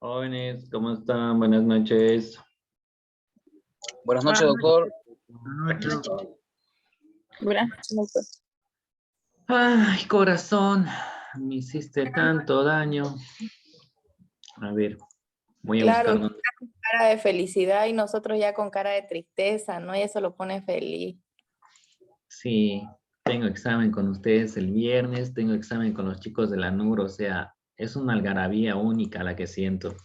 Jóvenes, ¿cómo están? Buenas noches. Buenas noches, doctor. Buenas noches. Buenas noches. Ay, corazón, me hiciste tanto daño. A ver, voy a Claro, buscar. con cara de felicidad y nosotros ya con cara de tristeza, ¿no? Y eso lo pone feliz. Sí, tengo examen con ustedes el viernes, tengo examen con los chicos de la NUR, o sea, es una algarabía única la que siento.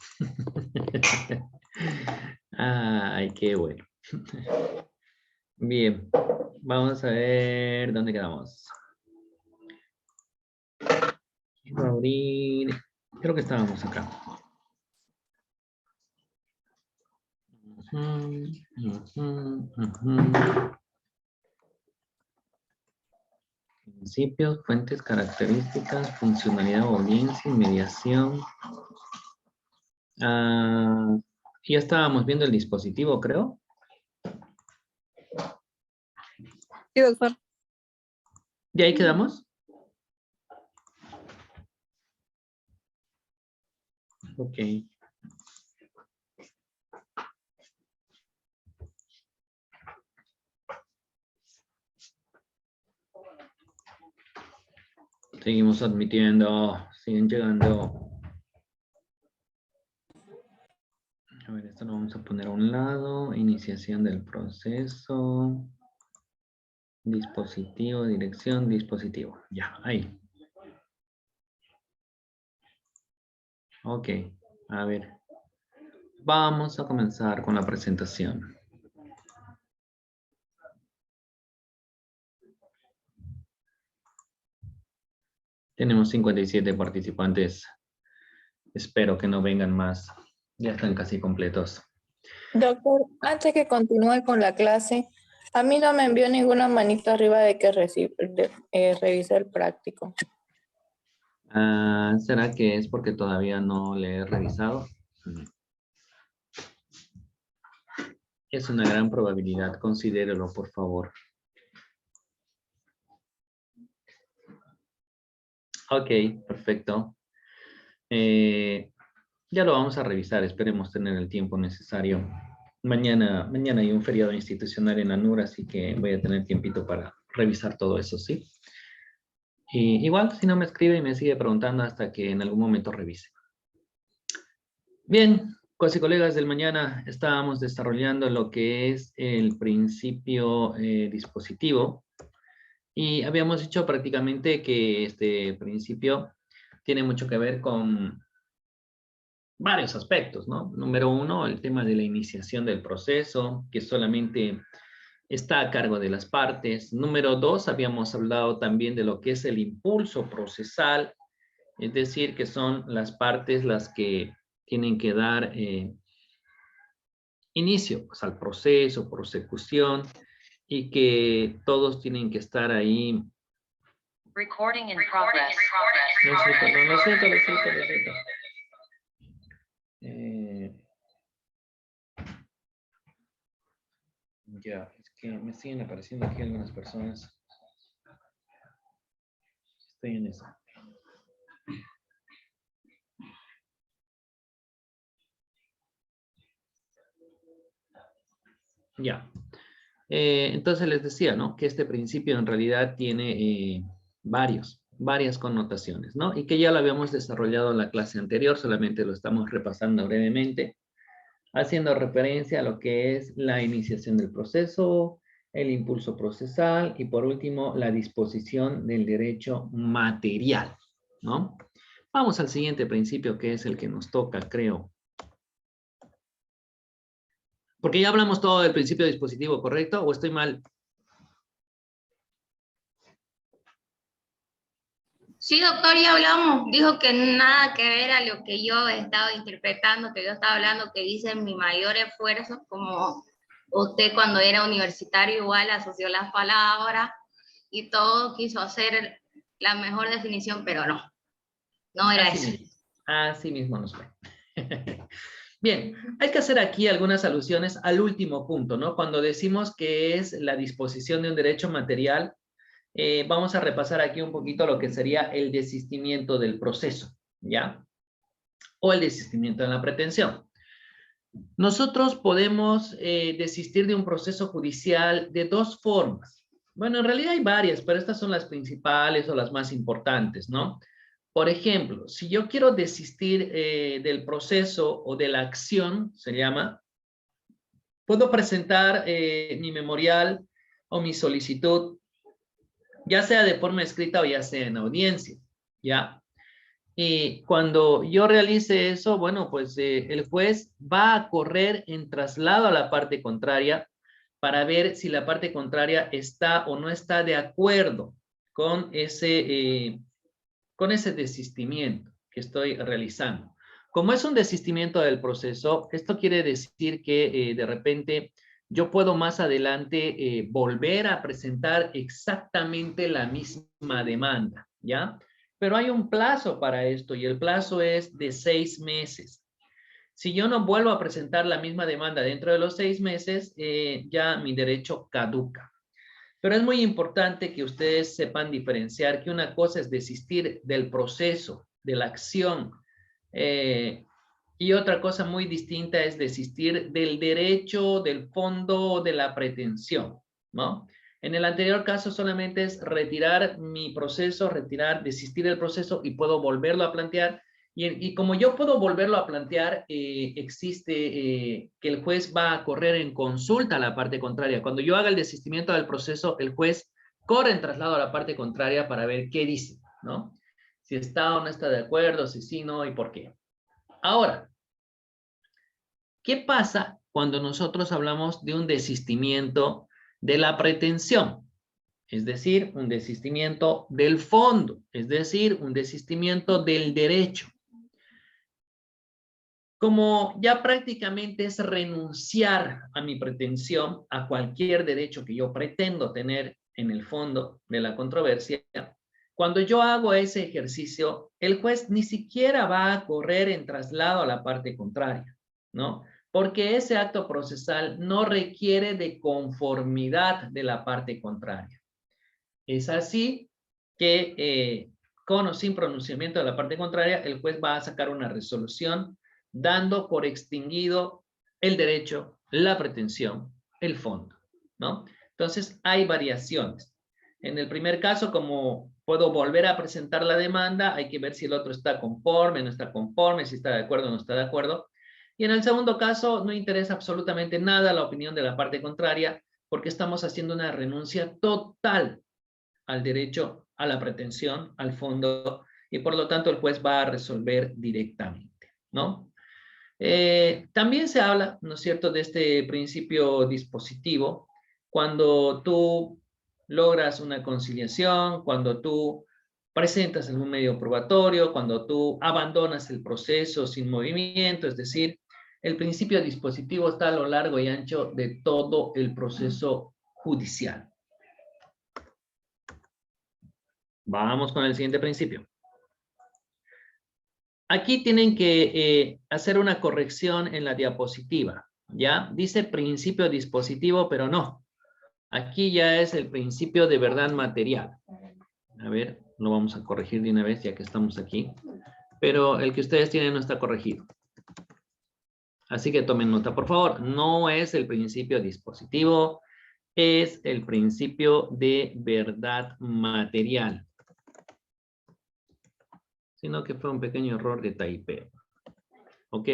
Ay, qué bueno. Bien, vamos a ver dónde quedamos. Quiero abrir, creo que estábamos acá. Principios, fuentes, características, funcionalidad, audiencia, mediación. Ya estábamos viendo el dispositivo, creo. Sí, doctor. ¿Y ahí quedamos? Ok. Seguimos admitiendo, siguen llegando. A ver, esto lo vamos a poner a un lado. Iniciación del proceso. Dispositivo, dirección, dispositivo. Ya, ahí. Ok, a ver. Vamos a comenzar con la presentación. Tenemos 57 participantes. Espero que no vengan más. Ya están casi completos. Doctor, antes que continúe con la clase, a mí no me envió ninguna manito arriba de que revise el práctico. ¿Será que es porque todavía no le he revisado? Es una gran probabilidad, considérelo, por favor. Ok, perfecto. Ya lo vamos a revisar, esperemos tener el tiempo necesario. Mañana hay un feriado institucional en ANUR, así que voy a tener tiempito para revisar todo eso, ¿sí? Y igual, si no me escribe y me sigue preguntando hasta que en algún momento revise. Bien, casi colegas del mañana, estábamos desarrollando lo que es el principio dispositivo y habíamos dicho prácticamente que este principio tiene mucho que ver con varios aspectos, ¿no? Número uno, el tema de la iniciación del proceso, que solamente está a cargo de las partes. Número dos, habíamos hablado también de lo que es el impulso procesal, es decir, que son las partes las que tienen que dar inicio pues, al proceso, prosecución, y que todos tienen que estar ahí. Recording in progress. Lo siento. Ya, es que me siguen apareciendo aquí algunas personas. Estoy en eso. Ya. Entonces les decía, ¿no? Que este principio en realidad tiene varias connotaciones, ¿no? Y que ya lo habíamos desarrollado en la clase anterior, solamente lo estamos repasando brevemente, haciendo referencia a lo que es la iniciación del proceso, el impulso procesal y por último la disposición del derecho material, ¿no? Vamos al siguiente principio que es el que nos toca, creo. Porque ya hablamos todo del principio dispositivo, ¿correcto? ¿O estoy mal? Sí, doctor, ya hablamos. Dijo que nada que ver a lo que yo he estado interpretando, que yo estaba hablando, que dice mi mayor esfuerzo, como usted cuando era universitario igual asoció las palabras y todo quiso hacer la mejor definición, pero no era eso. Así mismo nos fue. Bien, hay que hacer aquí algunas alusiones al último punto, ¿no? Cuando decimos que es la disposición de un derecho material, vamos a repasar aquí un poquito lo que sería el desistimiento del proceso, ¿ya? o el desistimiento de la pretensión. Nosotros podemos desistir de un proceso judicial de dos formas. Bueno, en realidad hay varias, pero estas son las principales o las más importantes, ¿no? Por ejemplo, si yo quiero desistir del proceso o de la acción, se llama, puedo presentar mi memorial o mi solicitud, ya sea de forma escrita o ya sea en audiencia, ¿ya? Y cuando yo realice eso, bueno, pues el juez va a correr en traslado a la parte contraria para ver si la parte contraria está o no está de acuerdo con ese desistimiento que estoy realizando. Como es un desistimiento del proceso, esto quiere decir que de repente yo puedo más adelante volver a presentar exactamente la misma demanda, ¿ya? Pero hay un plazo para esto y el plazo es de 6 meses. Si yo no vuelvo a presentar la misma demanda dentro de los 6 meses, ya mi derecho caduca. Pero es muy importante que ustedes sepan diferenciar que una cosa es desistir del proceso, de la acción, y otra cosa muy distinta es desistir del derecho, del fondo, de la pretensión, ¿no? En el anterior caso solamente es retirar mi proceso, desistir del proceso y puedo volverlo a plantear. Y como yo puedo volverlo a plantear, existe que el juez va a correr en consulta a la parte contraria. Cuando yo haga el desistimiento del proceso, el juez corre en traslado a la parte contraria para ver qué dice, ¿no? Si está o no está de acuerdo, si sí, no y por qué. Ahora, ¿qué pasa cuando nosotros hablamos de un desistimiento de la pretensión? Es decir, un desistimiento del fondo, es decir, un desistimiento del derecho. Como ya prácticamente es renunciar a mi pretensión, a cualquier derecho que yo pretendo tener en el fondo de la controversia, cuando yo hago ese ejercicio, el juez ni siquiera va a correr en traslado a la parte contraria, ¿no? Porque ese acto procesal no requiere de conformidad de la parte contraria. Es así que con o sin pronunciamiento de la parte contraria, el juez va a sacar una resolución dando por extinguido el derecho, la pretensión, el fondo, ¿no? Entonces, hay variaciones. En el primer caso, como puedo volver a presentar la demanda, hay que ver si el otro está conforme, no está conforme, si está de acuerdo o no está de acuerdo. Y en el segundo caso, no interesa absolutamente nada la opinión de la parte contraria, porque estamos haciendo una renuncia total al derecho, a la pretensión, al fondo, y por lo tanto el juez va a resolver directamente, ¿no? También se habla, ¿no es cierto?, de este principio dispositivo, cuando tú logras una conciliación, cuando tú presentas algún medio probatorio, cuando tú abandonas el proceso sin movimiento, es decir, el principio dispositivo está a lo largo y ancho de todo el proceso judicial. Vamos con el siguiente principio. Aquí tienen que hacer una corrección en la diapositiva, ¿ya? Dice principio dispositivo, pero no. Aquí ya es el principio de verdad material. A ver, lo vamos a corregir de una vez ya que estamos aquí. Pero el que ustedes tienen no está corregido. Así que tomen nota, por favor. No es el principio dispositivo, es el principio de verdad material. Sino que fue un pequeño error de taipeo. ¿Ok?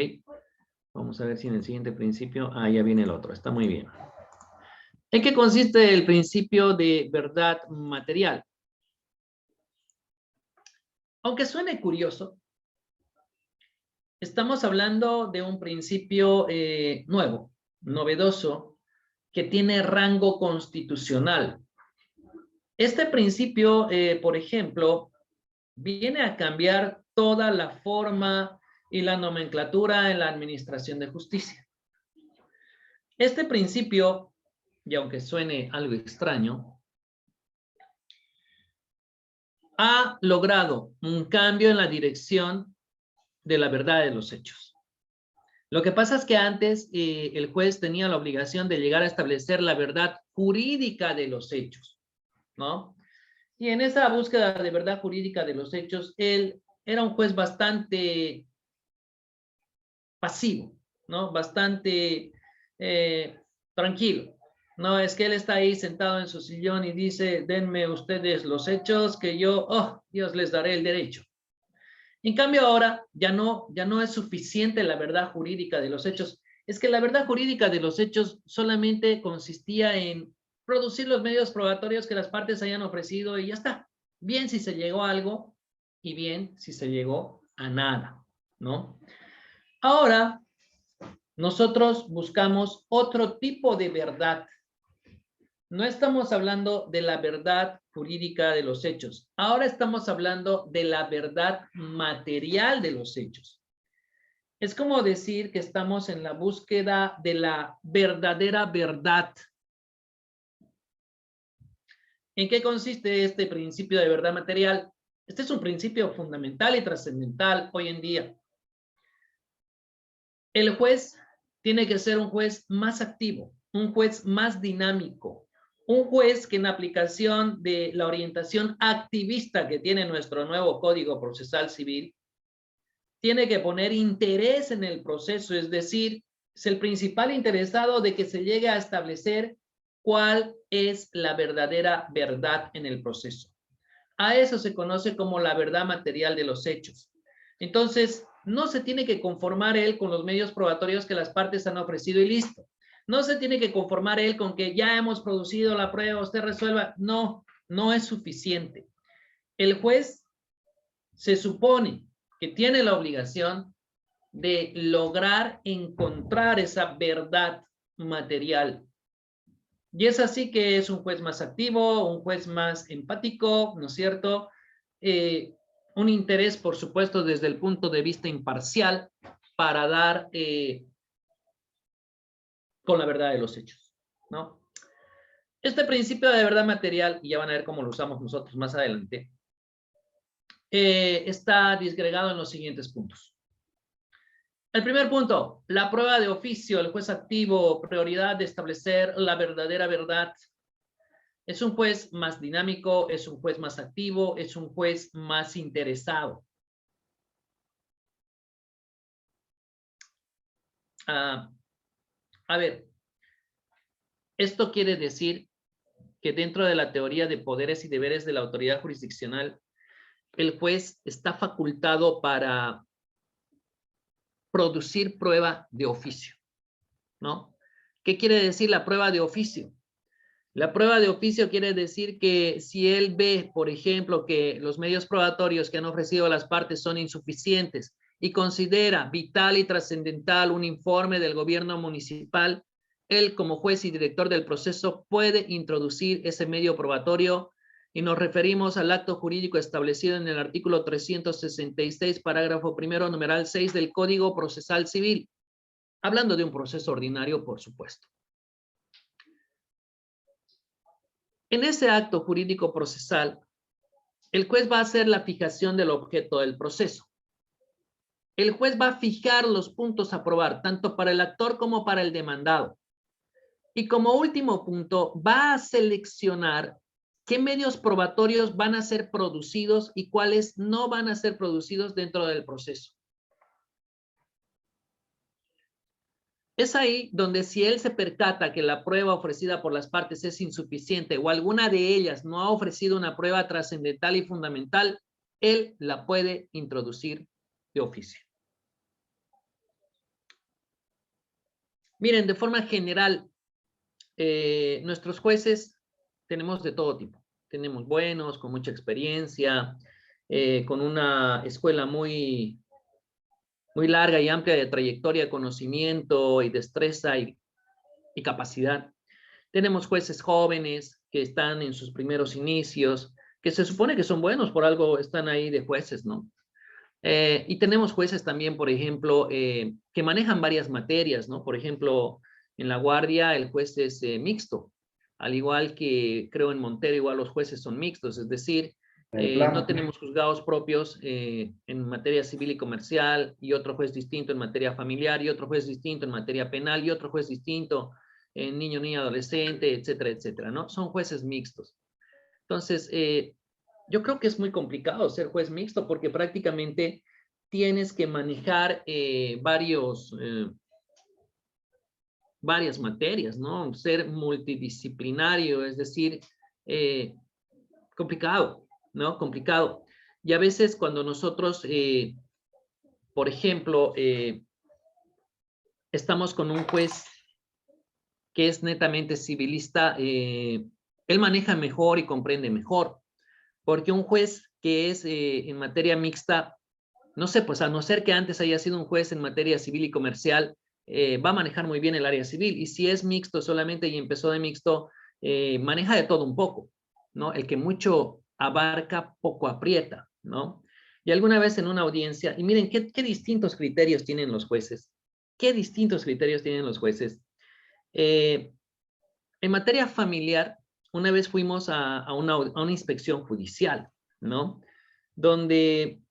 Vamos a ver si en el siguiente principio... Ah, ya viene el otro. Está muy bien. ¿En qué consiste el principio de verdad material? Aunque suene curioso, estamos hablando de un principio nuevo, novedoso, que tiene rango constitucional. Este principio, por ejemplo, viene a cambiar toda la forma y la nomenclatura en la administración de justicia. Este principio, y aunque suene algo extraño, ha logrado un cambio en la dirección de la verdad de los hechos. Lo que pasa es que antes el juez tenía la obligación de llegar a establecer la verdad jurídica de los hechos, ¿no? Y en esa búsqueda de verdad jurídica de los hechos, él era un juez bastante pasivo, ¿no? Bastante tranquilo. No es que él está ahí sentado en su sillón y dice, denme ustedes los hechos que yo, oh, Dios les daré el derecho. En cambio ahora ya no es suficiente la verdad jurídica de los hechos. Es que la verdad jurídica de los hechos solamente consistía en producir los medios probatorios que las partes hayan ofrecido y ya está. Bien si se llegó a algo y bien si se llegó a nada, ¿no? Ahora nosotros buscamos otro tipo de verdad. No estamos hablando de la verdad jurídica de los hechos. Ahora estamos hablando de la verdad material de los hechos. Es como decir que estamos en la búsqueda de la verdadera verdad. ¿En qué consiste este principio de verdad material? Este es un principio fundamental y trascendental hoy en día. El juez tiene que ser un juez más activo, un juez más dinámico, un juez que en aplicación de la orientación activista que tiene nuestro nuevo Código Procesal Civil, tiene que poner interés en el proceso, es decir, es el principal interesado de que se llegue a establecer cuál es la verdadera verdad en el proceso. A eso se conoce como la verdad material de los hechos. Entonces, no se tiene que conformar él con los medios probatorios que las partes han ofrecido y listo. No se tiene que conformar él con que ya hemos producido la prueba, usted resuelva. No, no es suficiente. El juez se supone que tiene la obligación de lograr encontrar esa verdad material. Y es así que es un juez más activo, un juez más empático, ¿no es cierto? Un interés, por supuesto, desde el punto de vista imparcial para dar con la verdad de los hechos, ¿no? Este principio de verdad material, y ya van a ver cómo lo usamos nosotros más adelante, está disgregado en los siguientes puntos. El primer punto, la prueba de oficio, el juez activo, prioridad de establecer la verdadera verdad. Es un juez más dinámico, es un juez más activo, es un juez más interesado. A ver, esto quiere decir que dentro de la teoría de poderes y deberes de la autoridad jurisdiccional, el juez está facultado para producir prueba de oficio, ¿no? ¿Qué quiere decir la prueba de oficio? La prueba de oficio quiere decir que si él ve, por ejemplo, que los medios probatorios que han ofrecido las partes son insuficientes y considera vital y trascendental un informe del gobierno municipal, él como juez y director del proceso puede introducir ese medio probatorio y nos referimos al acto jurídico establecido en el artículo 366, parágrafo primero, numeral 6 del Código Procesal Civil, hablando de un proceso ordinario, por supuesto. En ese acto jurídico procesal, el juez va a hacer la fijación del objeto del proceso. El juez va a fijar los puntos a probar, tanto para el actor como para el demandado. Y como último punto, va a seleccionar qué medios probatorios van a ser producidos y cuáles no van a ser producidos dentro del proceso. Es ahí donde si él se percata que la prueba ofrecida por las partes es insuficiente o alguna de ellas no ha ofrecido una prueba trascendental y fundamental, él la puede introducir de oficio. Miren, de forma general, nuestros jueces tenemos de todo tipo. Tenemos buenos, con mucha experiencia, con una escuela muy larga y amplia de trayectoria, conocimiento y destreza y capacidad. Tenemos jueces jóvenes que están en sus primeros inicios, que se supone que son buenos, por algo están ahí de jueces, ¿no? Y tenemos jueces también, por ejemplo, que manejan varias materias, ¿no? Por ejemplo, en La Guardia el juez es mixto, al igual que creo en Montero, igual los jueces son mixtos, es decir, no tenemos juzgados propios en materia civil y comercial y otro juez distinto en materia familiar y otro juez distinto en materia penal y otro juez distinto en niño, niña, adolescente, etcétera, etcétera, ¿no? Son jueces mixtos. Entonces, yo creo que es muy complicado ser juez mixto porque prácticamente tienes que manejar varias materias, ¿no? Ser multidisciplinario, es decir, complicado, ¿no? Complicado. Y a veces cuando nosotros, por ejemplo, estamos con un juez que es netamente civilista, él maneja mejor y comprende mejor, porque un juez que es en materia mixta, no sé, pues a no ser que antes haya sido un juez en materia civil y comercial, va a manejar muy bien el área civil, y si es mixto solamente y empezó de mixto, maneja de todo un poco, ¿no? El que mucho abarca, poco aprieta, ¿no? Y alguna vez en una audiencia, y miren qué distintos criterios tienen los jueces, qué distintos criterios tienen los jueces. En materia familiar, una vez fuimos a una inspección judicial, ¿no? Donde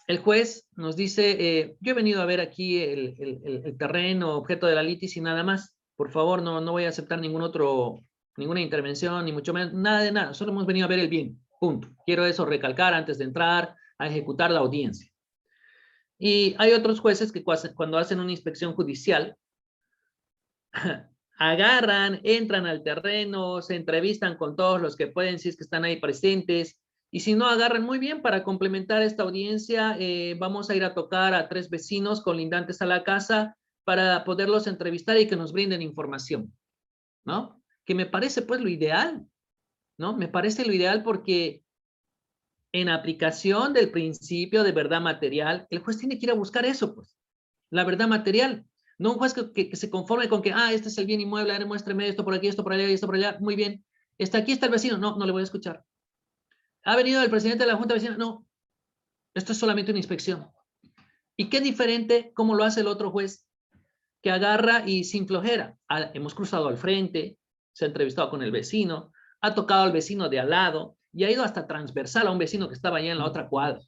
el juez nos dice, yo he venido a ver aquí el terreno, objeto de la litis y nada más. Por favor, no voy a aceptar ninguna intervención, ni mucho menos, nada de nada. Solo hemos venido a ver el bien, punto. Quiero eso recalcar antes de entrar a ejecutar la audiencia. Y hay otros jueces que cuando hacen una inspección judicial, agarran, entran al terreno, se entrevistan con todos los que pueden, si es que están ahí presentes, y si no, agarran muy bien para complementar esta audiencia. Vamos a ir a tocar a 3 vecinos colindantes a la casa para poderlos entrevistar y que nos brinden información, ¿no? Que me parece pues lo ideal, ¿no? Me parece lo ideal porque en aplicación del principio de verdad material, el juez tiene que ir a buscar eso, pues, la verdad material. No un juez que se conforme con que, este es el bien inmueble, a ver, muéstreme esto por aquí, esto por allá, esto por allá, muy bien. Aquí está el vecino, no le voy a escuchar. ¿Ha venido el presidente de la Junta Vecina? No, esto es solamente una inspección. ¿Y qué diferente cómo lo hace el otro juez? Que agarra y sin flojera. Hemos cruzado al frente, se ha entrevistado con el vecino, ha tocado al vecino de al lado y ha ido hasta transversal a un vecino que estaba allá en la otra cuadra,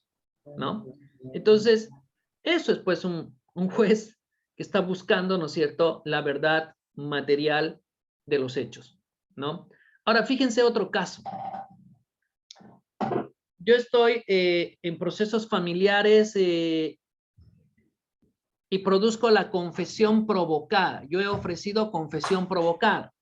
¿no? Entonces, eso es pues un juez que está buscando, ¿no es cierto?, la verdad material de los hechos, ¿no? Ahora, fíjense otro caso. Yo estoy en procesos familiares y produzco la confesión provocada. Yo he ofrecido confesión provocada.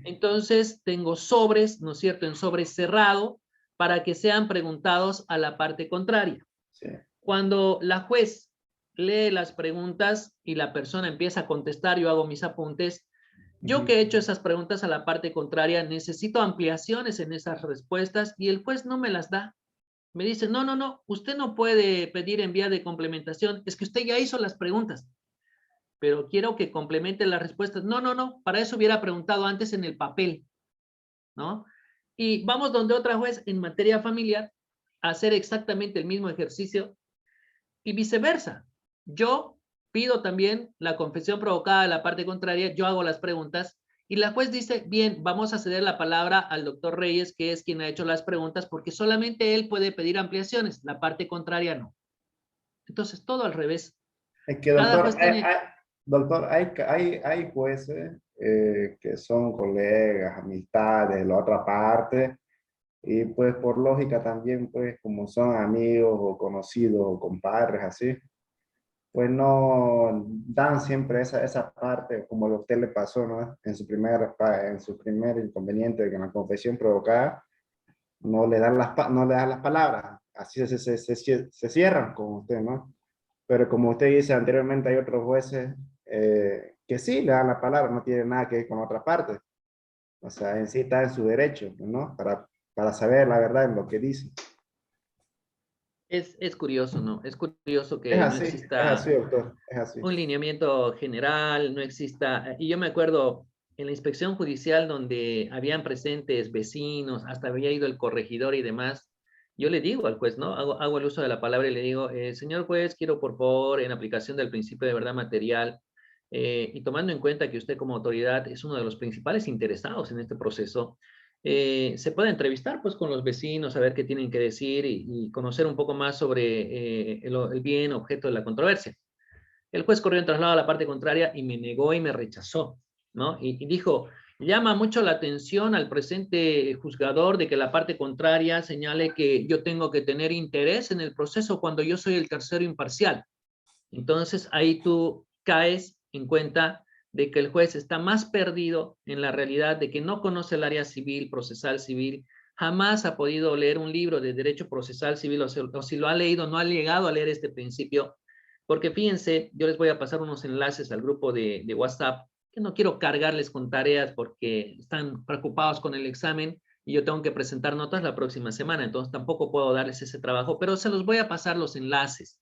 Entonces, tengo sobres, ¿no es cierto?, en sobres cerrado para que sean preguntados a la parte contraria. Sí. Cuando la juez lee las preguntas y la persona empieza a contestar, yo hago mis apuntes. Yo que he hecho esas preguntas a la parte contraria, necesito ampliaciones en esas respuestas y el juez no me las da. Me dice, no, usted no puede pedir en vía de complementación, es que usted ya hizo las preguntas, pero quiero que complemente las respuestas. No, para eso hubiera preguntado antes en el papel, ¿no? Y vamos donde otra juez en materia familiar a hacer exactamente el mismo ejercicio y viceversa. Yo pido también la confesión provocada de la parte contraria, yo hago las preguntas y la juez dice, bien, vamos a ceder la palabra al doctor Reyes, que es quien ha hecho las preguntas, porque solamente él puede pedir ampliaciones, la parte contraria no. Entonces, todo al revés. Es que, doctor, doctor, hay jueces que son colegas, amistades de la otra parte, y pues por lógica también, pues como son amigos o conocidos o compadres así, pues no dan siempre esa parte, como a usted le pasó, ¿no? En su primer inconveniente de que en la confesión provocada, no le dan las palabras, así se cierran con usted, ¿no? Pero como usted dice anteriormente, hay otros jueces que sí le dan la palabra, no tiene nada que ver con otra parte. O sea, en sí está en su derecho, ¿no? Para saber la verdad en lo que dice. Es curioso, ¿no? Es curioso que no exista es así, doctor, es así. Un lineamiento general, no exista. Y yo me acuerdo en la inspección judicial donde habían presentes vecinos, hasta había ido el corregidor y demás. Yo le digo al juez, ¿no? Hago el uso de la palabra y le digo, señor juez, quiero por favor, en aplicación del principio de verdad material, y tomando en cuenta que usted como autoridad es uno de los principales interesados en este proceso, se puede entrevistar pues con los vecinos, a ver qué tienen que decir y conocer un poco más sobre el bien objeto de la controversia. El juez corrió en traslado a la parte contraria y me negó y me rechazó, ¿no? Y dijo, Llama mucho la atención al presente juzgador de que la parte contraria señale que yo tengo que tener interés en el proceso cuando yo soy el tercero imparcial. Entonces, ahí tú caes en cuenta de que el juez está más perdido en la realidad de que no conoce el área civil, procesal civil, jamás ha podido leer un libro de derecho procesal civil, o si lo ha leído, no ha llegado a leer este principio, porque fíjense, yo les voy a pasar unos enlaces al grupo de WhatsApp, que no quiero cargarles con tareas porque están preocupados con el examen y yo tengo que presentar notas la próxima semana, entonces tampoco puedo darles ese trabajo, pero se los voy a pasar los enlaces.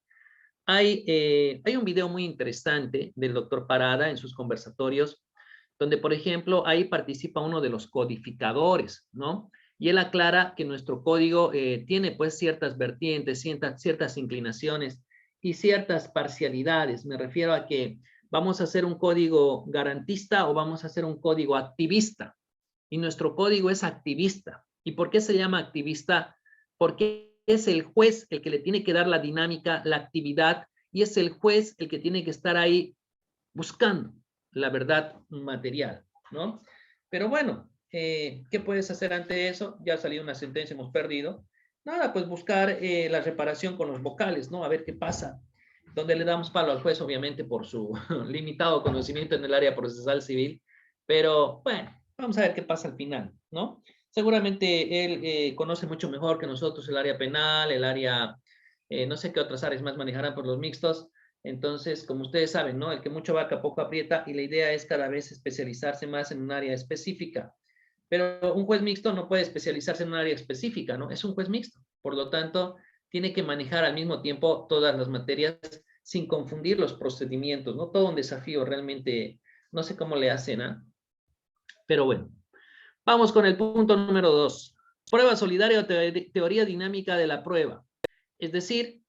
Hay un video muy interesante del doctor Parada en sus conversatorios, donde, por ejemplo, ahí participa uno de los codificadores, ¿no? Y él aclara que nuestro código tiene, pues, ciertas vertientes, ciertas inclinaciones y ciertas parcialidades. Me refiero a que vamos a hacer un código garantista o vamos a hacer un código activista. Y nuestro código es activista. ¿Y por qué se llama activista? Porque es el juez el que le tiene que dar la dinámica, la actividad, y es el juez el que tiene que estar ahí buscando la verdad material, ¿no? Pero bueno, ¿qué puedes hacer ante eso? Ya salió una sentencia, hemos perdido. Nada, pues buscar la reparación con los vocales, ¿no? A ver qué pasa. Donde le damos palo al juez, obviamente, por su limitado conocimiento en el área procesal civil. Pero, bueno, vamos a ver qué pasa al final, ¿no? Seguramente él conoce mucho mejor que nosotros el área penal, el área, no sé qué otras áreas más manejarán por los mixtos. Entonces, como ustedes saben, ¿no? El que mucho abarca, poco aprieta, y la idea es cada vez especializarse más en un área específica. Pero un juez mixto no puede especializarse en un área específica, ¿no? Es un juez mixto. Por lo tanto, tiene que manejar al mismo tiempo todas las materias sin confundir los procedimientos, ¿no? Todo un desafío realmente, no sé cómo le hacen, ¿ah? Pero bueno. Vamos con el punto número 2. Prueba solidaria o teoría dinámica de la prueba. Es decir,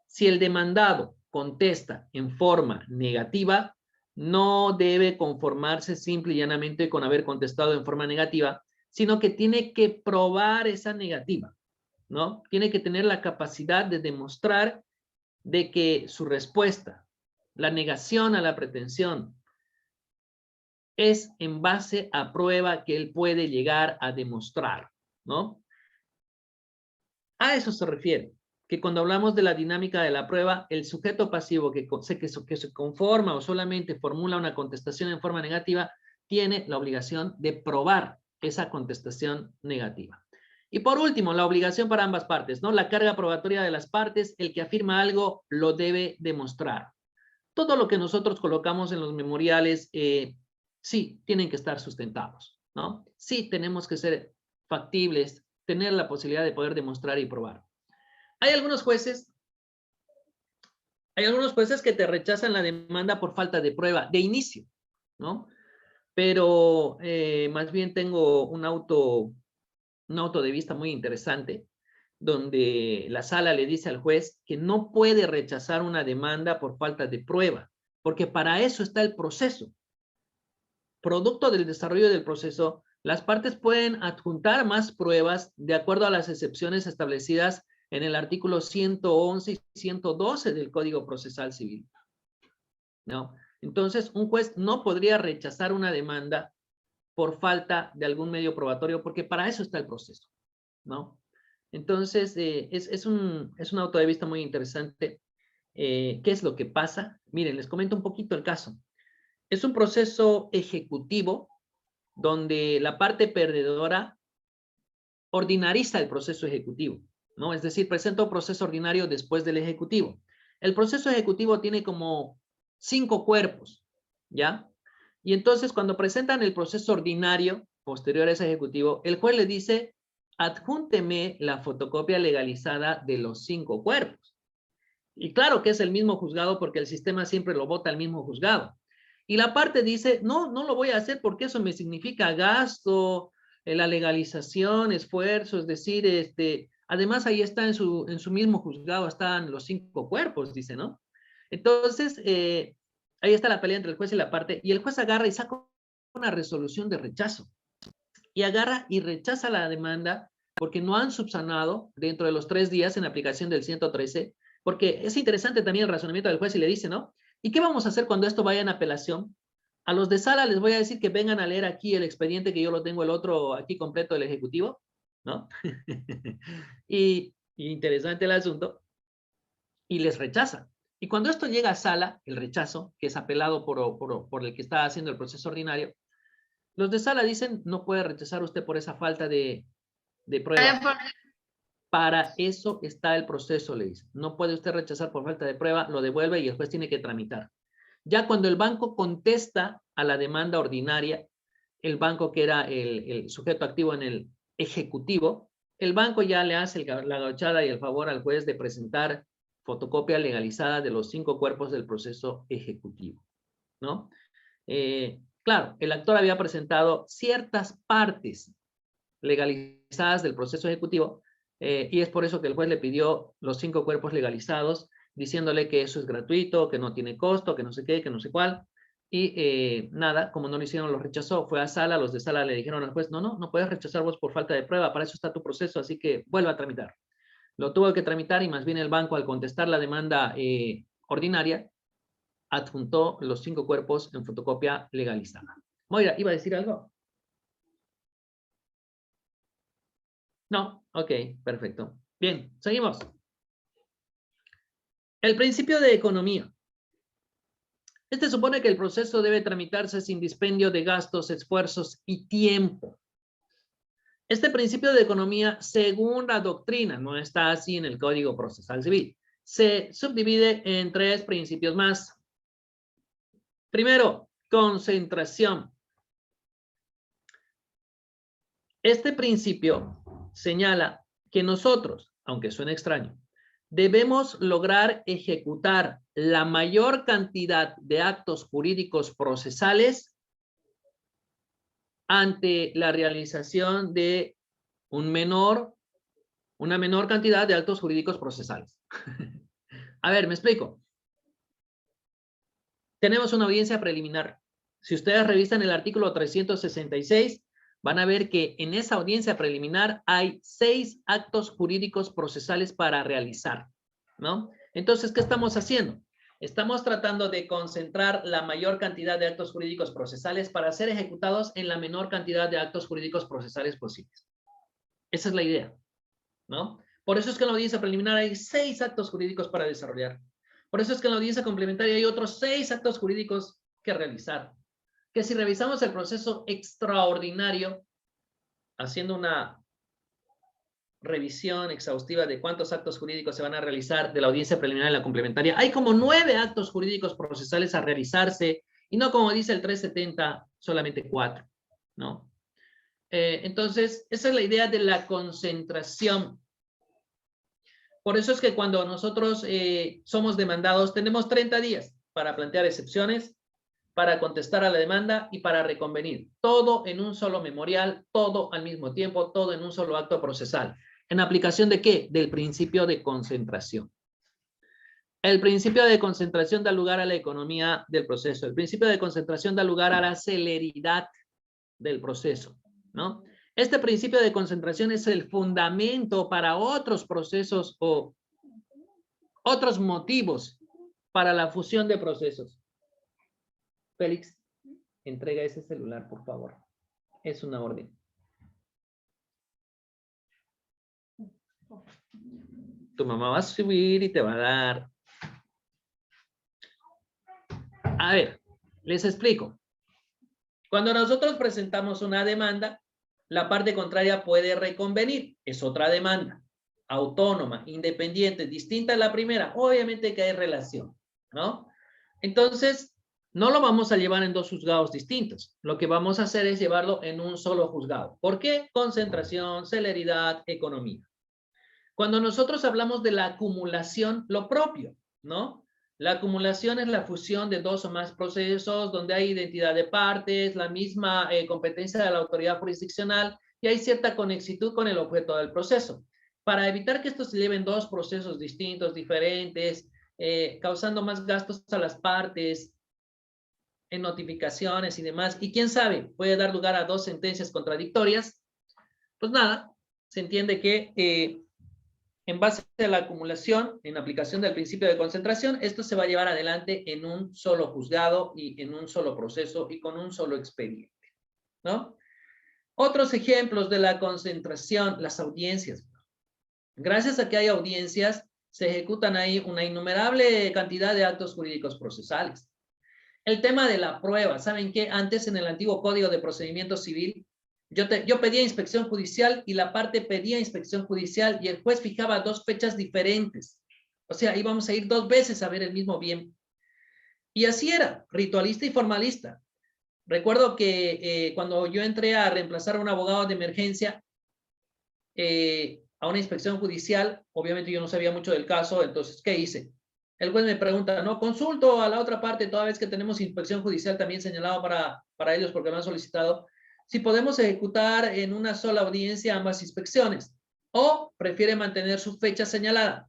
si el demandado contesta en forma negativa, no debe conformarse simple y llanamente con haber contestado en forma negativa, sino que tiene que probar esa negativa, ¿no? Tiene que tener la capacidad de demostrar de que su respuesta, la negación a la pretensión, es en base a prueba que él puede llegar a demostrar, ¿no? A eso se refiere, que cuando hablamos de la dinámica de la prueba, el sujeto pasivo que se conforma o solamente formula una contestación en forma negativa, tiene la obligación de probar esa contestación negativa. Y por último, la obligación para ambas partes, ¿no? La carga probatoria de las partes, el que afirma algo lo debe demostrar. Todo lo que nosotros colocamos en los memoriales, sí, tienen que estar sustentados, ¿no? Sí, tenemos que ser factibles, tener la posibilidad de poder demostrar y probar. Hay algunos jueces que te rechazan la demanda por falta de prueba de inicio, ¿no? Pero más bien tengo un auto de vista muy interesante, donde la sala le dice al juez que no puede rechazar una demanda por falta de prueba, porque para eso está el proceso. Producto del desarrollo del proceso, las partes pueden adjuntar más pruebas de acuerdo a las excepciones establecidas en el artículo 111 y 112 del Código Procesal Civil, ¿no? Entonces, un juez no podría rechazar una demanda por falta de algún medio probatorio, porque para eso está el proceso, ¿no? Entonces, es un auto de vista muy interesante. ¿Qué es lo que pasa? Miren, les comento un poquito el caso. Es un proceso ejecutivo donde la parte perdedora ordinariza el proceso ejecutivo, ¿no? Es decir, presenta un proceso ordinario después del ejecutivo. El proceso ejecutivo tiene como 5 cuerpos, ¿ya? Y entonces cuando presentan el proceso ordinario posterior a ese ejecutivo, el juez le dice, adjúnteme la fotocopia legalizada de los 5 cuerpos. Y claro que es el mismo juzgado porque el sistema siempre lo vota al mismo juzgado. Y la parte dice, no lo voy a hacer porque eso me significa gasto, la legalización, esfuerzo, es decir, además ahí está en su mismo juzgado, están los 5 cuerpos, dice, ¿no? Entonces, ahí está la pelea entre el juez y la parte, y el juez agarra y saca una resolución de rechazo. Y agarra y rechaza la demanda porque no han subsanado dentro de los 3 días en aplicación del 113, porque es interesante también el razonamiento del juez y le dice, ¿no? ¿Y qué vamos a hacer cuando esto vaya en apelación? A los de sala les voy a decir que vengan a leer aquí el expediente, que yo lo tengo el otro aquí completo del ejecutivo, ¿no? y interesante el asunto, y les rechazan. Y cuando esto llega a sala, el rechazo, que es apelado por el que está haciendo el proceso ordinario, los de sala dicen, no puede rechazar usted por esa falta de prueba. Para eso está el proceso, le dice. No puede usted rechazar por falta de prueba, lo devuelve y el juez tiene que tramitar. Ya cuando el banco contesta a la demanda ordinaria, el banco que era el sujeto activo en el ejecutivo, el banco ya le hace la gauchada y el favor al juez de presentar fotocopia legalizada de los 5 cuerpos del proceso ejecutivo, ¿no? Claro, el actor había presentado ciertas partes legalizadas del proceso ejecutivo, y es por eso que el juez le pidió los 5 cuerpos legalizados, diciéndole que eso es gratuito, que no tiene costo, que no sé qué, que no sé cuál. Y nada, como no lo hicieron, lo rechazó. Fue a sala, los de sala le dijeron al juez, no puedes rechazar vos por falta de prueba, para eso está tu proceso, así que vuelva a tramitar. Lo tuvo que tramitar y más bien el banco, al contestar la demanda ordinaria, adjuntó los 5 cuerpos en fotocopia legalizada. Moira, ¿iba a decir algo? No, ok, perfecto. Bien, seguimos. El principio de economía. Este supone que el proceso debe tramitarse sin dispendio de gastos, esfuerzos y tiempo. Este principio de economía, según la doctrina, no está así en el Código Procesal Civil, se subdivide en 3 principios más. Primero, concentración. Este principio señala que nosotros, aunque suene extraño, debemos lograr ejecutar la mayor cantidad de actos jurídicos procesales ante la realización de una menor cantidad de actos jurídicos procesales. A ver, me explico. Tenemos una audiencia preliminar. Si ustedes revisan el artículo 366, van a ver que en esa audiencia preliminar hay 6 actos jurídicos procesales para realizar, ¿no? Entonces, ¿qué estamos haciendo? Estamos tratando de concentrar la mayor cantidad de actos jurídicos procesales para ser ejecutados en la menor cantidad de actos jurídicos procesales posibles. Esa es la idea, ¿no? Por eso es que en la audiencia preliminar hay 6 actos jurídicos para desarrollar. Por eso es que en la audiencia complementaria hay otros 6 actos jurídicos que realizar. Que si revisamos el proceso extraordinario, haciendo una revisión exhaustiva de cuántos actos jurídicos se van a realizar de la audiencia preliminar y la complementaria, hay como 9 actos jurídicos procesales a realizarse, y no como dice el 370, solamente 4, ¿no? Entonces, esa es la idea de la concentración. Por eso es que cuando nosotros somos demandados, tenemos 30 días para plantear excepciones, para contestar a la demanda y para reconvenir. Todo en un solo memorial, todo al mismo tiempo, todo en un solo acto procesal. ¿En aplicación de qué? Del principio de concentración. El principio de concentración da lugar a la economía del proceso. El principio de concentración da lugar a la celeridad del proceso, ¿no? Este principio de concentración es el fundamento para otros procesos o otros motivos para la fusión de procesos. Félix, entrega ese celular, por favor. Es una orden. Tu mamá va a subir y te va a dar. A ver, les explico. Cuando nosotros presentamos una demanda, la parte contraria puede reconvenir. Es otra demanda. Autónoma, independiente, distinta a la primera. Obviamente que hay relación, ¿no? Entonces, no lo vamos a llevar en 2 juzgados distintos. Lo que vamos a hacer es llevarlo en un solo juzgado. ¿Por qué? Concentración, celeridad, economía. Cuando nosotros hablamos de la acumulación, lo propio, ¿no? La acumulación es la fusión de 2 o más procesos donde hay identidad de partes, la misma competencia de la autoridad jurisdiccional y hay cierta conexitud con el objeto del proceso. Para evitar que esto se lleve en 2 procesos distintos, diferentes, causando más gastos a las partes, en notificaciones y demás, y quién sabe, puede dar lugar a 2 sentencias contradictorias, pues nada, se entiende que en base a la acumulación, en aplicación del principio de concentración, esto se va a llevar adelante en un solo juzgado y en un solo proceso y con un solo expediente, ¿no? Otros ejemplos de la concentración, las audiencias. Gracias a que hay audiencias, se ejecutan ahí una innumerable cantidad de actos jurídicos procesales. El tema de la prueba, ¿saben qué? Antes en el antiguo Código de Procedimiento Civil, yo pedía inspección judicial y la parte pedía inspección judicial y el juez fijaba 2 fechas diferentes. O sea, íbamos a ir 2 veces a ver el mismo bien. Y así era, ritualista y formalista. Recuerdo que cuando yo entré a reemplazar a un abogado de emergencia a una inspección judicial, obviamente yo no sabía mucho del caso, entonces, ¿qué hice? El juez me pregunta, no, consulto a la otra parte, toda vez que tenemos inspección judicial también señalado para ellos porque lo han solicitado, si podemos ejecutar en una sola audiencia ambas inspecciones, o prefiere mantener su fecha señalada.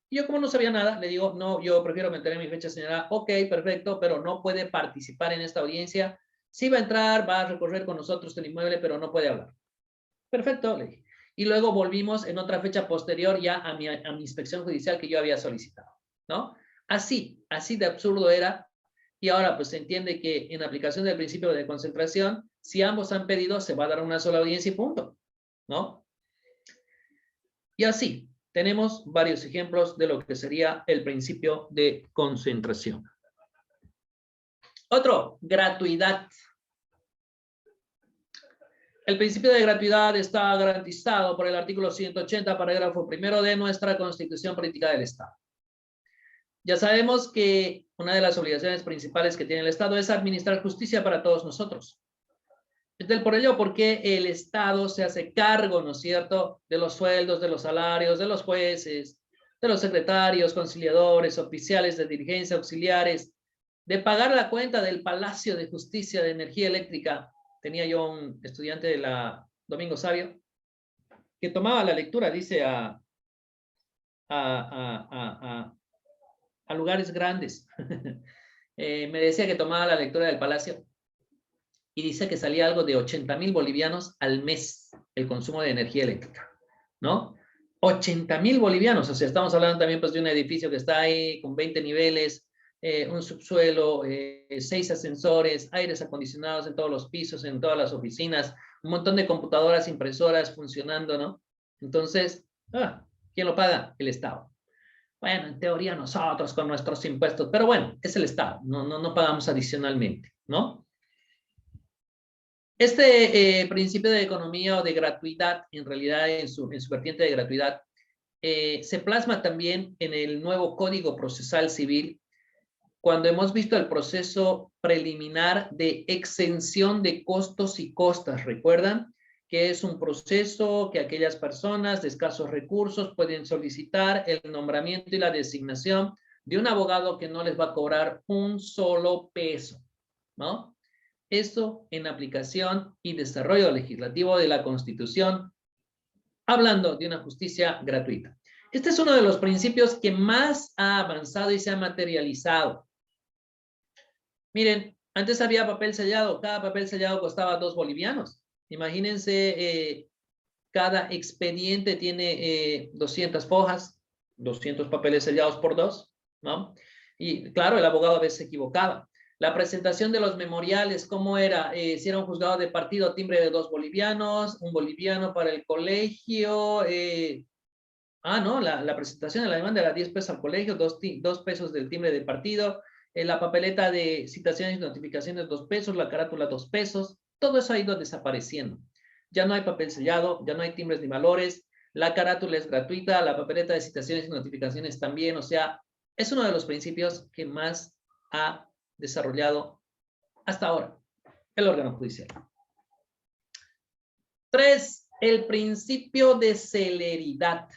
Y yo como no sabía nada, le digo, no, yo prefiero mantener mi fecha señalada, ok, perfecto, pero no puede participar en esta audiencia, sí va a entrar, va a recorrer con nosotros el inmueble, pero no puede hablar. Perfecto, le dije. Y luego volvimos en otra fecha posterior ya a mi inspección judicial que yo había solicitado, ¿no? Así de absurdo era. Y ahora pues se entiende que en aplicación del principio de concentración, si ambos han pedido, se va a dar una sola audiencia y punto, ¿no? Y así, tenemos varios ejemplos de lo que sería el principio de concentración. Otro, gratuidad. El principio de gratuidad está garantizado por el artículo 180, parágrafo primero de nuestra Constitución Política del Estado. Ya sabemos que una de las obligaciones principales que tiene el Estado es administrar justicia para todos nosotros. Por ello, porque el Estado se hace cargo, ¿no es cierto?, de los sueldos, de los salarios, de los jueces, de los secretarios, conciliadores, oficiales de diligencia, auxiliares, de pagar la cuenta del Palacio de Justicia de Energía Eléctrica. Tenía yo un estudiante de la Domingo Sabio que tomaba la lectura, dice, a lugares grandes. Me decía que tomaba la lectura del Palacio y dice que salía algo de 80,000 bolivianos al mes el consumo de energía eléctrica, ¿no? 80,000 bolivianos, o sea, estamos hablando también pues de un edificio que está ahí con 20 niveles, un subsuelo, 6 ascensores, aires acondicionados en todos los pisos, en todas las oficinas, un montón de computadoras, impresoras funcionando, ¿no? Entonces, ¿quién lo paga? El Estado. Bueno, en teoría nosotros con nuestros impuestos, pero bueno, es el Estado, no pagamos adicionalmente, ¿no? Este principio de economía o de gratuidad, en realidad en su vertiente de gratuidad, se plasma también en el nuevo Código Procesal Civil, cuando hemos visto el proceso preliminar de exención de costos y costas. ¿Recuerdan? Que es un proceso que aquellas personas de escasos recursos pueden solicitar el nombramiento y la designación de un abogado que no les va a cobrar un solo peso, ¿no? Esto en aplicación y desarrollo legislativo de la Constitución, hablando de una justicia gratuita. Este es uno de los principios que más ha avanzado y se ha materializado. Miren, antes había papel sellado, cada papel sellado costaba 2 bolivianos. Imagínense, cada expediente tiene 200 hojas, 200 papeles sellados por 2, ¿no? Y claro, el abogado a veces se equivocaba. La presentación de los memoriales, ¿cómo era? Si era un juzgado de partido, timbre de 2 bolivianos, 1 boliviano para el colegio. No, la presentación de la demanda era 10 pesos al colegio, 2 pesos del timbre de partido, la papeleta de citaciones y notificaciones 2 pesos, la carátula 2 pesos. Todo eso ha ido desapareciendo. Ya no hay papel sellado, ya no hay timbres ni valores, la carátula es gratuita, la papeleta de citaciones y notificaciones también. O sea, es uno de los principios que más ha desarrollado hasta ahora el órgano judicial. 3, el principio de celeridad.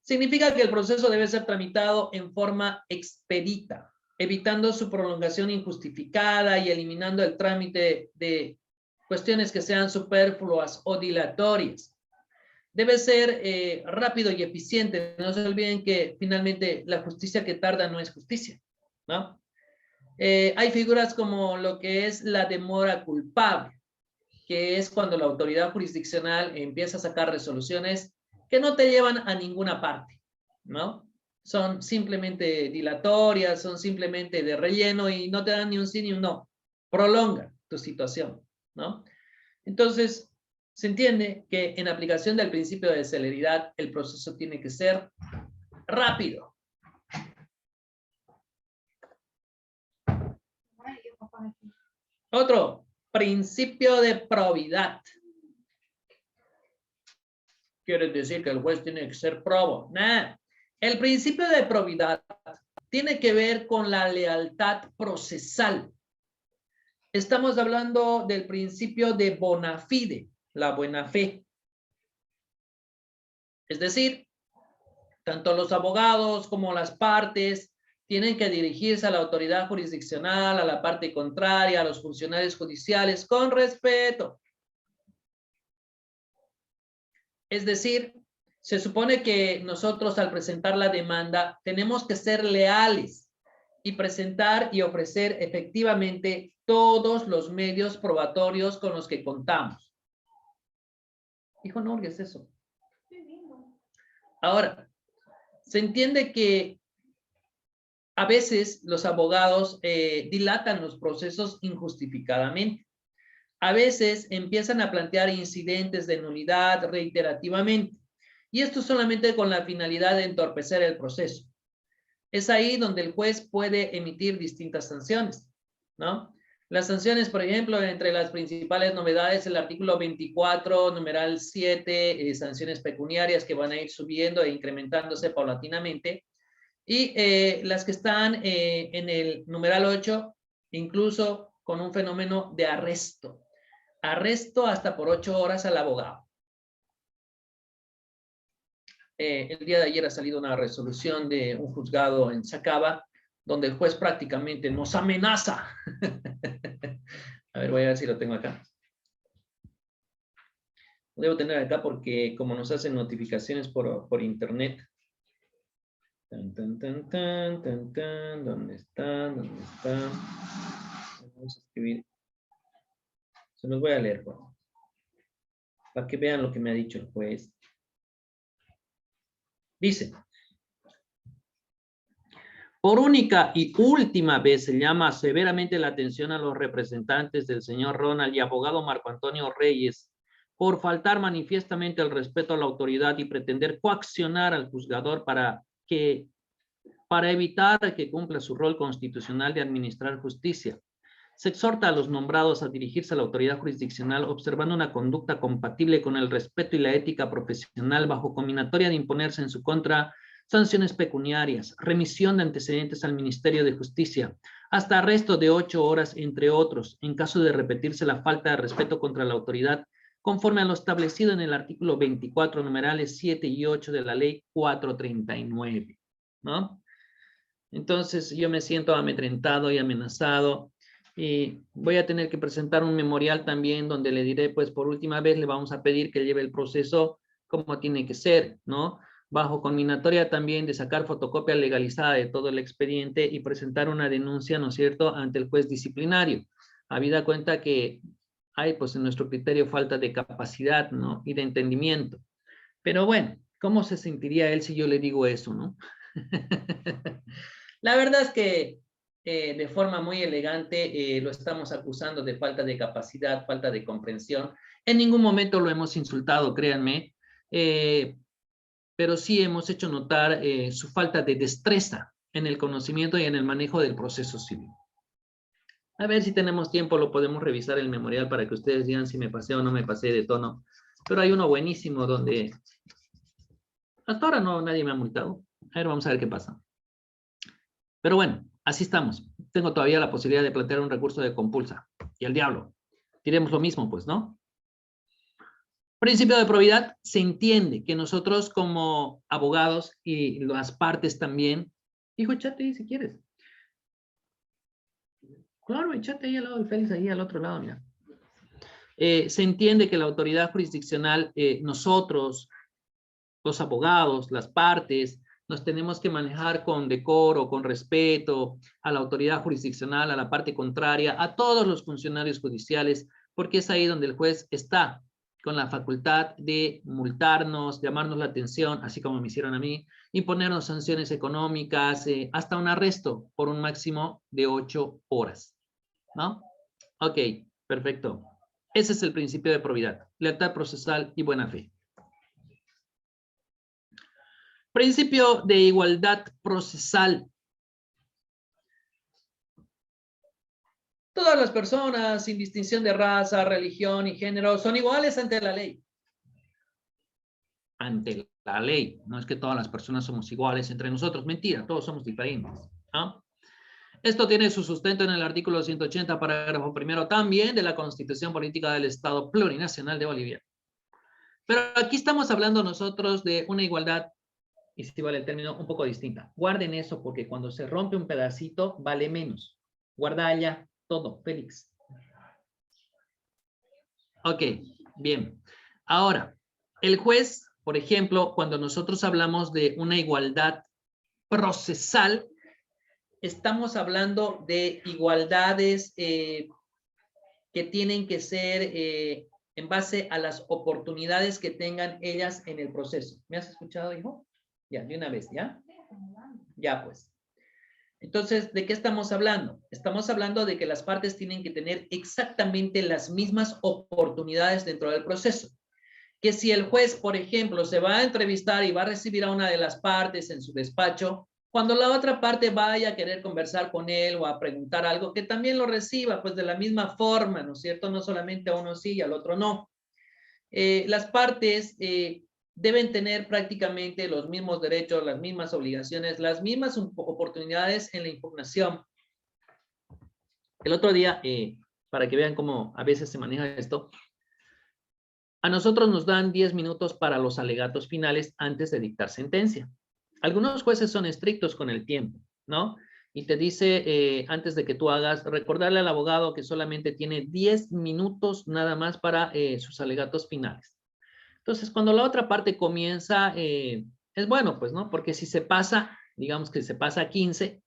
Significa que el proceso debe ser tramitado en forma expedita, evitando su prolongación injustificada y eliminando el trámite de cuestiones que sean superfluas o dilatorias. Debe ser rápido y eficiente. No se olviden que finalmente la justicia que tarda no es justicia, ¿no? Hay figuras como lo que es la demora culpable, que es cuando la autoridad jurisdiccional empieza a sacar resoluciones que no te llevan a ninguna parte, ¿no? Son simplemente dilatorias, son simplemente de relleno y no te dan ni un sí ni un no. Prolonga tu situación, ¿no? Entonces, se entiende que en aplicación del principio de celeridad, el proceso tiene que ser rápido. Otro, principio de probidad. Quiere decir que el juez tiene que ser probo. Nah. El principio de probidad tiene que ver con la lealtad procesal. Estamos hablando del principio de bona fide, la buena fe. Es decir, tanto los abogados como las partes tienen que dirigirse a la autoridad jurisdiccional, a la parte contraria, a los funcionarios judiciales, con respeto. Es decir, se supone que nosotros al presentar la demanda tenemos que ser leales y presentar y ofrecer efectivamente todos los medios probatorios con los que contamos. Hijo, no olvides eso. Ahora, se entiende que a veces los abogados dilatan los procesos injustificadamente. A veces empiezan a plantear incidentes de nulidad reiterativamente. Y esto solamente con la finalidad de entorpecer el proceso. Es ahí donde el juez puede emitir distintas sanciones, ¿no? Las sanciones, por ejemplo, entre las principales novedades, el artículo 24, numeral 7, sanciones pecuniarias que van a ir subiendo e incrementándose paulatinamente. Y las que están en el numeral 8, incluso con un fenómeno de arresto. Arresto hasta por 8 horas al abogado. El día de ayer ha salido una resolución de un juzgado en Sacaba, donde el juez prácticamente nos amenaza. A ver, voy a ver si lo tengo acá. Lo debo tener acá porque como nos hacen notificaciones por internet. Tan, tan, tan, tan, tan, tan. ¿Dónde está? ¿Dónde está? Vamos a escribir. Se los voy a leer, bueno, para que vean lo que me ha dicho el juez. Dice, por única y última vez se llama severamente la atención a los representantes del señor Ronald y abogado Marco Antonio Reyes por faltar manifiestamente el respeto a la autoridad y pretender coaccionar al juzgador para evitar que cumpla su rol constitucional de administrar justicia. Se exhorta a los nombrados a dirigirse a la autoridad jurisdiccional observando una conducta compatible con el respeto y la ética profesional bajo combinatoria de imponerse en su contra sanciones pecuniarias, remisión de antecedentes al Ministerio de Justicia, hasta arresto de 8 horas, entre otros, en caso de repetirse la falta de respeto contra la autoridad, conforme a lo establecido en el artículo 24, numerales 7 y 8 de la ley 439, ¿no? Entonces yo me siento amedrentado y amenazado. Y voy a tener que presentar un memorial también donde le diré, pues por última vez le vamos a pedir que lleve el proceso como tiene que ser, ¿no? Bajo combinatoria también de sacar fotocopia legalizada de todo el expediente y presentar una denuncia, ¿no es cierto?, ante el juez disciplinario. Habida cuenta que hay, pues en nuestro criterio, falta de capacidad, ¿no? Y de entendimiento. Pero bueno, ¿cómo se sentiría él si yo le digo eso, no? La verdad es que de forma muy elegante lo estamos acusando de falta de capacidad, falta de comprensión. En ningún momento lo hemos insultado, créanme, pero sí hemos hecho notar su falta de destreza en el conocimiento y en el manejo del proceso civil. A ver si tenemos tiempo, lo podemos revisar el memorial para que ustedes digan si me pasé o no me pasé de tono. Pero hay uno buenísimo donde hasta ahora no, nadie me ha multado. A ver, vamos a ver qué pasa. Pero bueno, así estamos. Tengo todavía la posibilidad de plantear un recurso de compulsa. Y al diablo. Diremos lo mismo, pues, ¿no? Principio de probidad. Se entiende que nosotros como abogados y las partes también... Hijo, échate ahí si quieres. Claro, échate ahí al lado del Félix, ahí al otro lado, mira. Se entiende que la autoridad jurisdiccional, nosotros, los abogados, las partes... nos tenemos que manejar con decoro, con respeto a la autoridad jurisdiccional, a la parte contraria, a todos los funcionarios judiciales, porque es ahí donde el juez está con la facultad de multarnos, llamarnos la atención, así como me hicieron a mí, imponernos sanciones económicas, hasta un arresto por un máximo de 8 horas, ¿no? Ok, perfecto. Ese es el principio de probidad, lealtad procesal y buena fe. Principio de igualdad procesal. Todas las personas, sin distinción de raza, religión y género, son iguales ante la ley. Ante la ley. No es que todas las personas somos iguales entre nosotros. Mentira, todos somos diferentes, ¿no? Esto tiene su sustento en el artículo 180, parágrafo primero, también de la Constitución Política del Estado Plurinacional de Bolivia. Pero aquí estamos hablando nosotros de una igualdad, y si vale el término, un poco distinta. Guarden eso porque cuando se rompe un pedacito, vale menos. Guarda allá todo, Félix. Ok, bien. Ahora, el juez, por ejemplo, cuando nosotros hablamos de una igualdad procesal, estamos hablando de igualdades que tienen que ser en base a las oportunidades que tengan ellas en el proceso. ¿Me has escuchado, hijo? Ya, de una vez, ¿ya? Ya, pues. Entonces, ¿de qué estamos hablando? Estamos hablando de que las partes tienen que tener exactamente las mismas oportunidades dentro del proceso. Que si el juez, por ejemplo, se va a entrevistar y va a recibir a una de las partes en su despacho, cuando la otra parte vaya a querer conversar con él o a preguntar algo, que también lo reciba, pues de la misma forma, ¿no es cierto? No solamente a uno sí y al otro no. Las partes deben tener prácticamente los mismos derechos, las mismas obligaciones, las mismas oportunidades en la impugnación. El otro día, para que vean cómo a veces se maneja esto, a nosotros nos dan 10 minutos para los alegatos finales antes de dictar sentencia. Algunos jueces son estrictos con el tiempo, ¿no? Y te dice, antes de que tú hagas, recordarle al abogado que solamente tiene 10 minutos nada más para sus alegatos finales. Entonces, cuando la otra parte comienza, es bueno, pues, ¿no? Porque si se pasa, digamos que se pasa a 15,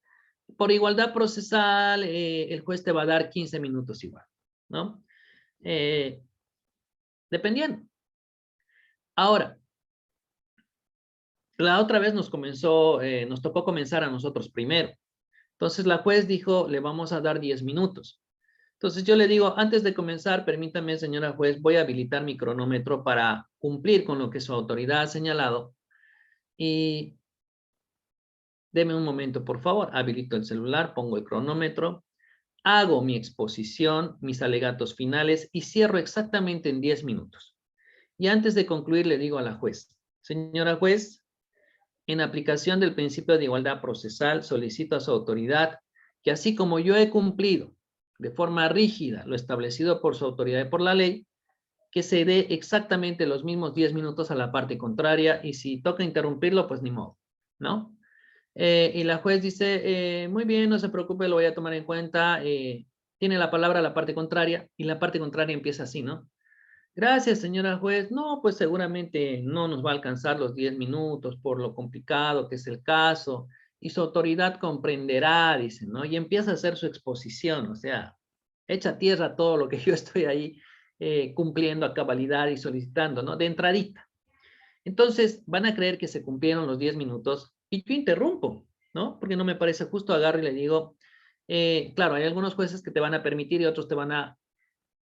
por igualdad procesal, el juez te va a dar 15 minutos igual, ¿no? Dependiendo. Ahora, la otra vez nos tocó comenzar a nosotros primero. Entonces la juez dijo, le vamos a dar 10 minutos. Entonces yo le digo, antes de comenzar, permítame, señora juez, voy a habilitar mi cronómetro para cumplir con lo que su autoridad ha señalado. Y deme un momento, por favor. Habilito el celular, pongo el cronómetro, hago mi exposición, mis alegatos finales y cierro exactamente en 10 minutos. Y antes de concluir, le digo a la juez, señora juez, en aplicación del principio de igualdad procesal, solicito a su autoridad que así como yo he cumplido de forma rígida lo establecido por su autoridad y por la ley, que se dé exactamente los mismos 10 minutos a la parte contraria y si toca interrumpirlo, pues ni modo, ¿no? Y la juez dice, muy bien, no se preocupe, lo voy a tomar en cuenta, tiene la palabra la parte contraria y la parte contraria empieza así, ¿no? Gracias, señora juez. No, pues seguramente no nos va a alcanzar los 10 minutos por lo complicado que es el caso y su autoridad comprenderá, dice, ¿no? Y empieza a hacer su exposición, o sea, echa a tierra todo lo que yo estoy ahí cumpliendo a cabalidad y solicitando, ¿no? De entradita. Entonces, van a creer que se cumplieron los 10 minutos y yo interrumpo, ¿no? Porque no me parece justo, agarro y le digo, claro, hay algunos jueces que te van a permitir y otros te van a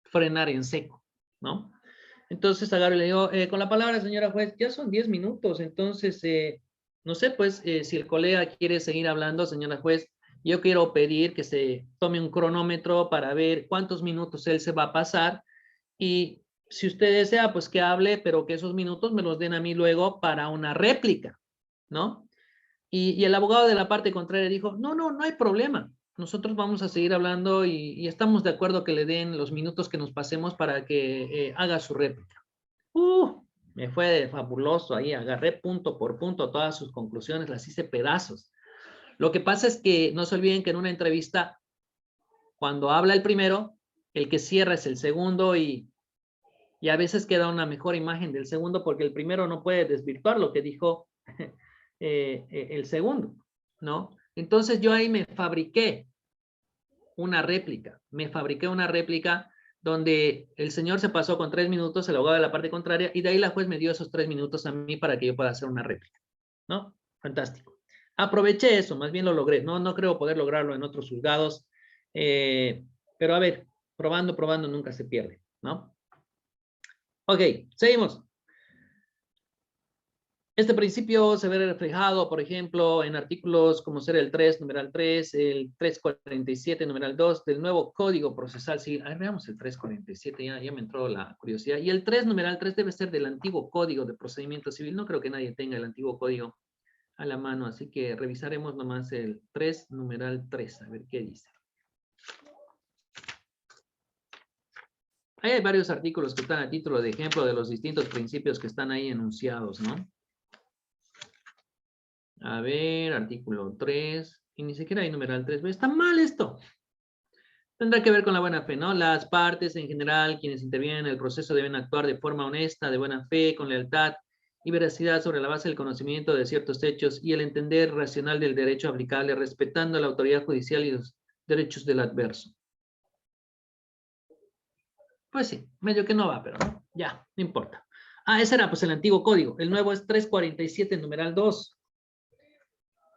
frenar en seco, ¿no? Entonces agarro y le digo, con la palabra, señora juez, ya son 10 minutos, entonces, no sé, pues, si el colega quiere seguir hablando, señora juez, yo quiero pedir que se tome un cronómetro para ver cuántos minutos él se va a pasar y si usted desea, pues que hable, pero que esos minutos me los den a mí luego para una réplica, ¿no? Y el abogado de la parte contraria dijo, no hay problema. Nosotros vamos a seguir hablando y estamos de acuerdo que le den los minutos que nos pasemos para que haga su réplica. Me fue fabuloso ahí, agarré punto por punto todas sus conclusiones, las hice pedazos. Lo que pasa es que no se olviden que en una entrevista, cuando habla el primero, el que cierra es el segundo y a veces queda una mejor imagen del segundo porque el primero no puede desvirtuar lo que dijo el segundo, ¿no? Entonces yo ahí me fabriqué una réplica donde el señor se pasó con 3 minutos, el abogado de la parte contraria, y de ahí la juez me dio esos 3 minutos a mí para que yo pueda hacer una réplica, ¿no? Fantástico. Aproveché eso, más bien lo logré. No creo poder lograrlo en otros juzgados, pero a ver, probando nunca se pierde, ¿no? Ok, seguimos. Este principio se ve reflejado, por ejemplo, en artículos como ser el 3, numeral 3, el 347, numeral 2 del nuevo Código Procesal Civil. A ver, veamos el 347, ya me entró la curiosidad. Y el 3, numeral 3 debe ser del antiguo Código de Procedimiento Civil. No creo que nadie tenga el antiguo código a la mano, así que revisaremos nomás el 3, numeral 3, a ver qué dice. Ahí hay varios artículos que están a título de ejemplo de los distintos principios que están ahí enunciados, ¿no? A ver, artículo 3, y ni siquiera hay numeral 3. Está mal esto. Tendrá que ver con la buena fe, ¿no? Las partes en general, quienes intervienen en el proceso deben actuar de forma honesta, de buena fe, con lealtad y veracidad sobre la base del conocimiento de ciertos hechos y el entender racional del derecho aplicable, respetando la autoridad judicial y los derechos del adverso. Pues sí, medio que no va, pero no, ya, no importa. Ah, ese era pues el antiguo código. El nuevo es 347, numeral 2.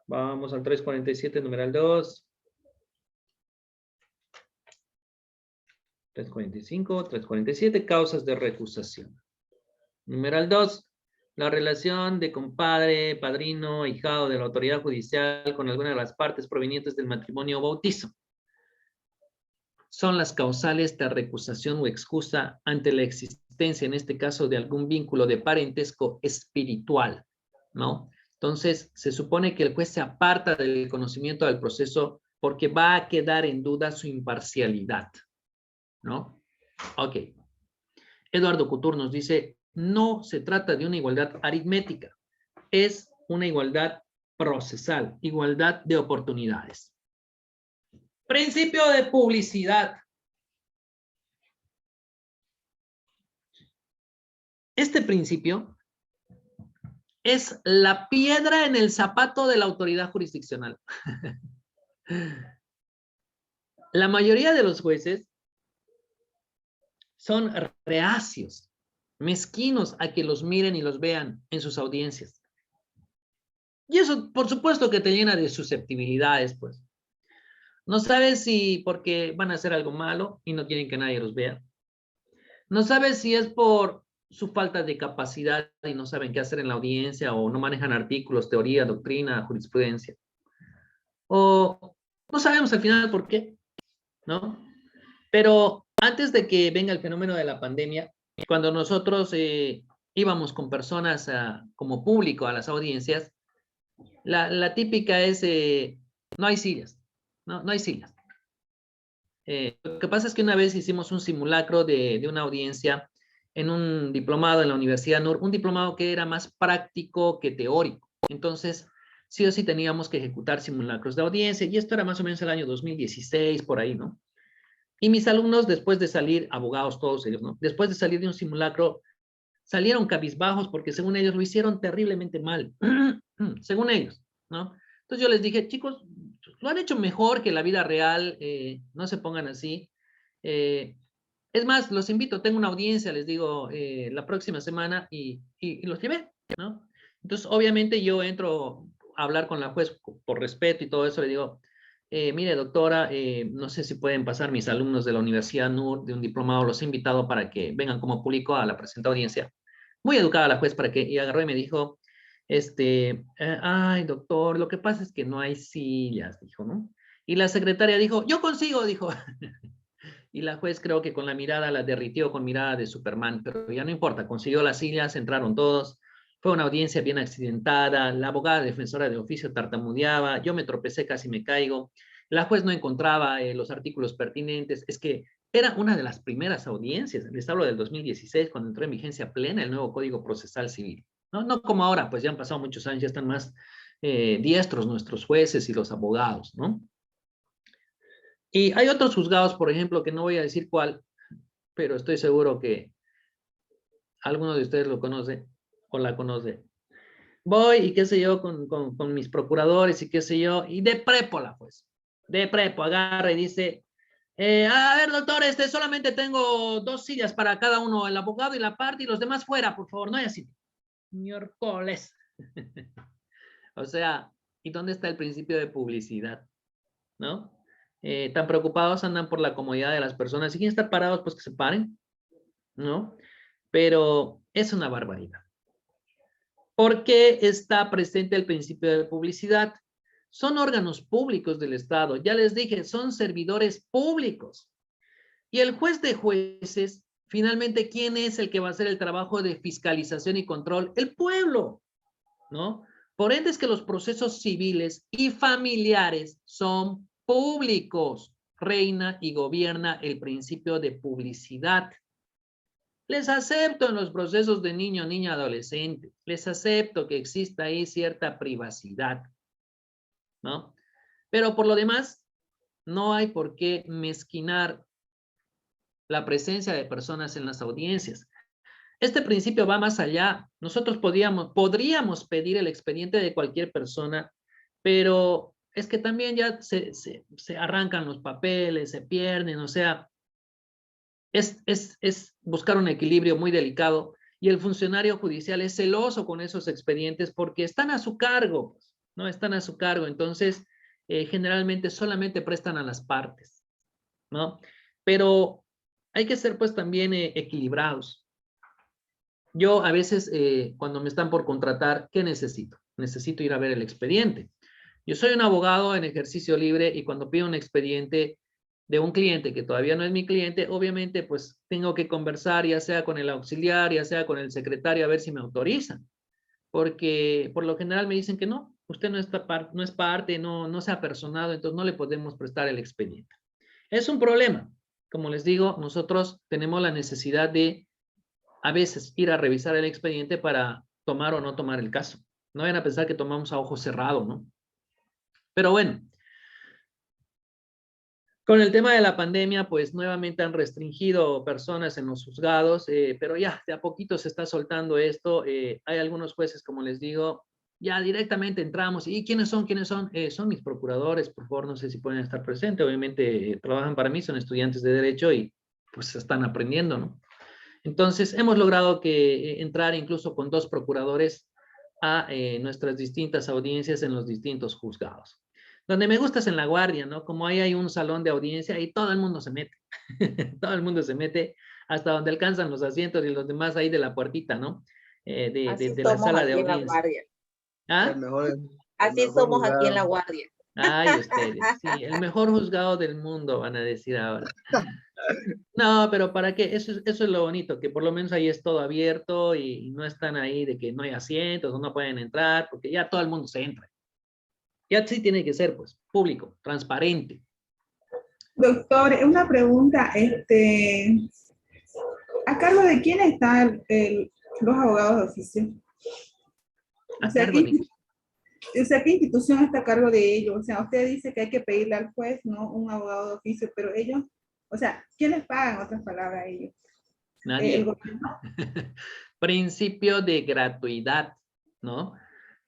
Vamos al 347, numeral 2. 345, 347, causas de recusación. Numeral 2. La relación de compadre, padrino, ahijado de la autoridad judicial con alguna de las partes provenientes del matrimonio o bautizo. Son las causales de recusación o excusa ante la existencia, en este caso, de algún vínculo de parentesco espiritual, ¿no? Entonces, se supone que el juez se aparta del conocimiento del proceso porque va a quedar en duda su imparcialidad, ¿no? Ok. Eduardo Couture nos dice, no se trata de una igualdad aritmética, es una igualdad procesal, igualdad de oportunidades. Principio de publicidad. Este principio es la piedra en el zapato de la autoridad jurisdiccional. La mayoría de los jueces son reacios, mezquinos a que los miren y los vean en sus audiencias. Y eso, por supuesto, que te llena de susceptibilidades, pues. No sabes si porque van a hacer algo malo y no quieren que nadie los vea. No sabes si es por su falta de capacidad y no saben qué hacer en la audiencia o no manejan artículos, teoría, doctrina, jurisprudencia. O no sabemos al final por qué, ¿no? Pero antes de que venga el fenómeno de la pandemia, cuando nosotros íbamos con personas como público a las audiencias, la típica es, no hay sillas, no hay sillas. Lo que pasa es que una vez hicimos un simulacro de una audiencia en un diplomado en la Universidad NUR, un diplomado que era más práctico que teórico. Entonces, sí o sí teníamos que ejecutar simulacros de audiencia, y esto era más o menos el año 2016, por ahí, ¿no? Y mis alumnos, después de salir, abogados todos ellos, ¿no? Después de salir de un simulacro, salieron cabizbajos porque según ellos lo hicieron terriblemente mal, según ellos, ¿no? Entonces yo les dije, chicos, lo han hecho mejor que la vida real, no se pongan así. Es más, los invito, tengo una audiencia, les digo, la próxima semana y los llevé, ¿no? Entonces, obviamente yo entro a hablar con la juez por respeto y todo eso, le digo, mire, doctora, no sé si pueden pasar mis alumnos de la Universidad NUR, de un diplomado, los he invitado para que vengan como público a la presente audiencia. Muy educada la juez para que, y agarró y me dijo, ay, doctor, lo que pasa es que no hay sillas, dijo, ¿no? Y la secretaria dijo, yo consigo, dijo. Y la juez creo que con la mirada la derritió con mirada de Superman, pero ya no importa, consiguió las sillas, entraron todos, fue una audiencia bien accidentada, la abogada defensora de oficio tartamudeaba, yo me tropecé, casi me caigo, la juez no encontraba los artículos pertinentes, es que era una de las primeras audiencias, les hablo del 2016, cuando entró en vigencia plena el nuevo Código Procesal Civil, no como ahora, pues ya han pasado muchos años, ya están más diestros nuestros jueces y los abogados, ¿no? Y hay otros juzgados, por ejemplo, que no voy a decir cuál, pero estoy seguro que alguno de ustedes lo conoce o la conoce. Voy y qué sé yo, con mis procuradores y qué sé yo, y de prépola, pues. De prepo, agarra y dice, A ver, doctor, solamente tengo 2 sillas para cada uno, el abogado y la parte, y los demás fuera, por favor, no hay así. Miércoles. O sea, ¿y dónde está el principio de publicidad? ¿No? Tan preocupados andan por la comodidad de las personas. Si quieren estar parados, pues que se paren, ¿no? Pero es una barbaridad. ¿Por qué está presente el principio de publicidad? Son órganos públicos del Estado. Ya les dije, son servidores públicos. Y el juez de jueces, finalmente, ¿quién es el que va a hacer el trabajo de fiscalización y control? El pueblo, ¿no? Por ende es que los procesos civiles y familiares son públicos. Reina y gobierna el principio de publicidad. Les acepto en los procesos de niño, niña, adolescente. Les acepto que exista ahí cierta privacidad, ¿no? Pero por lo demás, no hay por qué mezquinar la presencia de personas en las audiencias. Este principio va más allá. Nosotros podríamos pedir el expediente de cualquier persona, pero es que también ya se arrancan los papeles, se pierden, o sea, es buscar un equilibrio muy delicado y el funcionario judicial es celoso con esos expedientes porque están a su cargo, ¿no? Están a su cargo, entonces generalmente solamente prestan a las partes, ¿no? Pero hay que ser pues también equilibrados. Yo a veces cuando me están por contratar, ¿qué necesito? Necesito ir a ver el expediente. Yo soy un abogado en ejercicio libre y cuando pido un expediente de un cliente que todavía no es mi cliente, obviamente pues tengo que conversar ya sea con el auxiliar, ya sea con el secretario a ver si me autorizan. Porque por lo general me dicen que no, usted no es parte, no se ha personado, entonces no le podemos prestar el expediente. Es un problema. Como les digo, nosotros tenemos la necesidad de a veces ir a revisar el expediente para tomar o no tomar el caso. No vayan a pensar que tomamos a ojo cerrado, ¿no? Pero bueno, con el tema de la pandemia, pues nuevamente han restringido personas en los juzgados, pero ya de a poquito se está soltando esto. Hay algunos jueces, como les digo, ya directamente entramos. ¿Y quiénes son? ¿Quiénes son? Son mis procuradores, por favor, no sé si pueden estar presentes. Obviamente trabajan para mí, son estudiantes de Derecho y pues están aprendiendo, ¿no? Entonces, hemos logrado que entrar incluso con 2 procuradores a nuestras distintas audiencias en los distintos juzgados. Donde me gusta es en La Guardia, ¿no? Como ahí hay un salón de audiencia y todo el mundo se mete. Todo el mundo se mete hasta donde alcanzan los asientos y los demás ahí de la puertita, ¿no? De la sala de audiencia. ¿Ah? Así somos aquí en La Guardia. Ay, ustedes, sí, el mejor juzgado del mundo, van a decir ahora. No, pero ¿para qué? Eso es lo bonito, que por lo menos ahí es todo abierto y no están ahí de que no hay asientos o no pueden entrar, porque ya todo el mundo se entra. Ya sí tiene que ser, pues, público, transparente. Doctor, una pregunta, ¿a cargo de quién están los abogados de oficio? ¿A cargo de O sea, ¿qué institución está a cargo de ellos? O sea, usted dice que hay que pedirle al juez, ¿no? Un abogado de oficio, pero ellos, o sea, ¿quién les paga, en otras palabras, a ellos? Nadie. ¿El gobierno? Principio de gratuidad, ¿no?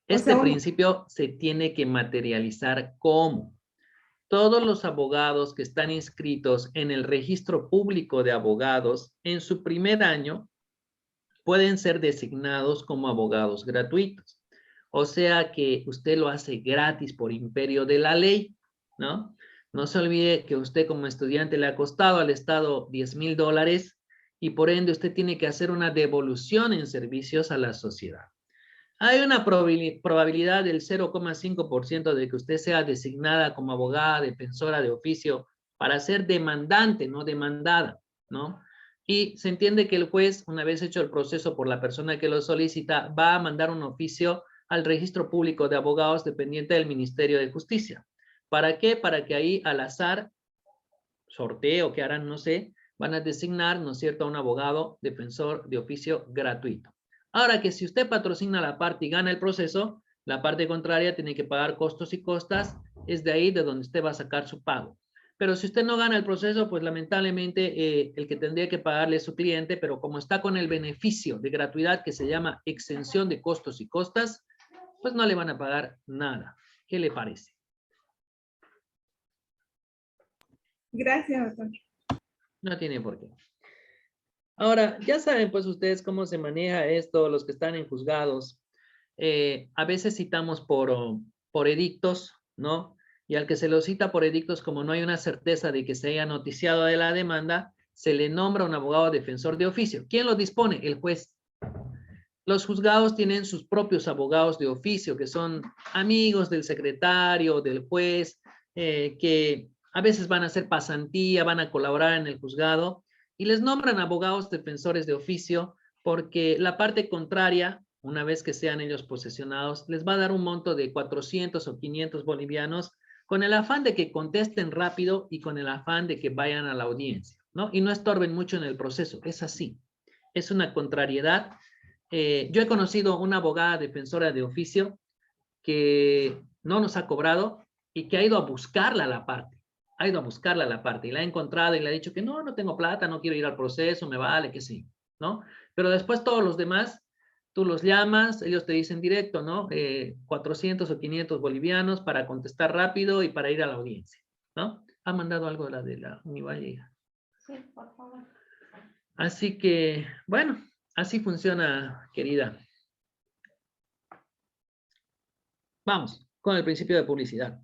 Este principio se tiene que materializar como todos los abogados que están inscritos en el registro público de abogados en su primer año pueden ser designados como abogados gratuitos. O sea que usted lo hace gratis por imperio de la ley, ¿no? No se olvide que usted como estudiante le ha costado al Estado $10,000 y por ende usted tiene que hacer una devolución en servicios a la sociedad. Hay una probabilidad del 0,5% de que usted sea designada como abogada, defensora de oficio para ser demandante, no demandada, ¿no? Y se entiende que el juez, una vez hecho el proceso por la persona que lo solicita, va a mandar un oficio al registro público de abogados dependiente del Ministerio de Justicia. ¿Para qué? Para que ahí al azar, sorteo que harán, no sé, van a designar, ¿no es cierto?, a un abogado defensor de oficio gratuito. Ahora que si usted patrocina la parte y gana el proceso, la parte contraria tiene que pagar costos y costas, es de ahí de donde usted va a sacar su pago. Pero si usted no gana el proceso, pues lamentablemente el que tendría que pagarle es su cliente, pero como está con el beneficio de gratuidad que se llama exención de costos y costas, pues no le van a pagar nada. ¿Qué le parece? Gracias, doctor. No tiene por qué. Ahora, ya saben pues ustedes cómo se maneja esto, los que están en juzgados. A veces citamos por edictos, ¿no? Y al que se lo cita por edictos, como no hay una certeza de que se haya noticiado de la demanda, se le nombra un abogado defensor de oficio. ¿Quién lo dispone? El juez. Los juzgados tienen sus propios abogados de oficio, que son amigos del secretario, del juez, que a veces van a hacer pasantía, van a colaborar en el juzgado, y les nombran abogados defensores de oficio, porque la parte contraria, una vez que sean ellos posesionados, les va a dar un monto de 400 o 500 bolivianos, con el afán de que contesten rápido y con el afán de que vayan a la audiencia, ¿no? Y no estorben mucho en el proceso. Es así. Es una contrariedad. Yo he conocido una abogada defensora de oficio que no nos ha cobrado y que ha ido a buscarla a la parte. Ha ido a buscarla a la parte y la ha encontrado y le ha dicho que no, no tengo plata, no quiero ir al proceso, me vale, que sí, ¿no? Pero después todos los demás, tú los llamas, ellos te dicen directo, ¿no? 400 o 500 bolivianos para contestar rápido y para ir a la audiencia, ¿no? Ha mandado algo de la Univalle. Sí, por favor. Así que, bueno, así funciona, querida. Vamos con el principio de publicidad.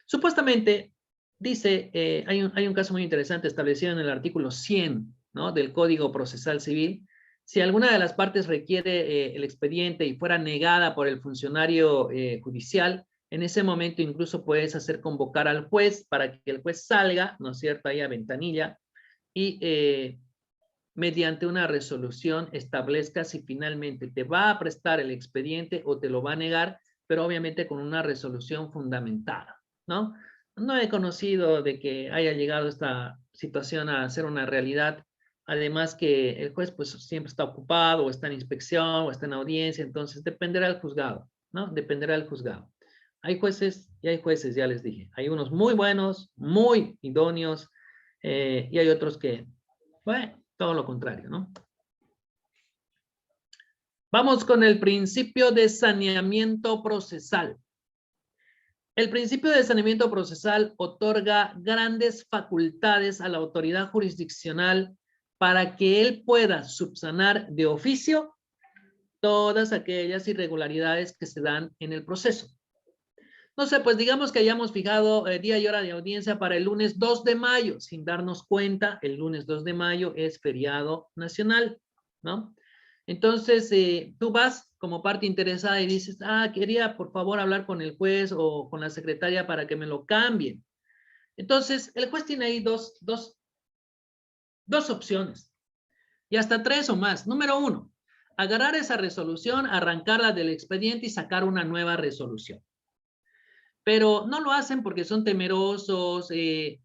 Supuestamente, dice, hay un caso muy interesante establecido en el artículo 100, ¿no? Del Código Procesal Civil. Si alguna de las partes requiere el expediente y fuera negada por el funcionario judicial, en ese momento incluso puedes hacer convocar al juez para que el juez salga, ¿no es cierto?, ahí a ventanilla, y mediante una resolución establezca si finalmente te va a prestar el expediente o te lo va a negar, pero obviamente con una resolución fundamentada, ¿no? No he conocido de que haya llegado esta situación a ser una realidad, además que el juez pues siempre está ocupado, o está en inspección, o está en audiencia, entonces dependerá del juzgado, ¿no? Dependerá del juzgado. Hay jueces y hay jueces, ya les dije. Hay unos muy buenos, muy idóneos, y hay otros que, bueno, todo lo contrario, ¿no? Vamos con el principio de saneamiento procesal. El principio de saneamiento procesal otorga grandes facultades a la autoridad jurisdiccional para que él pueda subsanar de oficio todas aquellas irregularidades que se dan en el proceso. No sé, pues digamos que hayamos fijado día y hora de audiencia para el lunes 2 de mayo. Sin darnos cuenta, el lunes 2 de mayo es feriado nacional, ¿no? Entonces, tú vas como parte interesada y dices, quería por favor hablar con el juez o con la secretaria para que me lo cambien. Entonces, el juez tiene ahí dos opciones y hasta 3 o más. Número 1, agarrar esa resolución, arrancarla del expediente y sacar una nueva resolución. Pero no lo hacen porque son temerosos de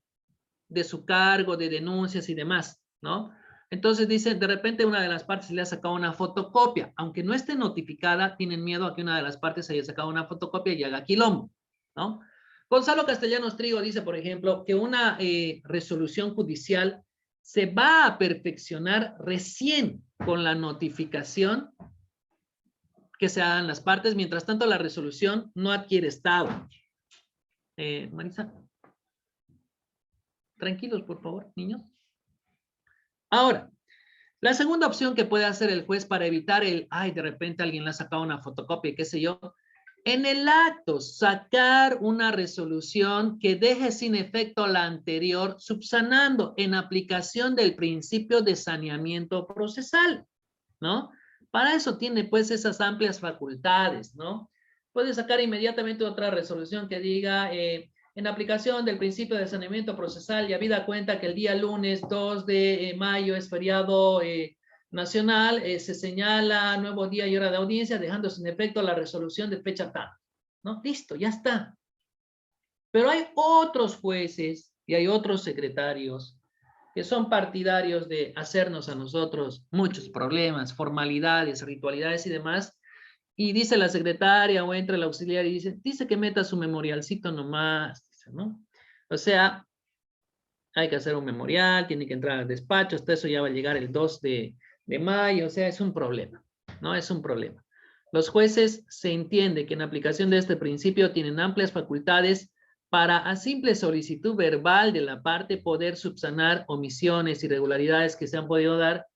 su cargo, de denuncias y demás, ¿no? Entonces dicen, de repente una de las partes le ha sacado una fotocopia, aunque no esté notificada, tienen miedo a que una de las partes haya sacado una fotocopia y haga quilombo, ¿no? Gonzalo Castellanos Trigo dice, por ejemplo, que una resolución judicial se va a perfeccionar recién con la notificación que se hagan las partes, mientras tanto la resolución no adquiere estado. Marisa, tranquilos por favor, niños. Ahora, la segunda opción que puede hacer el juez para evitar de repente alguien le ha sacado una fotocopia, qué sé yo, en el acto sacar una resolución que deje sin efecto la anterior, subsanando en aplicación del principio de saneamiento procesal, ¿no? Para eso tiene pues esas amplias facultades, ¿no? Puede sacar inmediatamente otra resolución que diga, en aplicación del principio de saneamiento procesal y habida cuenta que el día lunes 2 de mayo es feriado nacional, se señala nuevo día y hora de audiencia, dejando sin efecto la resolución de fecha tal, ¿no? Listo, ya está. Pero hay otros jueces y hay otros secretarios que son partidarios de hacernos a nosotros muchos problemas, formalidades, ritualidades y demás, y dice la secretaria o entra el auxiliar y dice que meta su memorialcito nomás, dice, ¿no? O sea, hay que hacer un memorial, tiene que entrar al despacho, hasta eso ya va a llegar el 2 de mayo, o sea, es un problema, ¿no? Es un problema. Los jueces se entiende que en aplicación de este principio tienen amplias facultades para a simple solicitud verbal de la parte poder subsanar omisiones, irregularidades que se han podido dar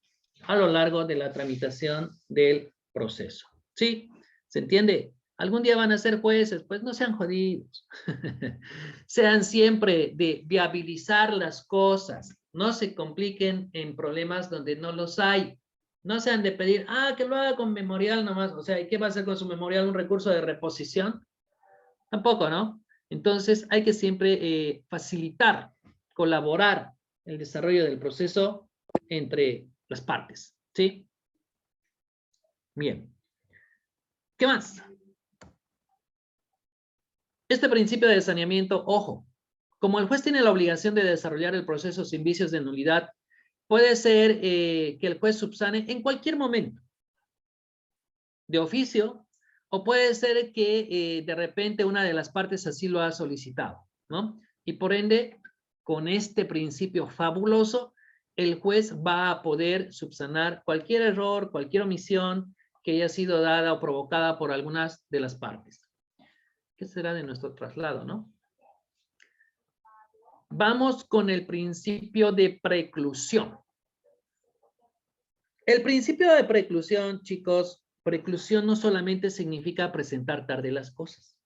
a lo largo de la tramitación del proceso. ¿Sí? ¿Se entiende? Algún día van a ser jueces, pues no sean jodidos. Sean siempre de viabilizar las cosas. No se compliquen en problemas donde no los hay. No sean de pedir, que lo haga con memorial nomás. O sea, ¿y qué va a hacer con su memorial? ¿Un recurso de reposición? Tampoco, ¿no? Entonces, hay que siempre facilitar, colaborar el desarrollo del proceso entre las partes. ¿Sí? Bien. ¿Qué más? Este principio de saneamiento, ojo, como el juez tiene la obligación de desarrollar el proceso sin vicios de nulidad, puede ser que el juez subsane en cualquier momento, de oficio, o puede ser que de repente una de las partes así lo ha solicitado, ¿no? Y por ende, con este principio fabuloso, el juez va a poder subsanar cualquier error, cualquier omisión que haya sido dada o provocada por algunas de las partes. ¿Qué será de nuestro traslado, no? Vamos con el principio de preclusión. El principio de preclusión, chicos, preclusión no solamente significa presentar tarde las cosas.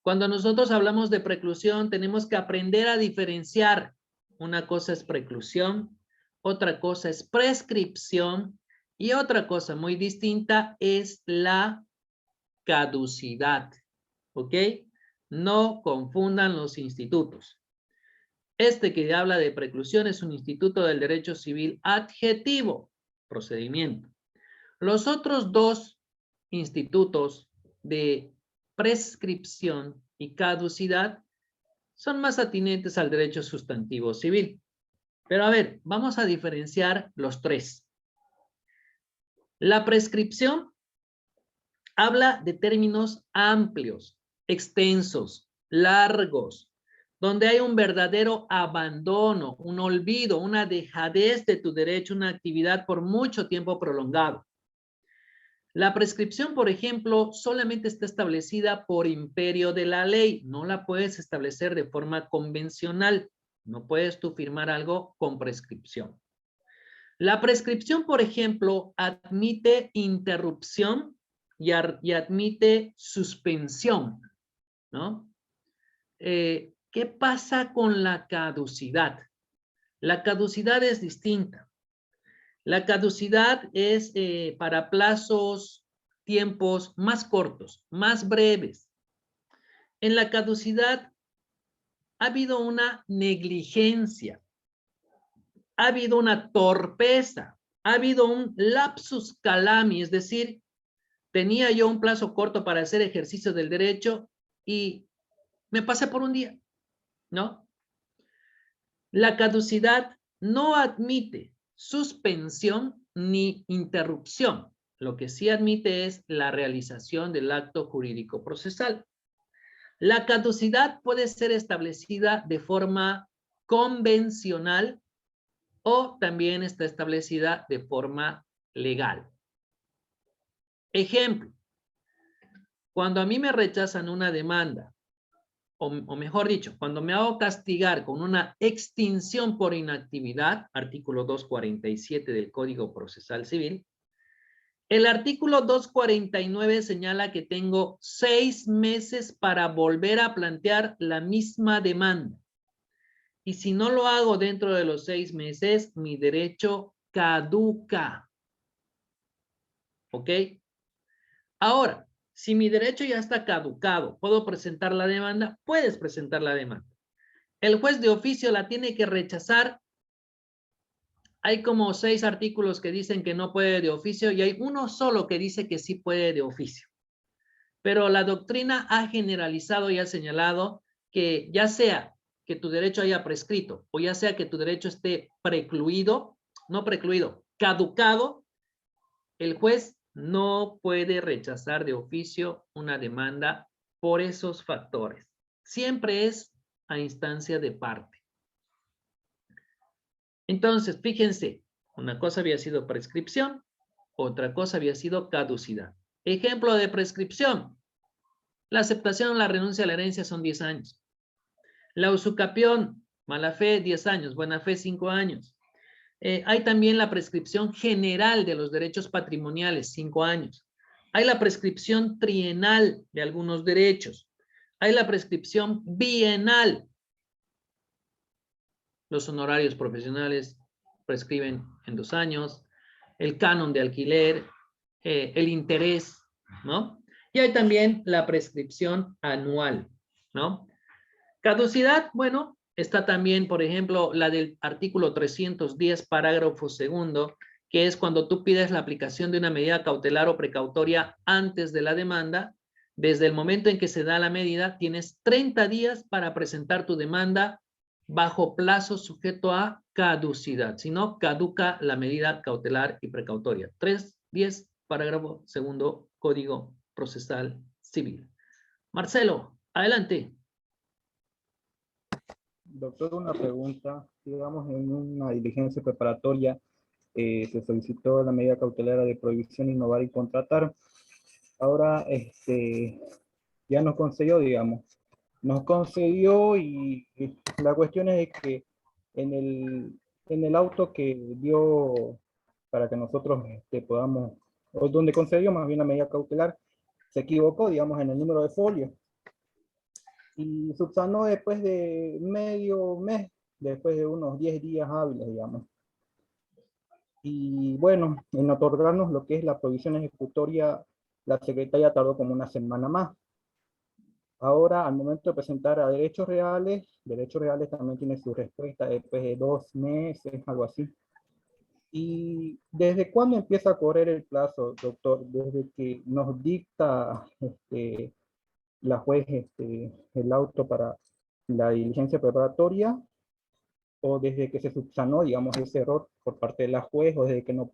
Cuando nosotros hablamos de preclusión, tenemos que aprender a diferenciar. Una cosa es preclusión, otra cosa es prescripción y otra cosa muy distinta es la caducidad. ¿Ok? No confundan los institutos. Este que habla de preclusión es un instituto del derecho civil adjetivo, procedimiento. Los otros dos institutos de prescripción y caducidad son más atinentes al derecho sustantivo civil. Pero a ver, vamos a diferenciar los tres. La prescripción habla de términos amplios, extensos, largos, donde hay un verdadero abandono, un olvido, una dejadez de tu derecho, una actividad por mucho tiempo prolongado. La prescripción, por ejemplo, solamente está establecida por imperio de la ley. No la puedes establecer de forma convencional. No puedes tú firmar algo con prescripción. La prescripción, por ejemplo, admite interrupción y admite suspensión, ¿no? ¿Qué pasa con la caducidad? La caducidad es distinta. La caducidad es para plazos, tiempos más cortos, más breves. En la caducidad ha habido una negligencia, ha habido una torpeza, ha habido un lapsus calami, es decir, tenía yo un plazo corto para hacer ejercicio del derecho y me pasé por un día, ¿no? La caducidad no admite suspensión ni interrupción. Lo que sí admite es la realización del acto jurídico procesal. La caducidad puede ser establecida de forma convencional o también está establecida de forma legal. Ejemplo, cuando a mí me rechazan una demanda, o mejor dicho, cuando me hago castigar con una extinción por inactividad, artículo 247 del Código Procesal Civil, el artículo 249 señala que tengo 6 meses para volver a plantear la misma demanda. Y si no lo hago dentro de los 6 meses, mi derecho caduca. ¿Ok? Ahora, si mi derecho ya está caducado, ¿puedo presentar la demanda? Puedes presentar la demanda. El juez de oficio la tiene que rechazar. Hay como 6 artículos que dicen que no puede de oficio y hay uno solo que dice que sí puede de oficio. Pero la doctrina ha generalizado y ha señalado que ya sea que tu derecho haya prescrito o ya sea que tu derecho esté precluido, no precluido, caducado, el juez no puede rechazar de oficio una demanda por esos factores. Siempre es a instancia de parte. Entonces, fíjense, una cosa había sido prescripción, otra cosa había sido caducidad. Ejemplo de prescripción. La aceptación o la renuncia a la herencia son 10 años. La usucapión, mala fe, 10 años, buena fe, 5 años. Hay también la prescripción general de los derechos patrimoniales, 5 años. Hay la prescripción trienal de algunos derechos. Hay la prescripción bienal. Los honorarios profesionales prescriben en 2 años. El canon de alquiler, el interés, ¿no? Y hay también la prescripción anual, ¿no? Caducidad, bueno, está también, por ejemplo, la del artículo 310, parágrafo segundo, que es cuando tú pides la aplicación de una medida cautelar o precautoria antes de la demanda. Desde el momento en que se da la medida, tienes 30 días para presentar tu demanda bajo plazo sujeto a caducidad. Si no, caduca la medida cautelar y precautoria. 310, parágrafo segundo, Código Procesal Civil. Marcelo, adelante. Doctor, una pregunta. Digamos, en una diligencia preparatoria se solicitó la medida cautelar de prohibición, innovar y contratar. Ahora, ya nos concedió, digamos. Nos concedió y la cuestión es que en el auto que dio para que nosotros podamos, o donde concedió más bien la medida cautelar, se equivocó, digamos, en el número de folio. Y subsanó después de medio mes, después de unos 10 días hábiles, digamos. Y bueno, en otorgarnos lo que es la provisión ejecutoria, la secretaria tardó como una semana más. Ahora, al momento de presentar a derechos reales también tiene su respuesta después de 2 meses, algo así. ¿Y desde cuándo empieza a correr el plazo, doctor? Desde que nos dicta la juez el auto para la diligencia preparatoria, o desde que se subsanó, digamos, ese error por parte de la juez, o desde que nos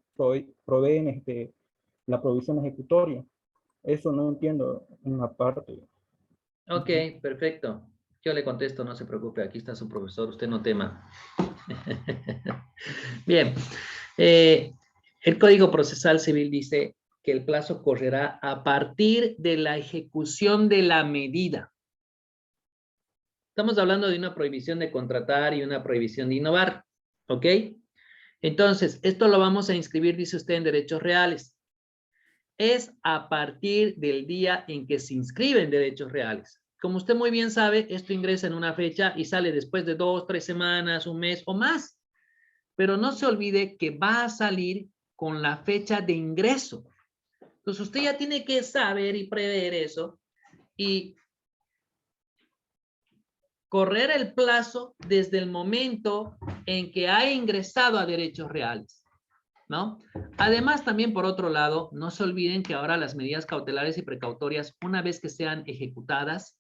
proveen la provisión ejecutoria. Eso no entiendo una parte. Ok, perfecto. Yo le contesto, no se preocupe, aquí está su profesor, usted no tema. Bien, el Código Procesal Civil dice que el plazo correrá a partir de la ejecución de la medida. Estamos hablando de una prohibición de contratar y una prohibición de innovar, ¿ok? Entonces, esto lo vamos a inscribir, dice usted, en derechos reales. Es a partir del día en que se inscribe en derechos reales. Como usted muy bien sabe, esto ingresa en una fecha y sale después de 2, 3 semanas, un mes o más. Pero no se olvide que va a salir con la fecha de ingreso. Entonces usted ya tiene que saber y prever eso y correr el plazo desde el momento en que ha ingresado a derechos reales, ¿no? Además, también por otro lado, no se olviden que ahora las medidas cautelares y precautorias, una vez que sean ejecutadas,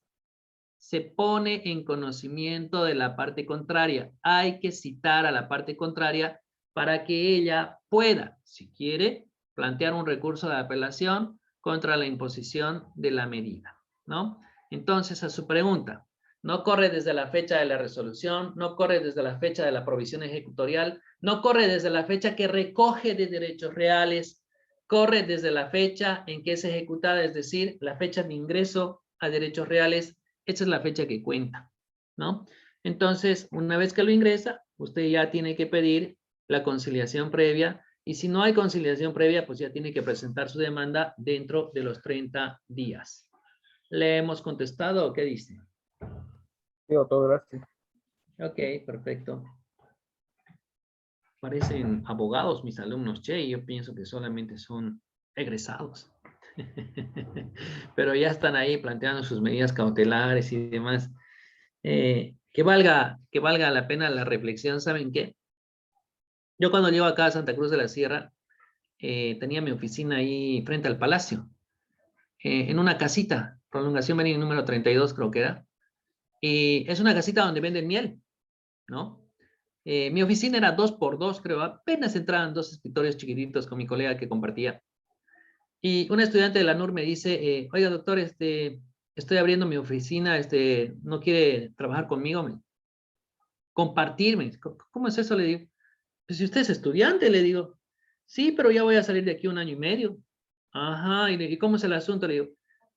se pone en conocimiento de la parte contraria. Hay que citar a la parte contraria para que ella pueda, si quiere, plantear un recurso de apelación contra la imposición de la medida, ¿no? Entonces, a su pregunta, no corre desde la fecha de la resolución, no corre desde la fecha de la provisión ejecutorial, no corre desde la fecha que recoge de derechos reales, corre desde la fecha en que es ejecutada, es decir, la fecha de ingreso a derechos reales. Esa es la fecha que cuenta, ¿no? Entonces, una vez que lo ingresa, usted ya tiene que pedir la conciliación previa, y si no hay conciliación previa, pues ya tiene que presentar su demanda dentro de los 30 días. ¿Le hemos contestado o qué dice? Sí, doctor, gracias. Ok, perfecto. Parecen abogados mis alumnos, che, y yo pienso que solamente son egresados. Pero ya están ahí planteando sus medidas cautelares y demás. Que valga la pena la reflexión, ¿saben qué? Yo cuando llego acá a Santa Cruz de la Sierra, tenía mi oficina ahí frente al palacio, en una casita, prolongación Benin número 32 creo que era, y es una casita donde venden miel, ¿no? Mi oficina era 2x2, creo, apenas entraban 2 escritorios chiquititos con mi colega que compartía. Y un estudiante de la NUR me dice, oiga doctor, estoy abriendo mi oficina, ¿no quiere trabajar conmigo? Compartirme. ¿Cómo es eso? Le digo. Pues si usted es estudiante, le digo. Sí, pero ya voy a salir de aquí 1 año y medio. Ajá, ¿y cómo es el asunto? Le digo.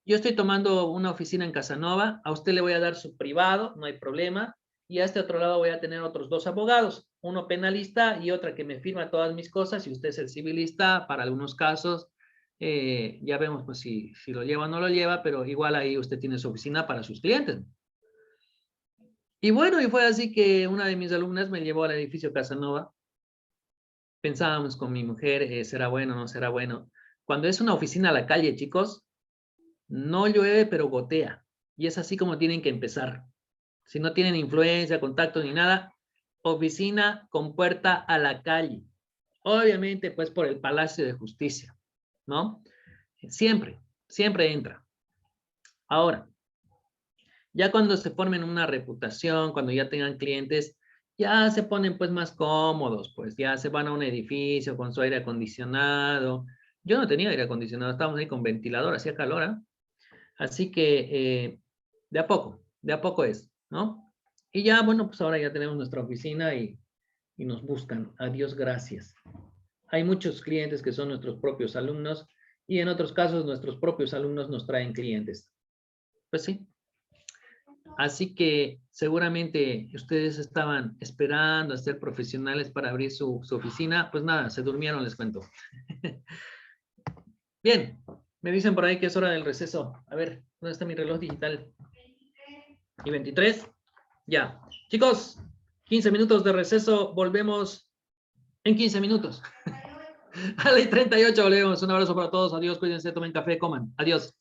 yo estoy tomando una oficina en Casanova, a usted le voy a dar su privado, no hay problema, y a este otro lado voy a tener otros 2 abogados, uno penalista y otra que me firma todas mis cosas, y usted es el civilista, para algunos casos, ya vemos pues si lo lleva o no lo lleva, pero igual ahí usted tiene su oficina para sus clientes. Y bueno, y fue así que una de mis alumnas me llevó al edificio Casanova. Pensábamos con mi mujer, ¿será bueno o no será bueno? Cuando es una oficina a la calle, chicos, no llueve, pero gotea. Y es así como tienen que empezar. Si no tienen influencia, contacto ni nada, oficina con puerta a la calle. Obviamente, pues por el Palacio de Justicia, ¿no? Siempre, siempre entra. Ahora, ya cuando se formen una reputación, cuando ya tengan clientes, ya se ponen pues más cómodos, pues ya se van a un edificio con su aire acondicionado. Yo no tenía aire acondicionado, estábamos ahí con ventilador, hacía calor, ¿eh? Así que de a poco es, ¿no? Y ya, bueno, pues ahora ya tenemos nuestra oficina y nos buscan. Adiós, gracias. Hay muchos clientes que son nuestros propios alumnos y en otros casos nuestros propios alumnos nos traen clientes. Pues sí. Así que seguramente ustedes estaban esperando a ser profesionales para abrir su oficina. Pues nada, se durmieron, les cuento. Bien, me dicen por ahí que es hora del receso. A ver, ¿dónde está mi reloj digital? ¿Y 23? Ya. Chicos, 15 minutos de receso. Volvemos en 15 minutos. A las 38 volvemos. Un abrazo para todos. Adiós, cuídense, tomen café, coman. Adiós.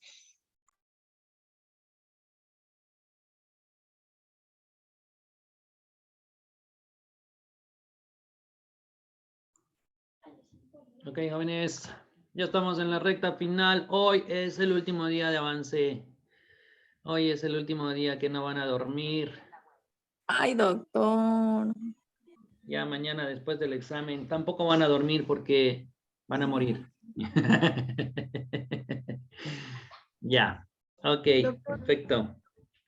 Ok, jóvenes, ya estamos en la recta final. Hoy es el último día de avance. Hoy es el último día que no van a dormir. Ay, doctor. Ya mañana después del examen tampoco van a dormir porque van a morir. Ya, ok, Doctor, perfecto.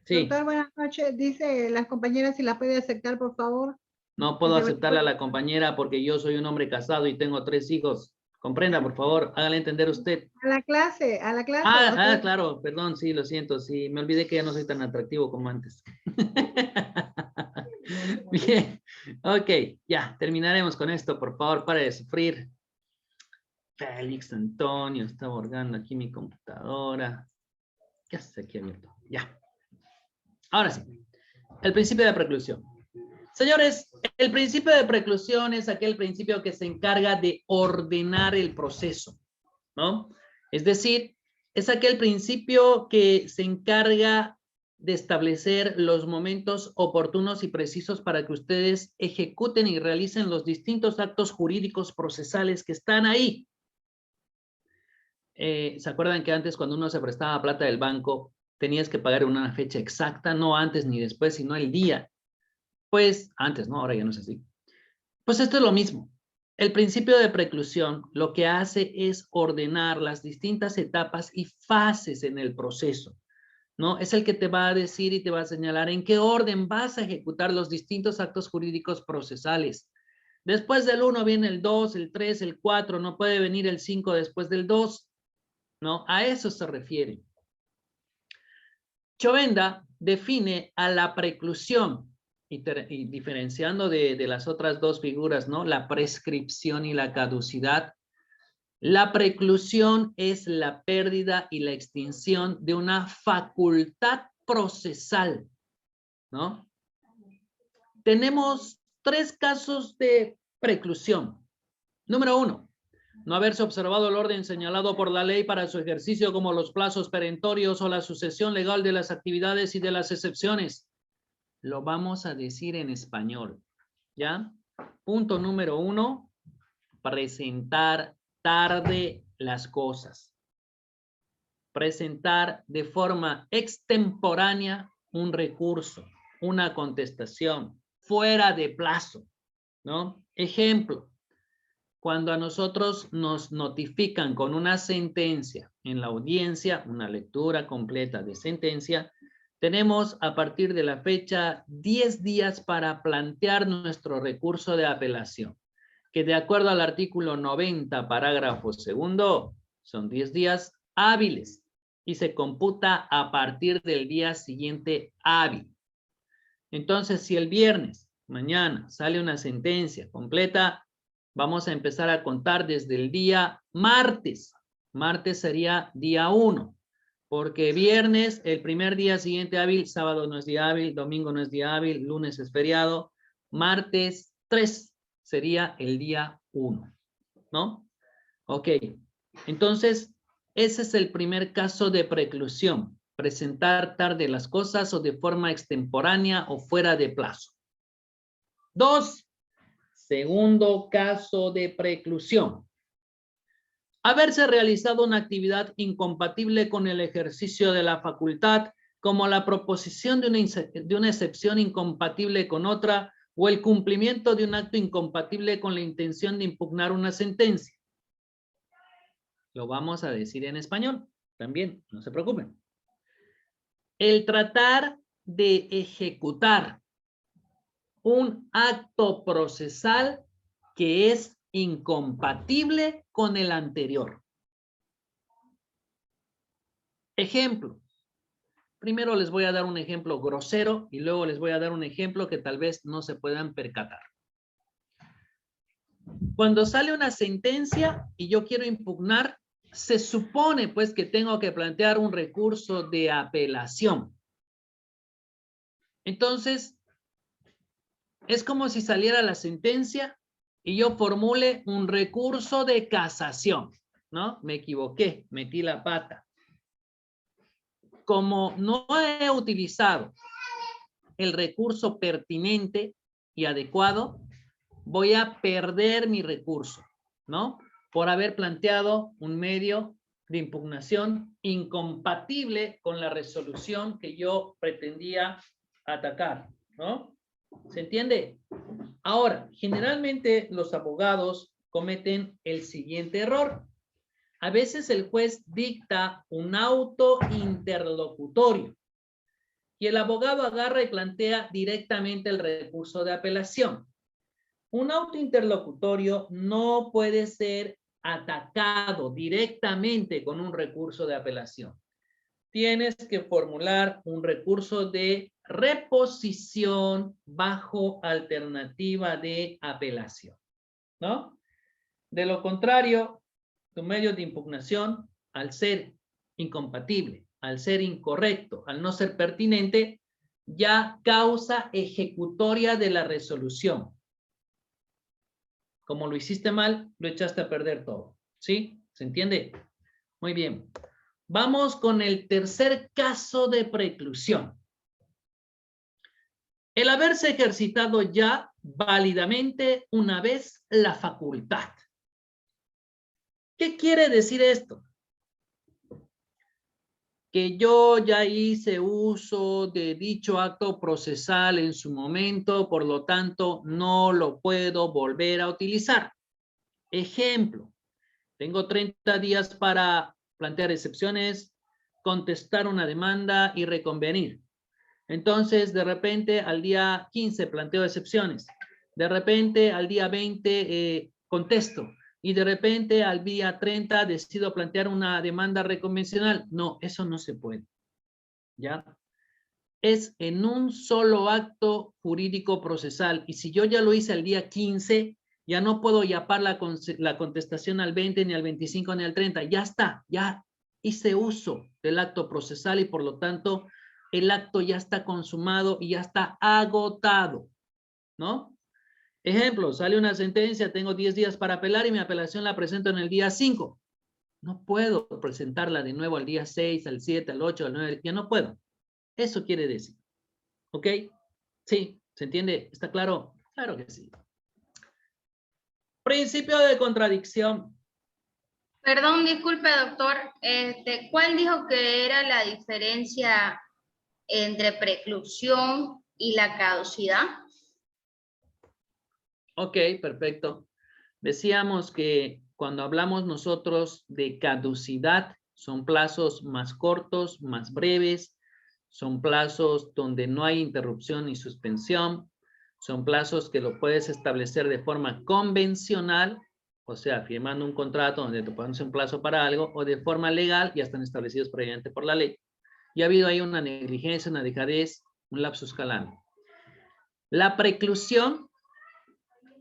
Sí, doctor, buenas noches. Dice las compañeras si la puede aceptar, por favor. no puedo aceptarle a la compañera porque yo soy un hombre casado y tengo 3 hijos. Comprenda, por favor, hágale entender usted. A la clase, a la clase. Ah, claro, perdón, sí, lo siento, sí, me olvidé que ya no soy tan atractivo como antes. Bien, ok, ya, terminaremos con esto, por favor, para de sufrir. Félix Antonio, está borgando aquí mi computadora. ¿Qué hace aquí abierto? Ya. Ahora sí, el principio de preclusión. Señores, el principio de preclusión es aquel principio que se encarga de ordenar el proceso, ¿no? Es decir, es aquel principio que se encarga de establecer los momentos oportunos y precisos para que ustedes ejecuten y realicen los distintos actos jurídicos procesales que están ahí. ¿Se acuerdan que antes cuando uno se prestaba plata del banco tenías que pagar una fecha exacta, no antes ni después, sino el día? Pues antes, ¿no? Ahora ya no es así. Pues esto es lo mismo. El principio de preclusión lo que hace es ordenar las distintas etapas y fases en el proceso, ¿no? Es el que te va a decir y te va a señalar en qué orden vas a ejecutar los distintos actos jurídicos procesales. Después del 1 viene el 2, el 3, el 4, no puede venir el 5 después del 2, ¿no? A eso se refiere. Chovenda define a la preclusión y diferenciando de las otras 2 figuras, ¿no? La prescripción y la caducidad. La preclusión es la pérdida y la extinción de una facultad procesal, ¿no? Tenemos 3 casos de preclusión. Número 1, no haberse observado el orden señalado por la ley para su ejercicio, como los plazos perentorios o la sucesión legal de las actividades y de las excepciones. Lo vamos a decir en español, ¿ya? Punto número 1, presentar tarde las cosas. Presentar de forma extemporánea un recurso, una contestación, fuera de plazo, ¿no? Ejemplo, cuando a nosotros nos notifican con una sentencia en la audiencia, una lectura completa de sentencia, tenemos a partir de la fecha 10 días para plantear nuestro recurso de apelación, que de acuerdo al artículo 90, parágrafo 2, son 10 días hábiles. y se computa a partir del día siguiente hábil. Entonces, si el viernes, mañana, sale una sentencia completa, vamos a empezar a contar desde el día martes. Martes sería día 1, porque viernes, el primer día siguiente hábil, sábado no es día hábil, domingo no es día hábil, lunes es feriado, martes 3 sería el día 1, ¿no? Ok, entonces, ese es el primer caso de preclusión. Presentar tarde las cosas o de forma extemporánea o fuera de plazo. 2. Segundo caso de preclusión. Haberse realizado una actividad incompatible con el ejercicio de la facultad, como la proposición de una excepción incompatible con otra o el cumplimiento de un acto incompatible con la intención de impugnar una sentencia. Lo vamos a decir en español también, no se preocupen. El tratar de ejecutar un acto procesal que es incompatible con el anterior. Ejemplo. Primero les voy a dar un ejemplo grosero y luego les voy a dar un ejemplo que tal vez no se puedan percatar. Cuando sale una sentencia y yo quiero impugnar, se supone pues que tengo que plantear un recurso de apelación. Entonces, es como si saliera la sentencia y yo formule un recurso de casación, ¿no? Me equivoqué, metí la pata. Como no he utilizado el recurso pertinente y adecuado, voy a perder mi recurso, ¿no? Por haber planteado un medio de impugnación incompatible con la resolución que yo pretendía atacar, ¿no? ¿Se entiende? Ahora, generalmente los abogados cometen el siguiente error. A veces el juez dicta un auto interlocutorio y el abogado agarra y plantea directamente el recurso de apelación. Un auto interlocutorio no puede ser atacado directamente con un recurso de apelación. Tienes que formular un recurso de reposición bajo alternativa de apelación, ¿no? De lo contrario, tu medio de impugnación, al ser incompatible, al ser incorrecto, al no ser pertinente, ya causa ejecutoria de la resolución. Como lo hiciste mal, lo echaste a perder todo. ¿Sí? ¿Se entiende? Muy bien. Vamos con el tercer caso de preclusión. El haberse ejercitado ya válidamente una vez la facultad. ¿Qué quiere decir esto? Que yo ya hice uso de dicho acto procesal en su momento, por lo tanto, no lo puedo volver a utilizar. Ejemplo, tengo 30 días para plantear excepciones, contestar una demanda y reconvenir. Entonces, de repente, al día 15 planteo excepciones. De repente, al día 20 contesto. Y de repente, al día 30 decido plantear una demanda reconvencional. No, eso no se puede. ¿Ya? Es en un solo acto jurídico procesal. Y si yo ya lo hice al día 15, ya no puedo yapar la contestación al 20, ni al 25, ni al 30. Ya está, ya hice uso del acto procesal y por lo tanto el acto ya está consumado y ya está agotado, ¿no? Ejemplo, sale una sentencia, tengo 10 días para apelar y mi apelación la presento en el día 5. No puedo presentarla de nuevo al día 6, al 7, al 8, al 9, ya no puedo. Eso quiere decir. ¿Ok? ¿Sí? ¿Se entiende? ¿Está claro? Claro que sí. Principio de contradicción. Perdón, disculpe, doctor. ¿Cuál dijo que era la diferencia entre preclusión y la caducidad? Ok, perfecto. Decíamos que cuando hablamos nosotros de caducidad, son plazos más cortos, más breves, son plazos donde no hay interrupción ni suspensión, son plazos que lo puedes establecer de forma convencional o sea, firmando un contrato donde te pones un plazo para algo, o de forma legal, ya están establecidos previamente por la ley. Y ha habido ahí una negligencia, una dejadez, un lapsus calami. La preclusión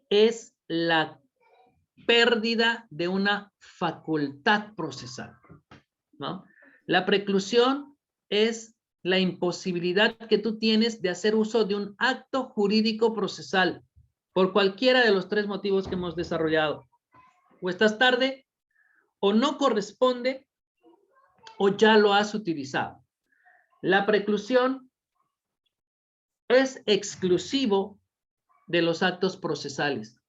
es la pérdida de una facultad procesal, ¿no? La preclusión es la imposibilidad que tú tienes de hacer uso de un acto jurídico procesal por cualquiera de los tres motivos que hemos desarrollado. O estás tarde, o no corresponde, o ya lo has utilizado. La preclusión es exclusivo de los actos procesales.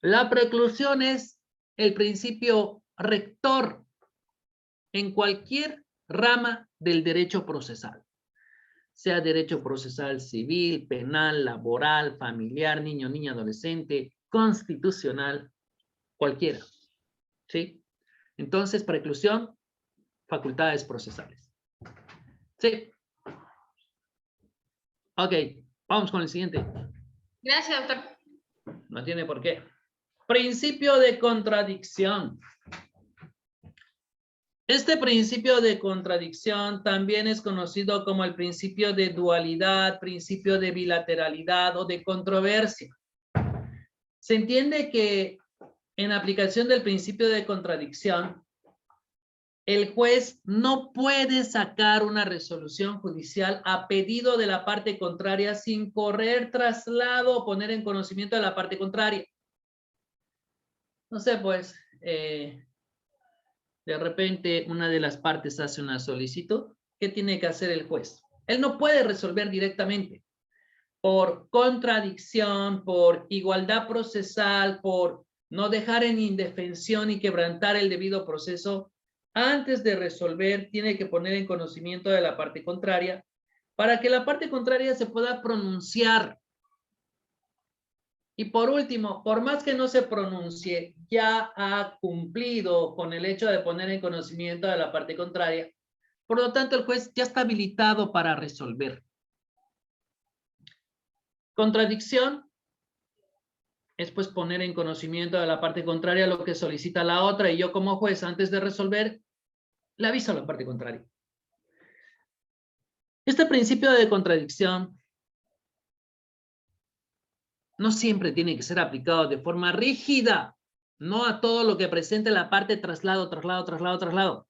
La preclusión es el principio rector en cualquier rama del derecho procesal, sea derecho procesal civil, penal, laboral, familiar, niño, niña, adolescente, constitucional, cualquiera. ¿Sí? Entonces, preclusión, facultades procesales. ¿Sí? Ok, vamos con el siguiente. Gracias, doctor. No tiene por qué. Principio de contradicción. Este principio de contradicción también es conocido como el principio de dualidad, principio de bilateralidad o de controversia. Se entiende que en aplicación del principio de contradicción, el juez no puede sacar una resolución judicial a pedido de la parte contraria sin correr traslado o poner en conocimiento de la parte contraria. No sé, pues, de repente una de las partes hace una solicitud. ¿Qué tiene que hacer el juez? Él no puede resolver directamente. Por contradicción, por igualdad procesal, por no dejar en indefensión y quebrantar el debido proceso, antes de resolver tiene que poner en conocimiento de la parte contraria para que la parte contraria se pueda pronunciar. Y por último, por más que no se pronuncie, ya ha cumplido con el hecho de poner en conocimiento de la parte contraria. Por lo tanto, el juez ya está habilitado para resolver. Contradicción es pues poner en conocimiento de la parte contraria lo que solicita la otra y yo como juez, antes de resolver, le aviso a la parte contraria. Este principio de contradicción no siempre tiene que ser aplicado de forma rígida, no a todo lo que presente la parte traslado.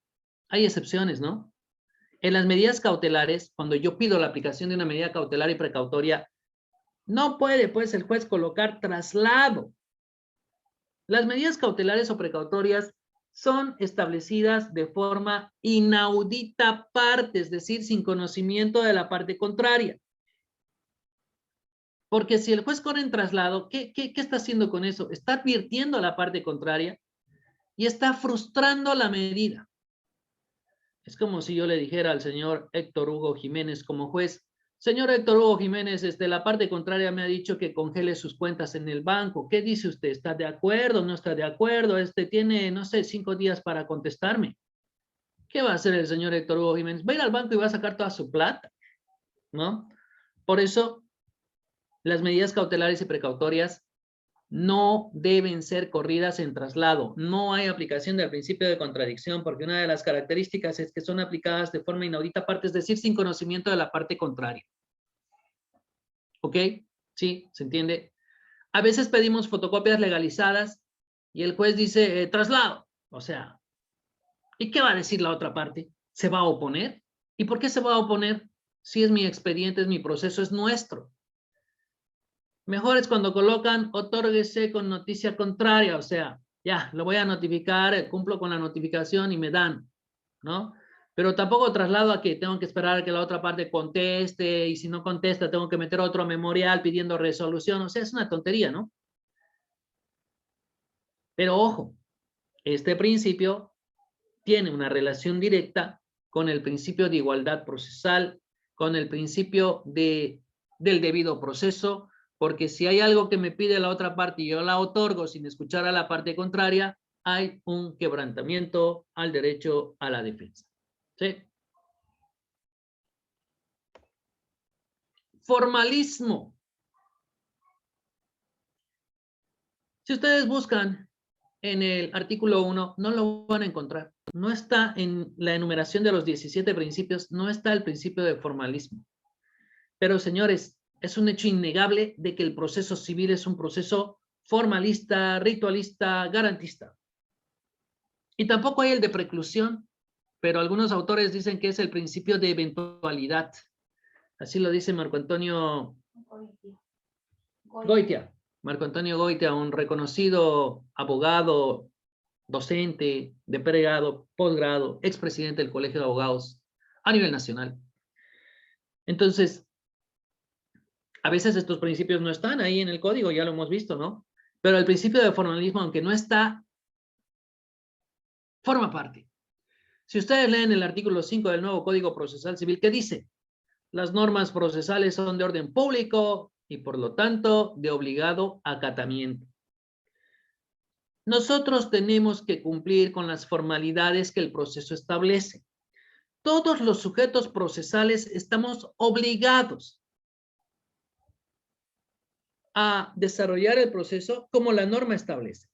Hay excepciones, ¿no? En las medidas cautelares, cuando yo pido la aplicación de una medida cautelar y precautoria, no puede, pues, el juez colocar traslado. Las medidas cautelares o precautorias son establecidas de forma inaudita parte, es decir, sin conocimiento de la parte contraria. Porque si el juez corre en traslado, ¿qué está haciendo con eso? Está advirtiendo a la parte contraria y está frustrando la medida. Es como si yo le dijera al señor Héctor Hugo Jiménez como juez, señor Héctor Hugo Jiménez, la parte contraria me ha dicho que congele sus cuentas en el banco. ¿Qué dice usted? ¿Está de acuerdo? ¿No está de acuerdo? Tiene, no sé, 5 días para contestarme. ¿Qué va a hacer el señor Héctor Hugo Jiménez? Va a ir al banco y va a sacar toda su plata, ¿no? Por eso, las medidas cautelares y precautorias no deben ser corridas en traslado. No hay aplicación del principio de contradicción porque una de las características es que son aplicadas de forma inaudita parte, es decir, sin conocimiento de la parte contraria. ¿Ok? ¿Sí? ¿Se entiende? A veces pedimos fotocopias legalizadas y el juez dice traslado. O sea, ¿y qué va a decir la otra parte? ¿Se va a oponer? ¿Y por qué se va a oponer? Si es mi expediente, es mi proceso, es nuestro. Mejor es cuando colocan otórguese con noticia contraria, o sea, ya, lo voy a notificar, cumplo con la notificación y me dan, ¿no? Pero tampoco traslado a que tengo que esperar a que la otra parte conteste y si no contesta tengo que meter otro memorial pidiendo resolución, o sea, es una tontería, ¿no? Pero ojo, este principio tiene una relación directa con el principio de igualdad procesal, con el principio del debido proceso, porque si hay algo que me pide la otra parte y yo la otorgo sin escuchar a la parte contraria, hay un quebrantamiento al derecho a la defensa. ¿Sí? Formalismo. Si ustedes buscan en el artículo 1 no lo van a encontrar. No está en la enumeración de los 17 principios, no está el principio de formalismo. Pero, señores, es un hecho innegable de que el proceso civil es un proceso formalista, ritualista, garantista. Y tampoco hay el de preclusión, pero algunos autores dicen que es el principio de eventualidad. Así lo dice Marco Antonio Goitia. Marco Antonio Goitia, un reconocido abogado, docente de pregrado, posgrado, expresidente del Colegio de Abogados a nivel nacional. Entonces, a veces estos principios no están ahí en el código, ya lo hemos visto, ¿no? Pero el principio de formalismo, aunque no está, forma parte. Si ustedes leen el artículo 5 del nuevo Código Procesal Civil, ¿qué dice? Las normas procesales son de orden público y por lo tanto de obligado acatamiento. Nosotros tenemos que cumplir con las formalidades que el proceso establece. Todos los sujetos procesales estamos obligados a desarrollar el proceso como la norma establece.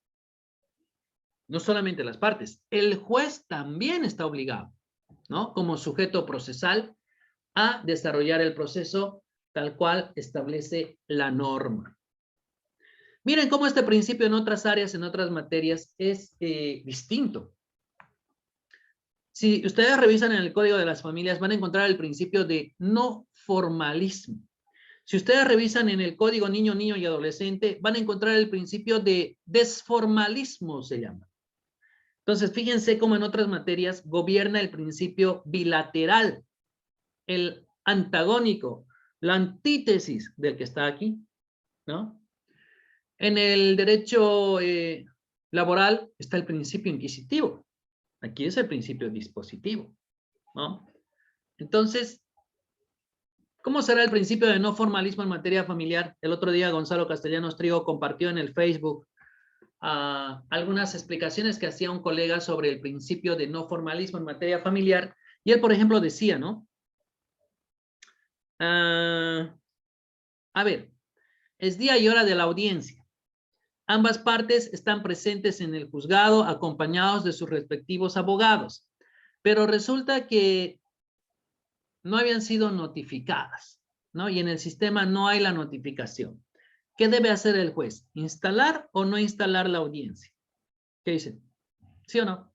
No solamente las partes, el juez también está obligado, ¿no? Como sujeto procesal a desarrollar el proceso tal cual establece la norma. Miren cómo este principio en otras áreas, en otras materias, es distinto. Si ustedes revisan en el Código de las Familias, van a encontrar el principio de no formalismo. Si ustedes revisan en el Código Niño, Niño y Adolescente, van a encontrar el principio de desformalismo, se llama. Entonces, fíjense cómo en otras materias gobierna el principio bilateral, el antagónico, la antítesis del que está aquí, ¿no? En el derecho laboral está el principio inquisitivo. Aquí es el principio dispositivo, ¿no? Entonces, ¿cómo será el principio de no formalismo en materia familiar? El otro día Gonzalo Castellanos Trigo compartió en el Facebook algunas explicaciones que hacía un colega sobre el principio de no formalismo en materia familiar. Y él, por ejemplo, decía, ¿no? A ver, es día y hora de la audiencia. Ambas partes están presentes en el juzgado acompañados de sus respectivos abogados, pero resulta que no habían sido notificadas, ¿no? Y en el sistema no hay la notificación. ¿Qué debe hacer el juez? ¿Instalar o no instalar la audiencia? ¿Qué dicen? ¿Sí o no?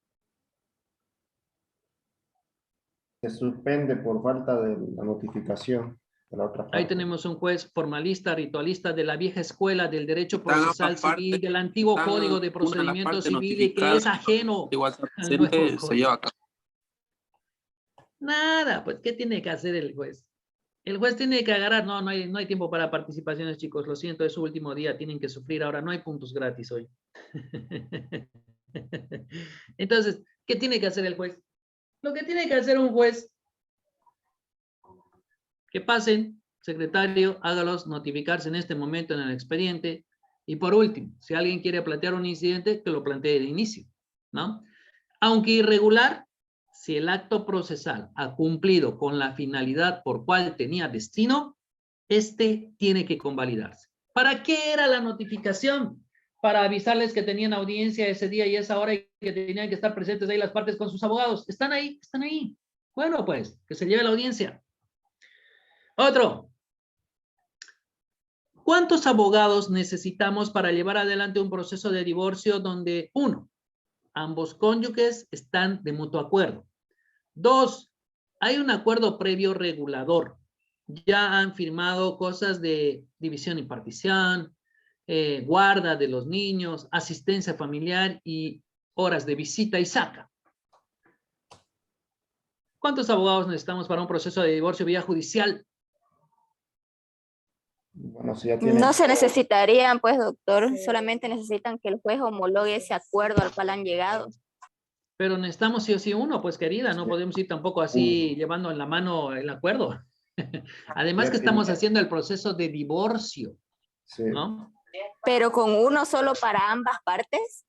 Se suspende por falta de la notificación de la otra parte. Ahí tenemos un juez formalista, ritualista de la vieja escuela del derecho procesal civil, del antiguo Código de Procedimiento Civil y que es ajeno al nuevo código. Nada, pues, ¿qué tiene que hacer el juez? El juez tiene que agarrar, no hay tiempo para participaciones, chicos, lo siento, es su último día, tienen que sufrir ahora, no hay puntos gratis hoy. Entonces, ¿qué tiene que hacer el juez? Lo que tiene que hacer un juez, que pasen, secretario, hágalos notificarse en este momento en el expediente, y por último, si alguien quiere plantear un incidente, que lo plantee de inicio, ¿no? Aunque irregular, si el acto procesal ha cumplido con la finalidad por cual tenía destino, este tiene que convalidarse. ¿Para qué era la notificación? Para avisarles que tenían audiencia ese día y esa hora y que tenían que estar presentes ahí las partes con sus abogados. Están ahí, están ahí. Bueno, pues, que se lleve la audiencia. Otro. ¿Cuántos abogados necesitamos para llevar adelante un proceso de divorcio donde, 1, ambos cónyuges están de mutuo acuerdo? 2, hay un acuerdo previo regulador. Ya han firmado cosas de división y partición, guarda de los niños, asistencia familiar y horas de visita y saca. ¿Cuántos abogados necesitamos para un proceso de divorcio vía judicial? Bueno, si ya tiene... No se necesitarían, pues, doctor, solamente necesitan que el juez homologue ese acuerdo al cual han llegado. Pero necesitamos sí o sí uno, pues querida, no podemos ir tampoco así llevando en la mano el acuerdo. Además que estamos haciendo el proceso de divorcio, ¿no? Pero con uno solo para ambas partes.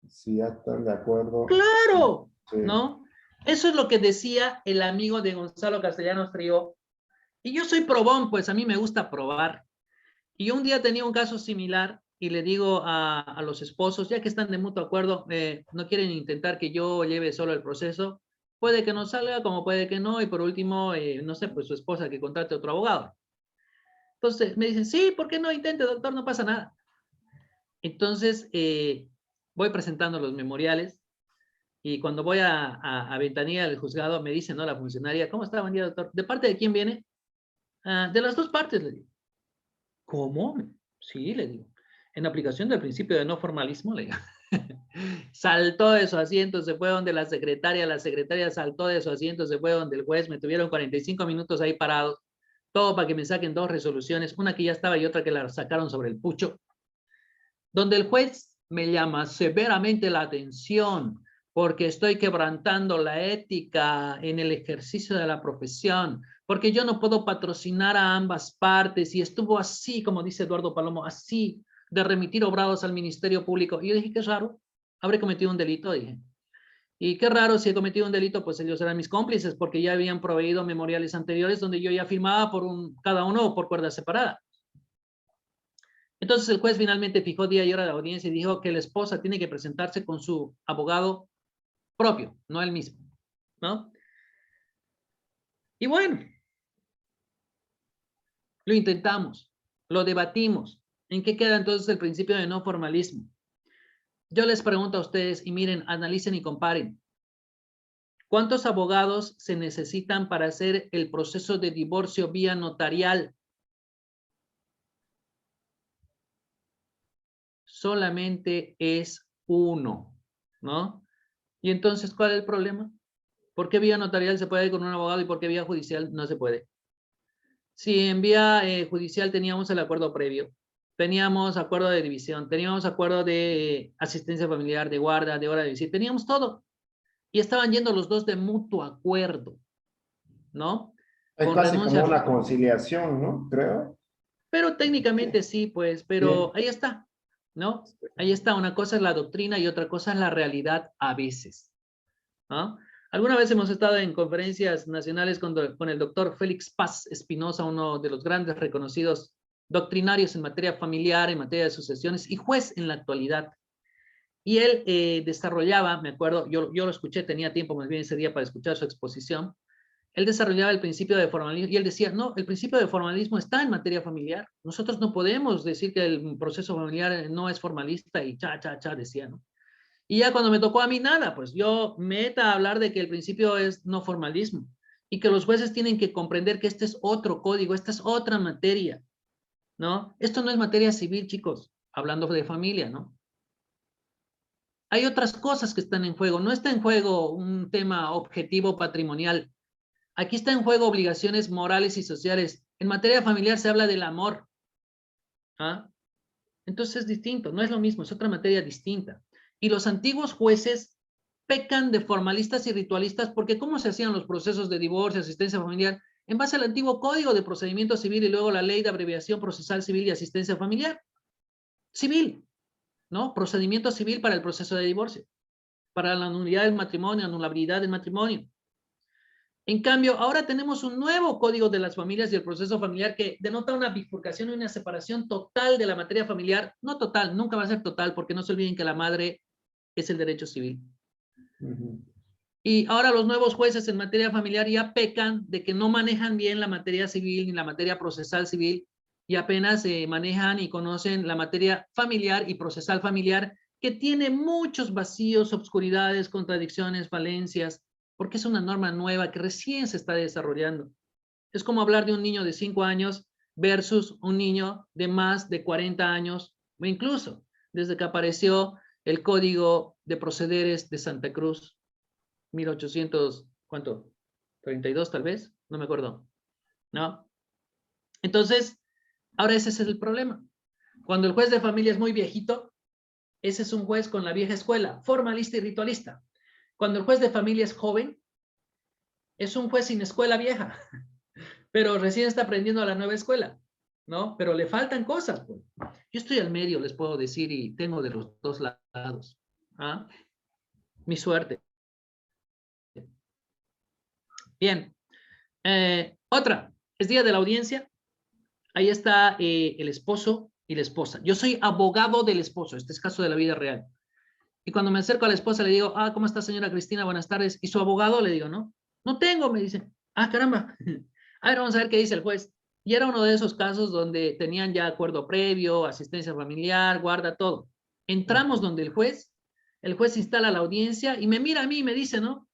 Si ya están de acuerdo. ¡Claro! Sí. ¿No? Eso es lo que decía el amigo de Gonzalo Castellanos Trigo. Y yo soy probón, pues a mí me gusta probar. Y un día tenía un caso similar y le digo a los esposos, ya que están de mutuo acuerdo, no quieren intentar que yo lleve solo el proceso, puede que no salga, como puede que no, y por último, no sé, pues su esposa que contrate otro abogado. Entonces me dicen, sí, ¿por qué no intente, doctor? No pasa nada. Entonces voy presentando los memoriales y cuando voy a ventanilla del juzgado me dice, ¿no? La funcionaria, ¿cómo está? Buen día, doctor. ¿De parte de quién viene? De las dos partes, le digo. ¿Cómo? Sí, le digo. En aplicación del principio de no formalismo, le digo. Saltó de su asiento, se fue donde la secretaria saltó de su asiento, se fue donde el juez, me tuvieron 45 minutos ahí parados, todo para que me saquen dos resoluciones, una que ya estaba y otra que la sacaron sobre el pucho, donde el juez me llama severamente la atención porque estoy quebrantando la ética en el ejercicio de la profesión, porque yo no puedo patrocinar a ambas partes, y estuvo así, como dice Eduardo Palomo, así, de remitir obrados al Ministerio Público. Y yo dije, qué raro, habré cometido un delito, dije. Y qué raro, si he cometido un delito, pues ellos eran mis cómplices, porque ya habían proveído memoriales anteriores donde yo ya firmaba por cada uno por cuerda separada. Entonces el juez finalmente fijó día y hora de audiencia y dijo que la esposa tiene que presentarse con su abogado propio, no él mismo, ¿no? Y bueno, lo intentamos, lo debatimos. ¿En qué queda entonces el principio de no formalismo? Yo les pregunto a ustedes, y miren, analicen y comparen. ¿Cuántos abogados se necesitan para hacer el proceso de divorcio vía notarial? Solamente es uno, ¿no? Y entonces, ¿cuál es el problema? ¿Por qué vía notarial se puede con un abogado y por qué vía judicial no se puede? Si en vía judicial teníamos el acuerdo previo, teníamos acuerdo de división, teníamos acuerdo de asistencia familiar, de guarda, de hora de visita, teníamos todo. Y estaban yendo los dos de mutuo acuerdo, ¿no? Es casi como una conciliación, ¿no? Creo. Pero técnicamente sí, pues, pero ahí está, ¿no? Ahí está, una cosa es la doctrina y otra cosa es la realidad a veces, ¿no? Alguna vez hemos estado en conferencias nacionales con el doctor Félix Paz Espinosa, uno de los grandes reconocidos doctrinarios en materia familiar, en materia de sucesiones y juez en la actualidad. Y él desarrollaba, me acuerdo, yo lo escuché, tenía tiempo más bien ese día para escuchar su exposición. Él desarrollaba el principio de formalismo y él decía, no, el principio de formalismo está en materia familiar. Nosotros no podemos decir que el proceso familiar no es formalista y decía, ¿no? Y ya cuando me tocó a mí nada, pues yo meta a hablar de que el principio es no formalismo y que los jueces tienen que comprender que este es otro código, esta es otra materia, ¿no? Esto no es materia civil, chicos, hablando de familia, ¿no? Hay otras cosas que están en juego, no está en juego un tema objetivo patrimonial. Aquí está en juego obligaciones morales y sociales. En materia familiar se habla del amor. ¿Ah? Entonces es distinto, no es lo mismo, es otra materia distinta. Y los antiguos jueces pecan de formalistas y ritualistas porque ¿cómo se hacían los procesos de divorcio, asistencia familiar? En base al antiguo Código de Procedimiento Civil y luego la Ley de Abreviación Procesal Civil y Asistencia Familiar. Civil, ¿no? Procedimiento civil para el proceso de divorcio, para la nulidad del matrimonio, anulabilidad del matrimonio. En cambio, ahora tenemos un nuevo Código de las Familias y el proceso familiar que denota una bifurcación y una separación total de la materia familiar. No total, nunca va a ser total, porque no se olviden que la madre es el derecho civil. Y ahora los nuevos jueces en materia familiar ya pecan de que no manejan bien la materia civil ni la materia procesal civil y apenas manejan y conocen la materia familiar y procesal familiar, que tiene muchos vacíos, obscuridades, contradicciones, falencias, porque es una norma nueva que recién se está desarrollando. Es como hablar de un niño de 5 años versus un niño de más de 40 años, o incluso desde que apareció el Código de Procederes de Santa Cruz, 1800, ¿cuánto? 32 tal vez, no me acuerdo, ¿no? Entonces, ahora ese es el problema. Cuando el juez de familia es muy viejito, ese es un juez con la vieja escuela, formalista y ritualista. Cuando el juez de familia es joven, es un juez sin escuela vieja, pero recién está aprendiendo a la nueva escuela, ¿no? Pero le faltan cosas, pues. Yo estoy al medio, les puedo decir, y tengo de los dos lados. ¿Ah? Mi suerte. Bien. Otra, es día de la audiencia. Ahí está el esposo y la esposa. Yo soy abogado del esposo, este es caso de la vida real. Y cuando me acerco a la esposa le digo, ¿cómo está señora Cristina? Buenas tardes. Y su abogado le digo, no, no tengo, me dice. Caramba. A ver, vamos a ver qué dice el juez. Y era uno de esos casos donde tenían ya acuerdo previo, asistencia familiar, guarda, todo. Entramos donde el juez instala la audiencia y me mira a mí y me dice, ¿no?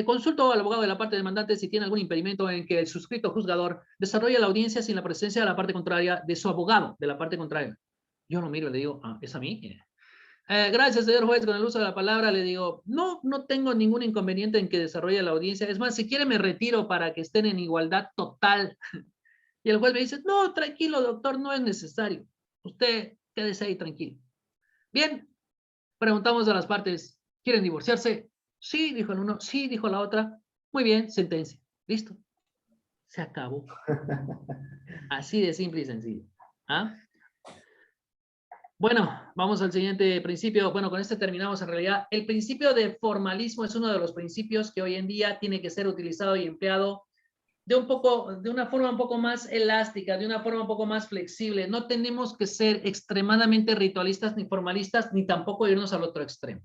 Consulto al abogado de la parte demandante si tiene algún impedimento en que el suscrito juzgador desarrolle la audiencia sin la presencia de la parte contraria de su abogado de la parte contraria. Yo lo miro y le digo, ¿es a mí? Gracias, señor juez, con el uso de la palabra le digo, no tengo ningún inconveniente en que desarrolle la audiencia. Es más, si quiere me retiro para que estén en igualdad total. Y el juez me dice, no, tranquilo, doctor, no es necesario. Usted quédese ahí tranquilo. Bien, preguntamos a las partes, ¿quieren divorciarse? Sí, dijo el uno, sí, dijo la otra. Muy bien, sentencia. Listo. Se acabó. Así de simple y sencillo. Bueno, vamos al siguiente principio. Bueno, con este terminamos en realidad. El principio de formalismo es uno de los principios que hoy en día tiene que ser utilizado y empleado de una forma un poco más elástica, de una forma un poco más flexible. No tenemos que ser extremadamente ritualistas ni formalistas, ni tampoco irnos al otro extremo.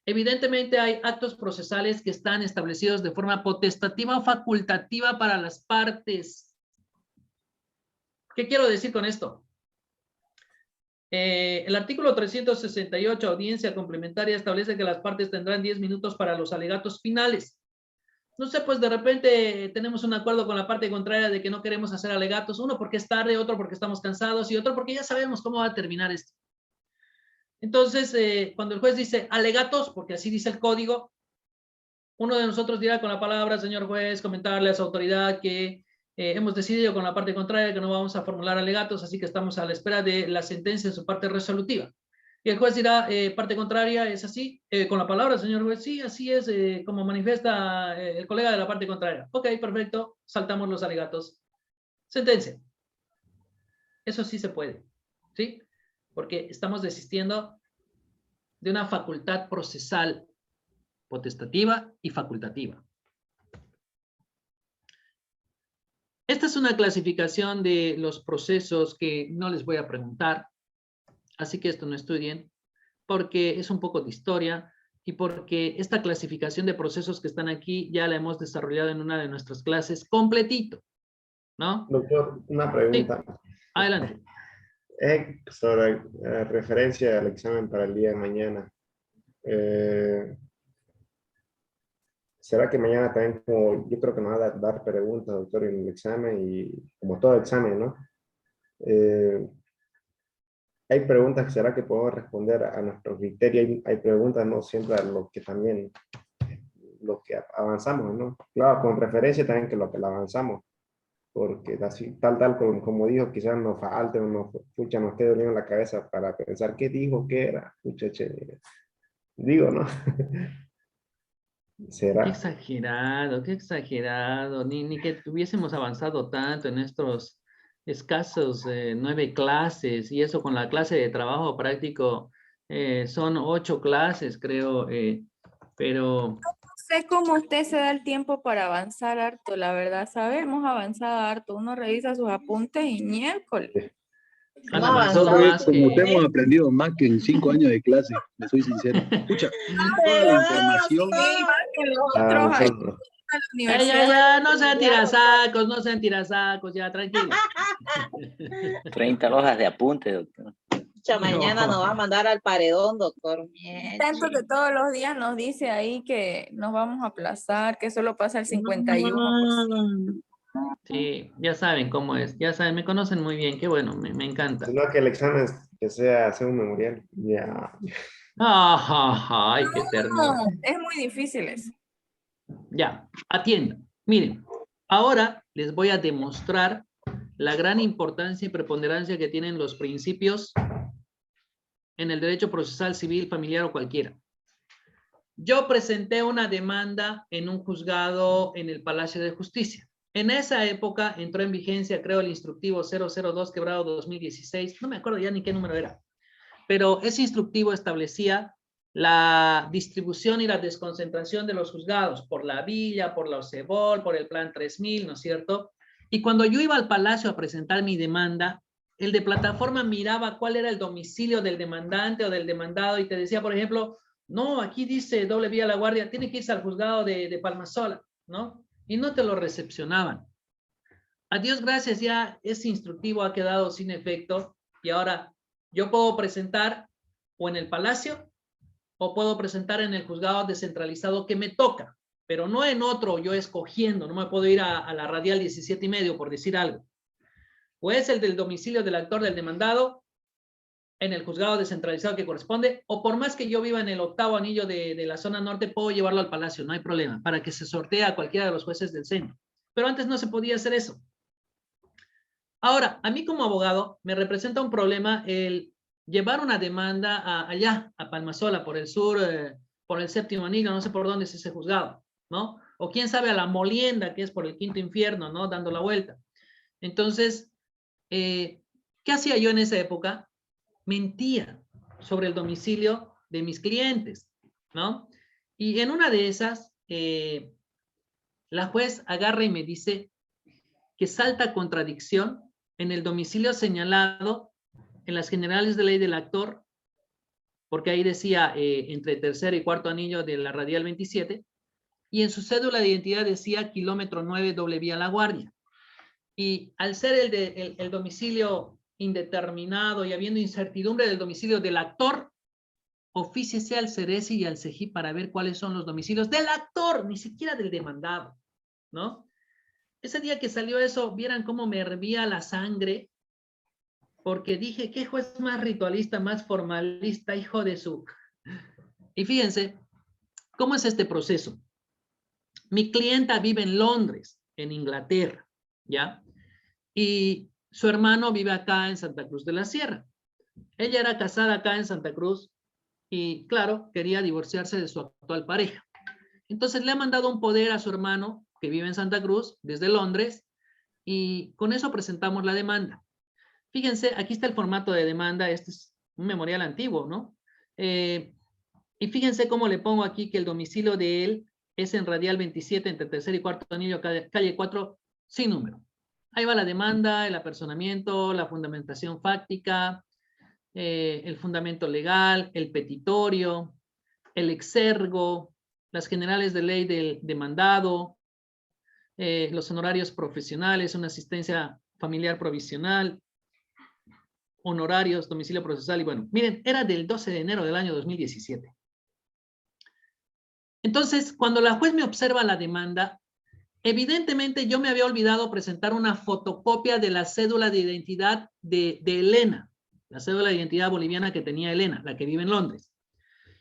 Evidentemente hay actos procesales que están establecidos de forma potestativa o facultativa para las partes. ¿Qué quiero decir con esto? El artículo 368, audiencia complementaria, establece que las partes tendrán 10 minutos para los alegatos finales. No sé, pues de repente tenemos un acuerdo con la parte contraria de que no queremos hacer alegatos, uno porque es tarde, otro porque estamos cansados y otro porque ya sabemos cómo va a terminar esto. Entonces, cuando el juez dice alegatos, porque así dice el código, uno de nosotros dirá con la palabra, señor juez, comentarle a su autoridad que hemos decidido con la parte contraria que no vamos a formular alegatos, así que estamos a la espera de la sentencia en su parte resolutiva. Y el juez dirá, parte contraria, ¿es así? Con la palabra, señor juez, sí, así es, como manifiesta el colega de la parte contraria. Ok, perfecto, saltamos los alegatos. Sentencia. Eso sí se puede, ¿sí? Porque estamos desistiendo de una facultad procesal potestativa y facultativa. Esta es una clasificación de los procesos que no les voy a preguntar, así que esto no estudien, porque es un poco de historia y porque esta clasificación de procesos que están aquí ya la hemos desarrollado en una de nuestras clases completito, ¿no? Doctor, una pregunta. Sí. Adelante. Sobre referencia al examen para el día de mañana. ¿Será que mañana también, como yo creo que me va a dar preguntas, doctor, en el examen y como todo examen, ¿no? Hay preguntas que será que podemos responder a nuestro criterio, hay preguntas no siempre a lo que también, lo que avanzamos, ¿no? Claro, con referencia también que lo que avanzamos, porque así, tal como dijo, quizás nos falte, nos quede doliendo la cabeza para pensar qué dijo, qué era, digo, ¿no? ¿Será? Qué exagerado, ni que tuviésemos avanzado tanto en estos escasos 9 clases, y eso con la clase de trabajo práctico, son 8 clases, creo, pero... No sé cómo usted se da el tiempo para avanzar harto, la verdad, sabemos avanzado harto, uno revisa sus apuntes y miércoles. Como te hemos aprendido más que en 5 años de clase, le soy sincero. Escucha, toda la información... Ya, no sean tirazacos, ya, tranquilo. 30 hojas de apunte, doctor. Mañana nos va a mandar al paredón, doctor. Tanto que todos los días nos dice ahí que nos vamos a aplazar, que solo pasa el 51%. Sí, ya saben cómo es, ya saben, me conocen muy bien, qué bueno, me encanta. Sino que el examen que sea un memorial, ya. Ay, qué ternura. No, es muy difícil eso. Ya, atiendan. Miren, ahora les voy a demostrar la gran importancia y preponderancia que tienen los principios en el derecho procesal civil, familiar o cualquiera. Yo presenté una demanda en un juzgado en el Palacio de Justicia. En esa época entró en vigencia, creo, el instructivo 002/2016. No me acuerdo ya ni qué número era. Pero ese instructivo establecía la distribución y la desconcentración de los juzgados por la villa, por la OCEBOL, por el plan 3000, ¿no es cierto? Y cuando yo iba al Palacio a presentar mi demanda, el de plataforma miraba cuál era el domicilio del demandante o del demandado y te decía, por ejemplo, no, aquí dice doble vía La Guardia, tiene que irse al juzgado de Palmasola, ¿no? Y no te lo recepcionaban. A Dios gracias, ya ese instructivo ha quedado sin efecto y ahora yo puedo presentar o en el Palacio o puedo presentar en el juzgado descentralizado que me toca, pero no en otro yo escogiendo, no me puedo ir a la radial 17,5 por decir algo. O es el del domicilio del actor del demandado en el juzgado descentralizado que corresponde, o por más que yo viva en el 8º anillo de la zona norte, puedo llevarlo al Palacio, no hay problema, para que se sortee a cualquiera de los jueces del centro. Pero antes no se podía hacer eso. Ahora, a mí como abogado me representa un problema el llevar una demanda allá, a Palmasola, por el sur, por el 7º anillo, no sé por dónde es ese juzgado, ¿no? O quién sabe a la Molienda, que es por el 5º infierno, ¿no? Dando la vuelta. Entonces, ¿qué hacía yo en esa época? Mentía sobre el domicilio de mis clientes, ¿no? Y en una de esas, la juez agarra y me dice que salta contradicción en el domicilio señalado en las generales de ley del actor, porque ahí decía entre 3º y 4º anillo de la radial 27, y en su cédula de identidad decía kilómetro 9 doble vía La Guardia. Y al ser el domicilio indeterminado y habiendo incertidumbre del domicilio del actor, ofíciese al Ceresi y al CEGIP para ver cuáles son los domicilios del actor, ni siquiera del demandado, ¿no? Ese día que salió eso, vieran cómo me hervía la sangre, porque dije, ¿qué juez más ritualista, más formalista, hijo de su...? Y fíjense, ¿cómo es este proceso? Mi clienta vive en Londres, en Inglaterra, ¿ya? Y su hermano vive acá en Santa Cruz de la Sierra. Ella era casada acá en Santa Cruz y, claro, quería divorciarse de su actual pareja. Entonces le ha mandado un poder a su hermano, que vive en Santa Cruz, desde Londres, y con eso presentamos la demanda. Fíjense, aquí está el formato de demanda, este es un memorial antiguo, ¿no? Y fíjense cómo le pongo aquí que el domicilio de él es en radial 27, entre 3º y 4º anillo, calle 4, sin número. Ahí va la demanda, el apersonamiento, la fundamentación fáctica, el fundamento legal, el petitorio, el exergo, las generales de ley del demandado, los honorarios profesionales, una asistencia familiar provisional, honorarios, domicilio procesal, y bueno, miren, era del 12 de enero del año 2017. Entonces, cuando la juez me observa la demanda, evidentemente yo me había olvidado presentar una fotocopia de la cédula de identidad de Elena, la cédula de identidad boliviana que tenía Elena, la que vive en Londres.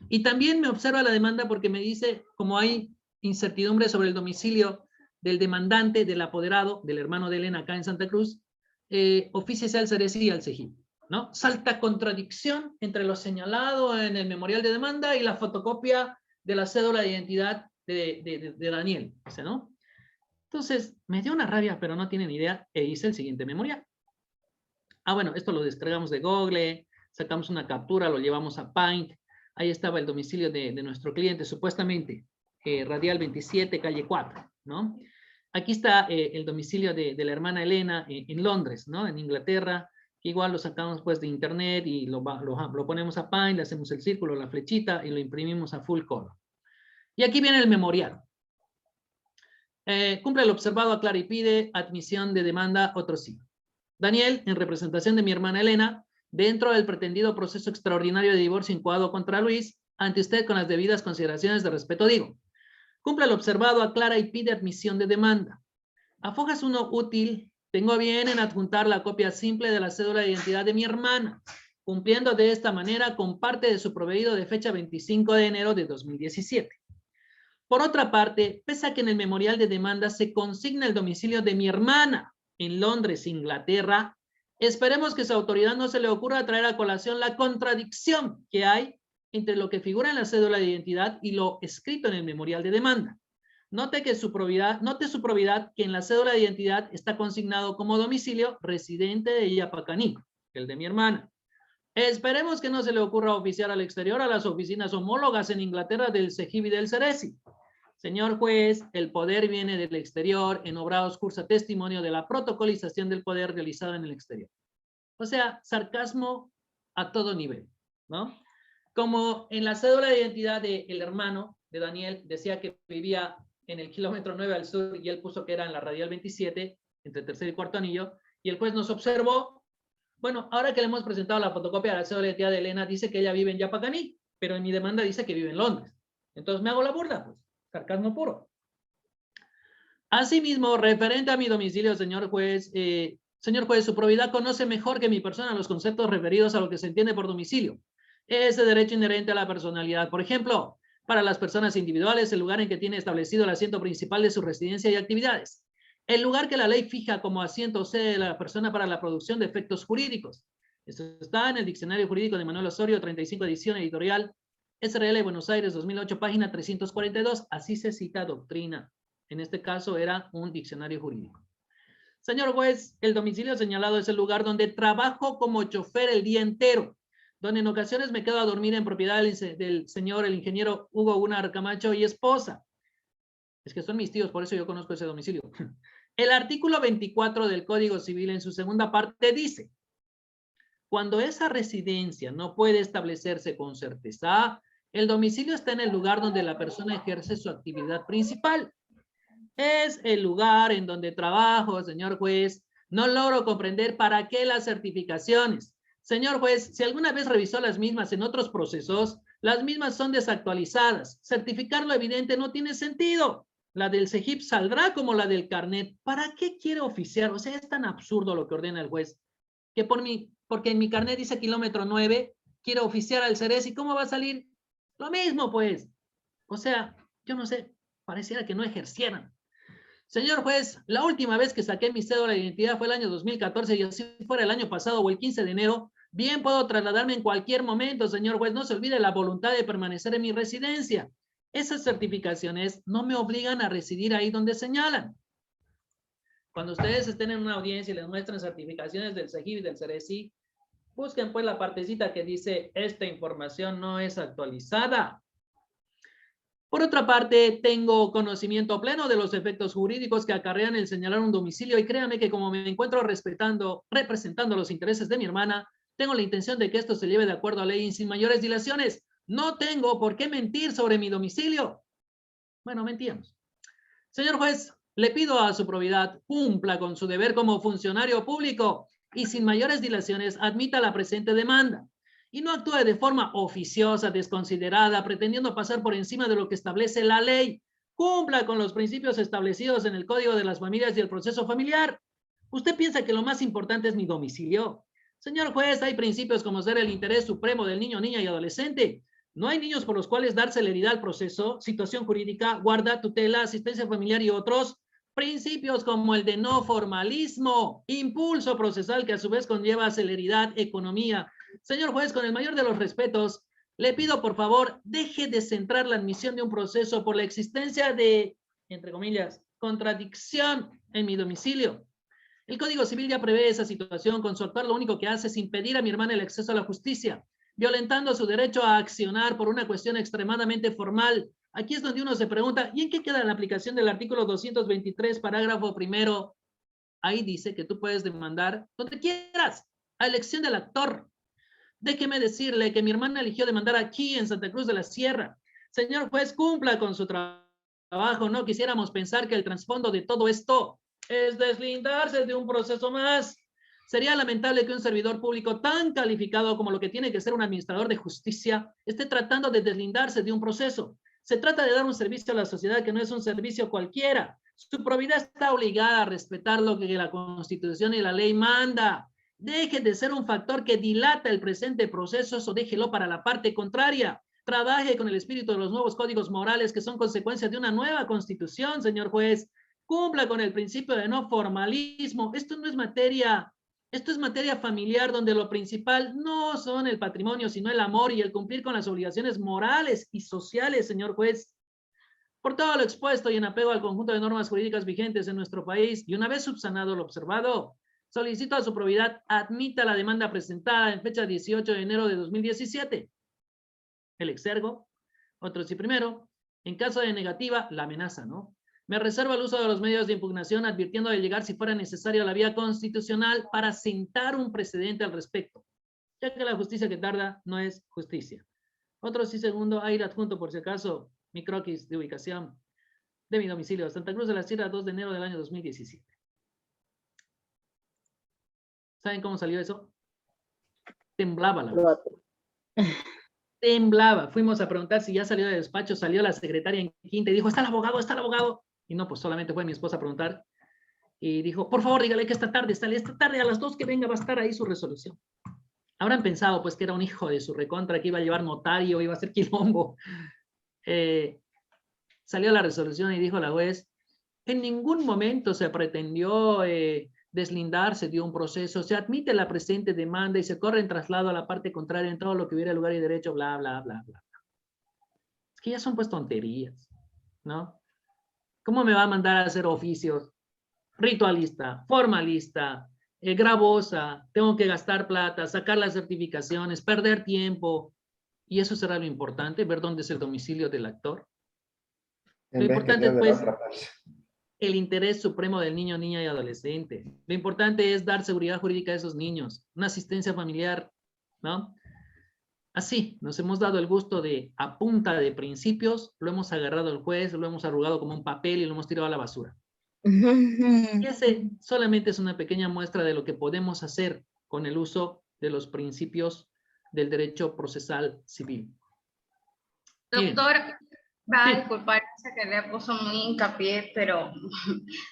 Y también me observa la demanda porque me dice, como hay incertidumbre sobre el domicilio del demandante, del apoderado, del hermano de Elena acá en Santa Cruz, ofíciese al Ceresi y al CEGIP, ¿no? Salta contradicción entre lo señalado en el memorial de demanda y la fotocopia de la cédula de identidad de Daniel, ¿no? Entonces, me dio una rabia, pero no tienen idea, e hice el siguiente memorial. Ah, bueno, esto lo descargamos de Google, sacamos una captura, lo llevamos a Paint, ahí estaba el domicilio de nuestro cliente, supuestamente, radial 27, calle 4, ¿no? Aquí está el domicilio de la hermana Elena en Londres, ¿no? En Inglaterra, que igual lo sacamos pues de internet y lo ponemos a Paint, le hacemos el círculo, la flechita y lo imprimimos a full color. Y aquí viene el memorial. Cumple el observado, aclara y pide, admisión de demanda, otro sí. Daniel, en representación de mi hermana Elena, dentro del pretendido proceso extraordinario de divorcio incoado contra Luis, ante usted con las debidas consideraciones de respeto digo. Cumple el observado, aclara y pide admisión de demanda. A fojas 1 útil, tengo bien en adjuntar la copia simple de la cédula de identidad de mi hermana, cumpliendo de esta manera con parte de su proveído de fecha 25 de enero de 2017. Por otra parte, pese a que en el memorial de demanda se consigna el domicilio de mi hermana en Londres, Inglaterra, esperemos que su autoridad no se le ocurra traer a colación la contradicción que hay entre lo que figura en la cédula de identidad y lo escrito en el memorial de demanda. Note su probidad que en la cédula de identidad está consignado como domicilio residente de Yapacaní, el de mi hermana. Esperemos que no se le ocurra oficiar al exterior a las oficinas homólogas en Inglaterra del CEGIP y del Ceresi. Señor juez, el poder viene del exterior, en obrados cursa testimonio de la protocolización del poder realizada en el exterior. O sea, sarcasmo a todo nivel, ¿no? Como en la cédula de identidad del hermano de Daniel decía que vivía en el kilómetro 9 al sur y él puso que era en la radial 27, entre tercer y cuarto anillo, y el juez nos observó. Bueno, ahora que le hemos presentado la fotocopia de la cédula de identidad de Elena, dice que ella vive en Yapacaní, pero en mi demanda dice que vive en Londres. Entonces me hago la burla, pues, sarcasmo puro. Asimismo, referente a mi domicilio, señor juez, su probidad conoce mejor que mi persona los conceptos referidos a lo que se entiende por domicilio. Ese derecho inherente a la personalidad. Por ejemplo, para las personas individuales, el lugar en que tiene establecido el asiento principal de su residencia y actividades. El lugar que la ley fija como asiento sede de la persona para la producción de efectos jurídicos. Esto está en el Diccionario Jurídico de Manuel Osorio, 35 edición editorial, SRL Buenos Aires, 2008, página 342. Así se cita doctrina. En este caso era un diccionario jurídico. Señor juez, el domicilio señalado es el lugar donde trabajo como chofer el día entero, donde en ocasiones me quedo a dormir en propiedad del señor, el ingeniero Hugo Gunnar Camacho y esposa. Es que son mis tíos, por eso yo conozco ese domicilio. El artículo 24 del Código Civil en su segunda parte dice: cuando esa residencia no puede establecerse con certeza, el domicilio está en el lugar donde la persona ejerce su actividad principal. Es el lugar en donde trabajo, señor juez. No logro comprender para qué las certificaciones. Señor juez, si alguna vez revisó las mismas en otros procesos, las mismas son desactualizadas. Certificar lo evidente no tiene sentido. La del CEGIP saldrá como la del carnet. ¿Para qué quiere oficiar? O sea, es tan absurdo lo que ordena el juez, que porque en mi carnet dice kilómetro 9, quiero oficiar al CERES. ¿Y cómo va a salir? Lo mismo, pues. O sea, yo no sé, pareciera que no ejercieran. Señor juez, la última vez que saqué mi cédula de identidad fue el año 2014 y así fuera el año pasado o el 15 de enero, bien puedo trasladarme en cualquier momento, señor juez. No se olvide la voluntad de permanecer en mi residencia. Esas certificaciones no me obligan a residir ahí donde señalan. Cuando ustedes estén en una audiencia y les muestren certificaciones del CEGIP y del CERESI, busquen pues la partecita que dice esta información no es actualizada. Por otra parte, tengo conocimiento pleno de los efectos jurídicos que acarrean el señalar un domicilio y créanme que como me encuentro representando los intereses de mi hermana, tengo la intención de que esto se lleve de acuerdo a ley y sin mayores dilaciones. No tengo por qué mentir sobre mi domicilio. Bueno, mentíamos. Señor juez, le pido a su probidad cumpla con su deber como funcionario público y sin mayores dilaciones admita la presente demanda. Y no actúe de forma oficiosa, desconsiderada, pretendiendo pasar por encima de lo que establece la ley. Cumpla con los principios establecidos en el Código de las Familias y el proceso familiar. ¿Usted piensa que lo más importante es mi domicilio? Señor juez, hay principios como ser el interés supremo del niño, niña y adolescente. No hay niños por los cuales dar celeridad al proceso, situación jurídica, guarda, tutela, asistencia familiar y otros. Principios como el de no formalismo, impulso procesal que a su vez conlleva celeridad, economía. Señor juez, con el mayor de los respetos, le pido por favor, deje de centrar la admisión de un proceso por la existencia de, entre comillas, contradicción en mi domicilio. El Código Civil ya prevé esa situación. Con su actuar lo único que hace es impedir a mi hermana el acceso a la justicia, violentando su derecho a accionar por una cuestión extremadamente formal. Aquí es donde uno se pregunta, ¿y en qué queda la aplicación del artículo 223, parágrafo primero? Ahí dice que tú puedes demandar donde quieras, a elección del actor. Déjeme decirle que mi hermana eligió demandar aquí en Santa Cruz de la Sierra. Señor juez, cumpla con su trabajo. No quisiéramos pensar que el trasfondo de todo esto es deslindarse de un proceso más. Sería lamentable que un servidor público tan calificado como lo que tiene que ser un administrador de justicia esté tratando de deslindarse de un proceso. Se trata de dar un servicio a la sociedad que no es un servicio cualquiera. Su probidad está obligada a respetar lo que la Constitución y la ley manda. Deje de ser un factor que dilata el presente proceso o déjelo para la parte contraria. Trabaje con el espíritu de los nuevos códigos morales que son consecuencia de una nueva Constitución, señor juez. Cumpla con el principio de no formalismo. Esto es materia familiar donde lo principal no son el patrimonio, sino el amor y el cumplir con las obligaciones morales y sociales, señor juez. Por todo lo expuesto y en apego al conjunto de normas jurídicas vigentes en nuestro país, y una vez subsanado lo observado, solicito a su probidad admita la demanda presentada en fecha 18 de enero de 2017. El exergo, otro sí primero. En caso de negativa, la amenaza, ¿no? Me reservo el uso de los medios de impugnación, advirtiendo de llegar si fuera necesario a la vía constitucional para sentar un precedente al respecto, ya que la justicia que tarda no es justicia. Otro sí segundo, a ir adjunto por si acaso, mi croquis de ubicación de mi domicilio, Santa Cruz de la Sierra, 2 de enero del año 2017. ¿Saben cómo salió eso? Temblaba la voz. Temblaba. Fuimos a preguntar si ya salió del despacho, salió la secretaria en quinta y dijo, ¿está el abogado? ¿Está el abogado? Y no, pues solamente fue mi esposa a preguntar. Y dijo, por favor, dígale que esta tarde a las 2 que venga va a estar ahí su resolución. Habrán pensado, pues, que era un hijo de su recontra, que iba a llevar notario, iba a hacer quilombo. Salió la resolución y dijo la juez, en ningún momento se pretendió deslindarse de un proceso, se admite la presente demanda y se corre en traslado a la parte contraria en todo lo que hubiera lugar y derecho, bla, bla, bla, bla. Es que ya son pues tonterías, ¿no? ¿Cómo me va a mandar a hacer oficios? Ritualista, formalista, gravosa, tengo que gastar plata, sacar las certificaciones, perder tiempo. ¿Y eso será lo importante? ¿Ver dónde es el domicilio del actor? Lo importante es pues el interés supremo del niño, niña y adolescente. Lo importante es dar seguridad jurídica a esos niños, una asistencia familiar, ¿no? Así, nos hemos dado el gusto de, a punta de principios, lo hemos agarrado al juez, lo hemos arrugado como un papel y lo hemos tirado a la basura. Y ese solamente es una pequeña muestra de lo que podemos hacer con el uso de los principios del derecho procesal civil. Doctor, va a disculpar que le puso muy hincapié, pero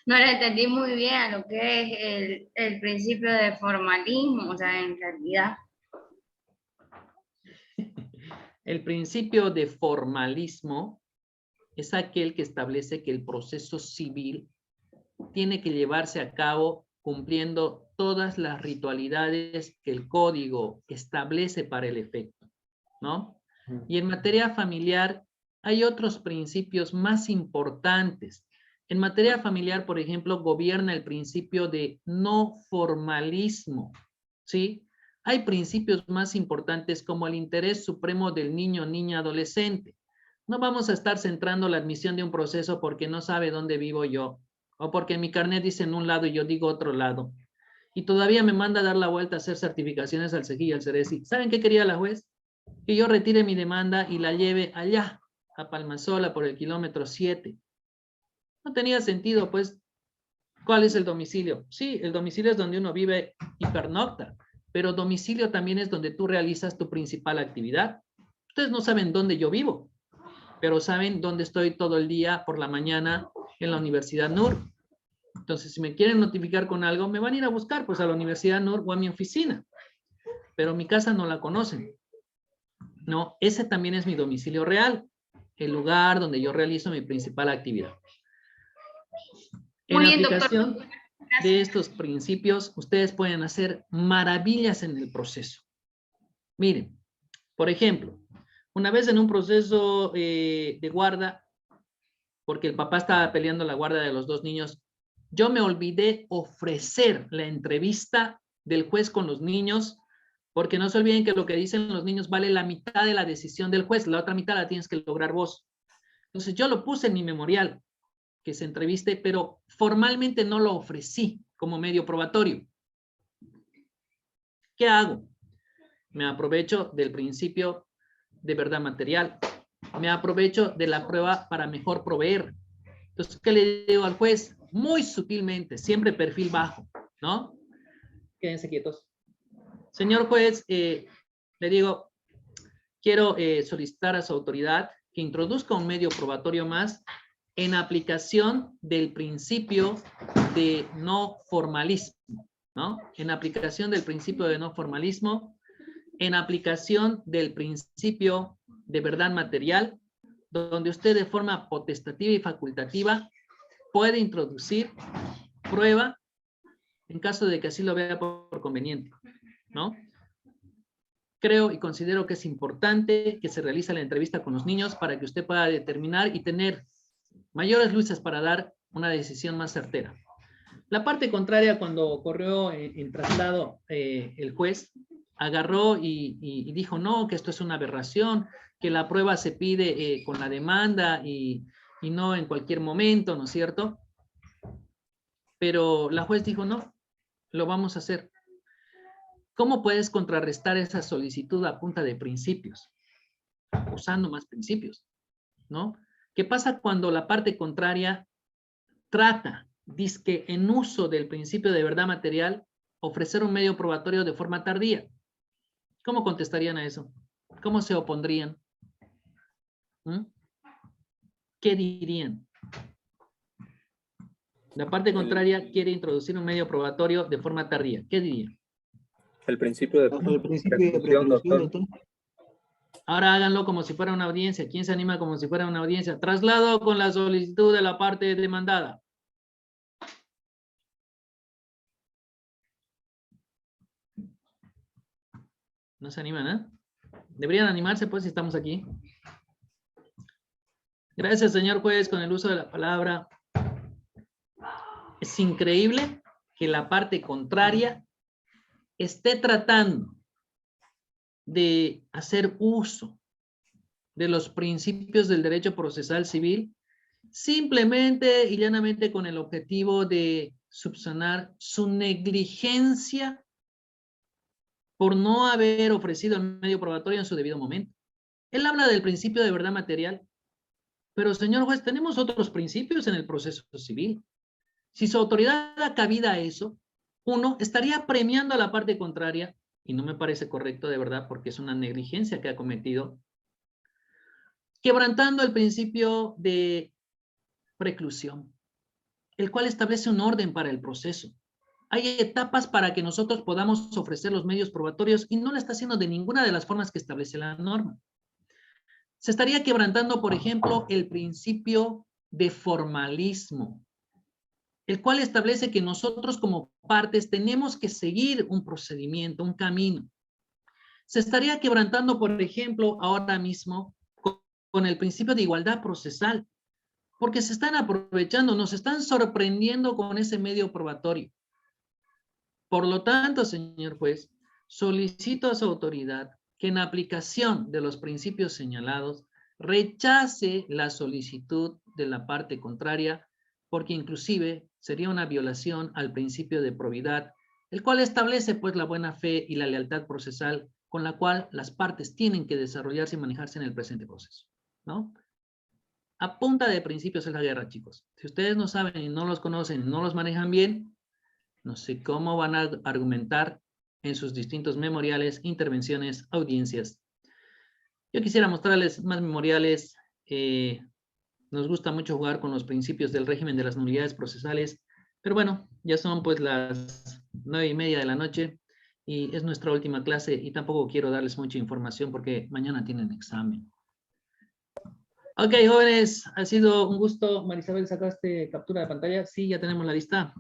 no le entendí muy bien a lo que es el principio de formalismo, o sea, en realidad. El principio de formalismo es aquel que establece que el proceso civil tiene que llevarse a cabo cumpliendo todas las ritualidades que el código establece para el efecto, ¿no? Y en materia familiar hay otros principios más importantes. En materia familiar, por ejemplo, gobierna el principio de no formalismo, ¿sí? Hay principios más importantes como el interés supremo del niño, niña, adolescente. No vamos a estar centrando la admisión de un proceso porque no sabe dónde vivo yo, o porque mi carnet dice en un lado y yo digo otro lado. Y todavía me manda a dar la vuelta a hacer certificaciones al CEGI y al CERESI. ¿Saben qué quería la juez? Que yo retire mi demanda y la lleve allá, a Palmasola, por el kilómetro 7. No tenía sentido, pues, ¿cuál es el domicilio? Sí, el domicilio es donde uno vive y pernocta, pero domicilio también es donde tú realizas tu principal actividad. Ustedes no saben dónde yo vivo, pero saben dónde estoy todo el día por la mañana en la Universidad NUR. Entonces, si me quieren notificar con algo, me van a ir a buscar, pues, a la Universidad NUR o a mi oficina. Pero mi casa no la conocen. No, ese también es mi domicilio real, el lugar donde yo realizo mi principal actividad. En aplicación de estos principios, ustedes pueden hacer maravillas en el proceso. Miren, por ejemplo, una vez en un proceso de guarda, porque el papá estaba peleando la guarda de los 2 niños, yo me olvidé ofrecer la entrevista del juez con los niños, porque no se olviden que lo que dicen los niños vale la mitad de la decisión del juez, la otra mitad la tienes que lograr vos. Entonces yo lo puse en mi memorial, que se entreviste, pero formalmente no lo ofrecí como medio probatorio. ¿Qué hago? Me aprovecho del principio de verdad material. Me aprovecho de la prueba para mejor proveer. Entonces, ¿qué le digo al juez? Muy sutilmente, siempre perfil bajo, ¿no? Quédense quietos. Señor juez, le digo, quiero solicitar a su autoridad que introduzca un medio probatorio más en aplicación del principio de no formalismo, ¿no? En aplicación del principio de no formalismo, en aplicación del principio de verdad material, donde usted de forma potestativa y facultativa puede introducir prueba en caso de que así lo vea por conveniente, ¿no? Creo y considero que es importante que se realice la entrevista con los niños para que usted pueda determinar y tener mayores luces para dar una decisión más certera. La parte contraria, cuando corrió en traslado el juez, agarró y dijo, no, que esto es una aberración, que la prueba se pide con la demanda y y no en cualquier momento, ¿no es cierto? Pero la juez dijo, no, lo vamos a hacer. ¿Cómo puedes contrarrestar esa solicitud a punta de principios? Usando más principios, ¿no? ¿Qué pasa cuando la parte contraria trata, dizque en uso del principio de verdad material, ofrecer un medio probatorio de forma tardía? ¿Cómo contestarían a eso? ¿Cómo se opondrían? ¿Qué dirían? La parte contraria quiere introducir un medio probatorio de forma tardía. ¿Qué dirían? El principio de preclusión, doctor. Ahora háganlo como si fuera una audiencia. ¿Quién se anima como si fuera una audiencia? Traslado con la solicitud de la parte demandada. No se animan, ¿eh? Deberían animarse, pues, si estamos aquí. Gracias, señor juez, con el uso de la palabra. Es increíble que la parte contraria esté tratando de hacer uso de los principios del derecho procesal civil simplemente y llanamente con el objetivo de subsanar su negligencia por no haber ofrecido el medio probatorio en su debido momento. Él habla del principio de verdad material, pero señor juez, tenemos otros principios en el proceso civil. Si su autoridad da cabida a eso, uno estaría premiando a la parte contraria, y no me parece correcto de verdad porque es una negligencia que ha cometido, quebrantando el principio de preclusión, el cual establece un orden para el proceso. Hay etapas para que nosotros podamos ofrecer los medios probatorios y no lo está haciendo de ninguna de las formas que establece la norma. Se estaría quebrantando, por ejemplo, el principio de formalismo, el cual establece que nosotros como partes tenemos que seguir un procedimiento, un camino. Se estaría quebrantando, por ejemplo, ahora mismo con el principio de igualdad procesal, porque se están aprovechando, nos están sorprendiendo con ese medio probatorio. Por lo tanto, señor juez, solicito a su autoridad que en aplicación de los principios señalados rechace la solicitud de la parte contraria, porque inclusive sería una violación al principio de probidad, el cual establece pues la buena fe y la lealtad procesal con la cual las partes tienen que desarrollarse y manejarse en el presente proceso, ¿no? A punta de principios es la guerra, chicos. Si ustedes no saben y no los conocen, no los manejan bien, no sé cómo van a argumentar en sus distintos memoriales, intervenciones, audiencias. Yo quisiera mostrarles más memoriales. Nos gusta mucho jugar con los principios del régimen de las nulidades procesales, pero bueno, ya son pues las 9:30 de la noche y es nuestra última clase y tampoco quiero darles mucha información porque mañana tienen examen. Ok, jóvenes, ha sido un gusto. Marisabel, ¿sacaste captura de pantalla? Sí, ya tenemos la lista.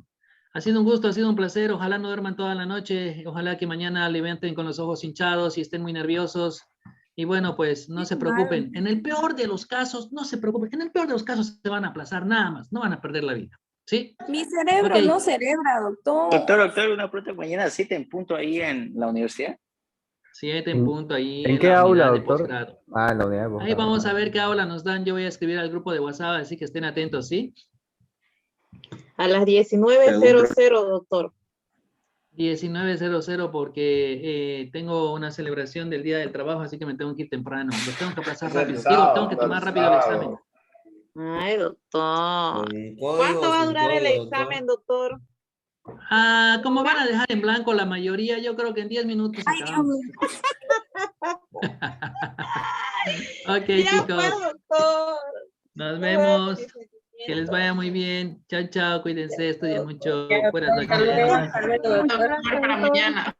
Ha sido un gusto, ha sido un placer. Ojalá no duerman toda la noche. Ojalá que mañana levanten con los ojos hinchados y estén muy nerviosos. Y bueno, pues no se preocupen. En el peor de los casos, no se preocupen. En el peor de los casos se van a aplazar nada más. No van a perder la vida. ¿Sí? Mi cerebro no cerebra, doctor. Doctor, una pregunta. Mañana 7 en punto ahí en la universidad. 7 en punto ahí. ¿En qué aula, doctor? doctor? Ah, la unidad de posgrado. Ahí vamos a ver qué aula nos dan. Yo voy a escribir al grupo de WhatsApp, así que estén atentos, ¿sí? A las 19:00, doctor. 19:00 porque tengo una celebración del Día del Trabajo, así que me tengo que ir temprano. Lo tengo que aplazar rápido. Digo, tengo que tomar rápido el examen. Ay, doctor. ¿Cuánto va a durar el examen, doctor? Como van a dejar en blanco la mayoría, yo creo que en 10 minutos acabamos. Ok, ya chicos. fue, doctor. Nos vemos. Que les vaya muy bien. Chao, chao. Cuídense, estudien mucho. Buenas noches. Hasta luego, doctor. Para mañana.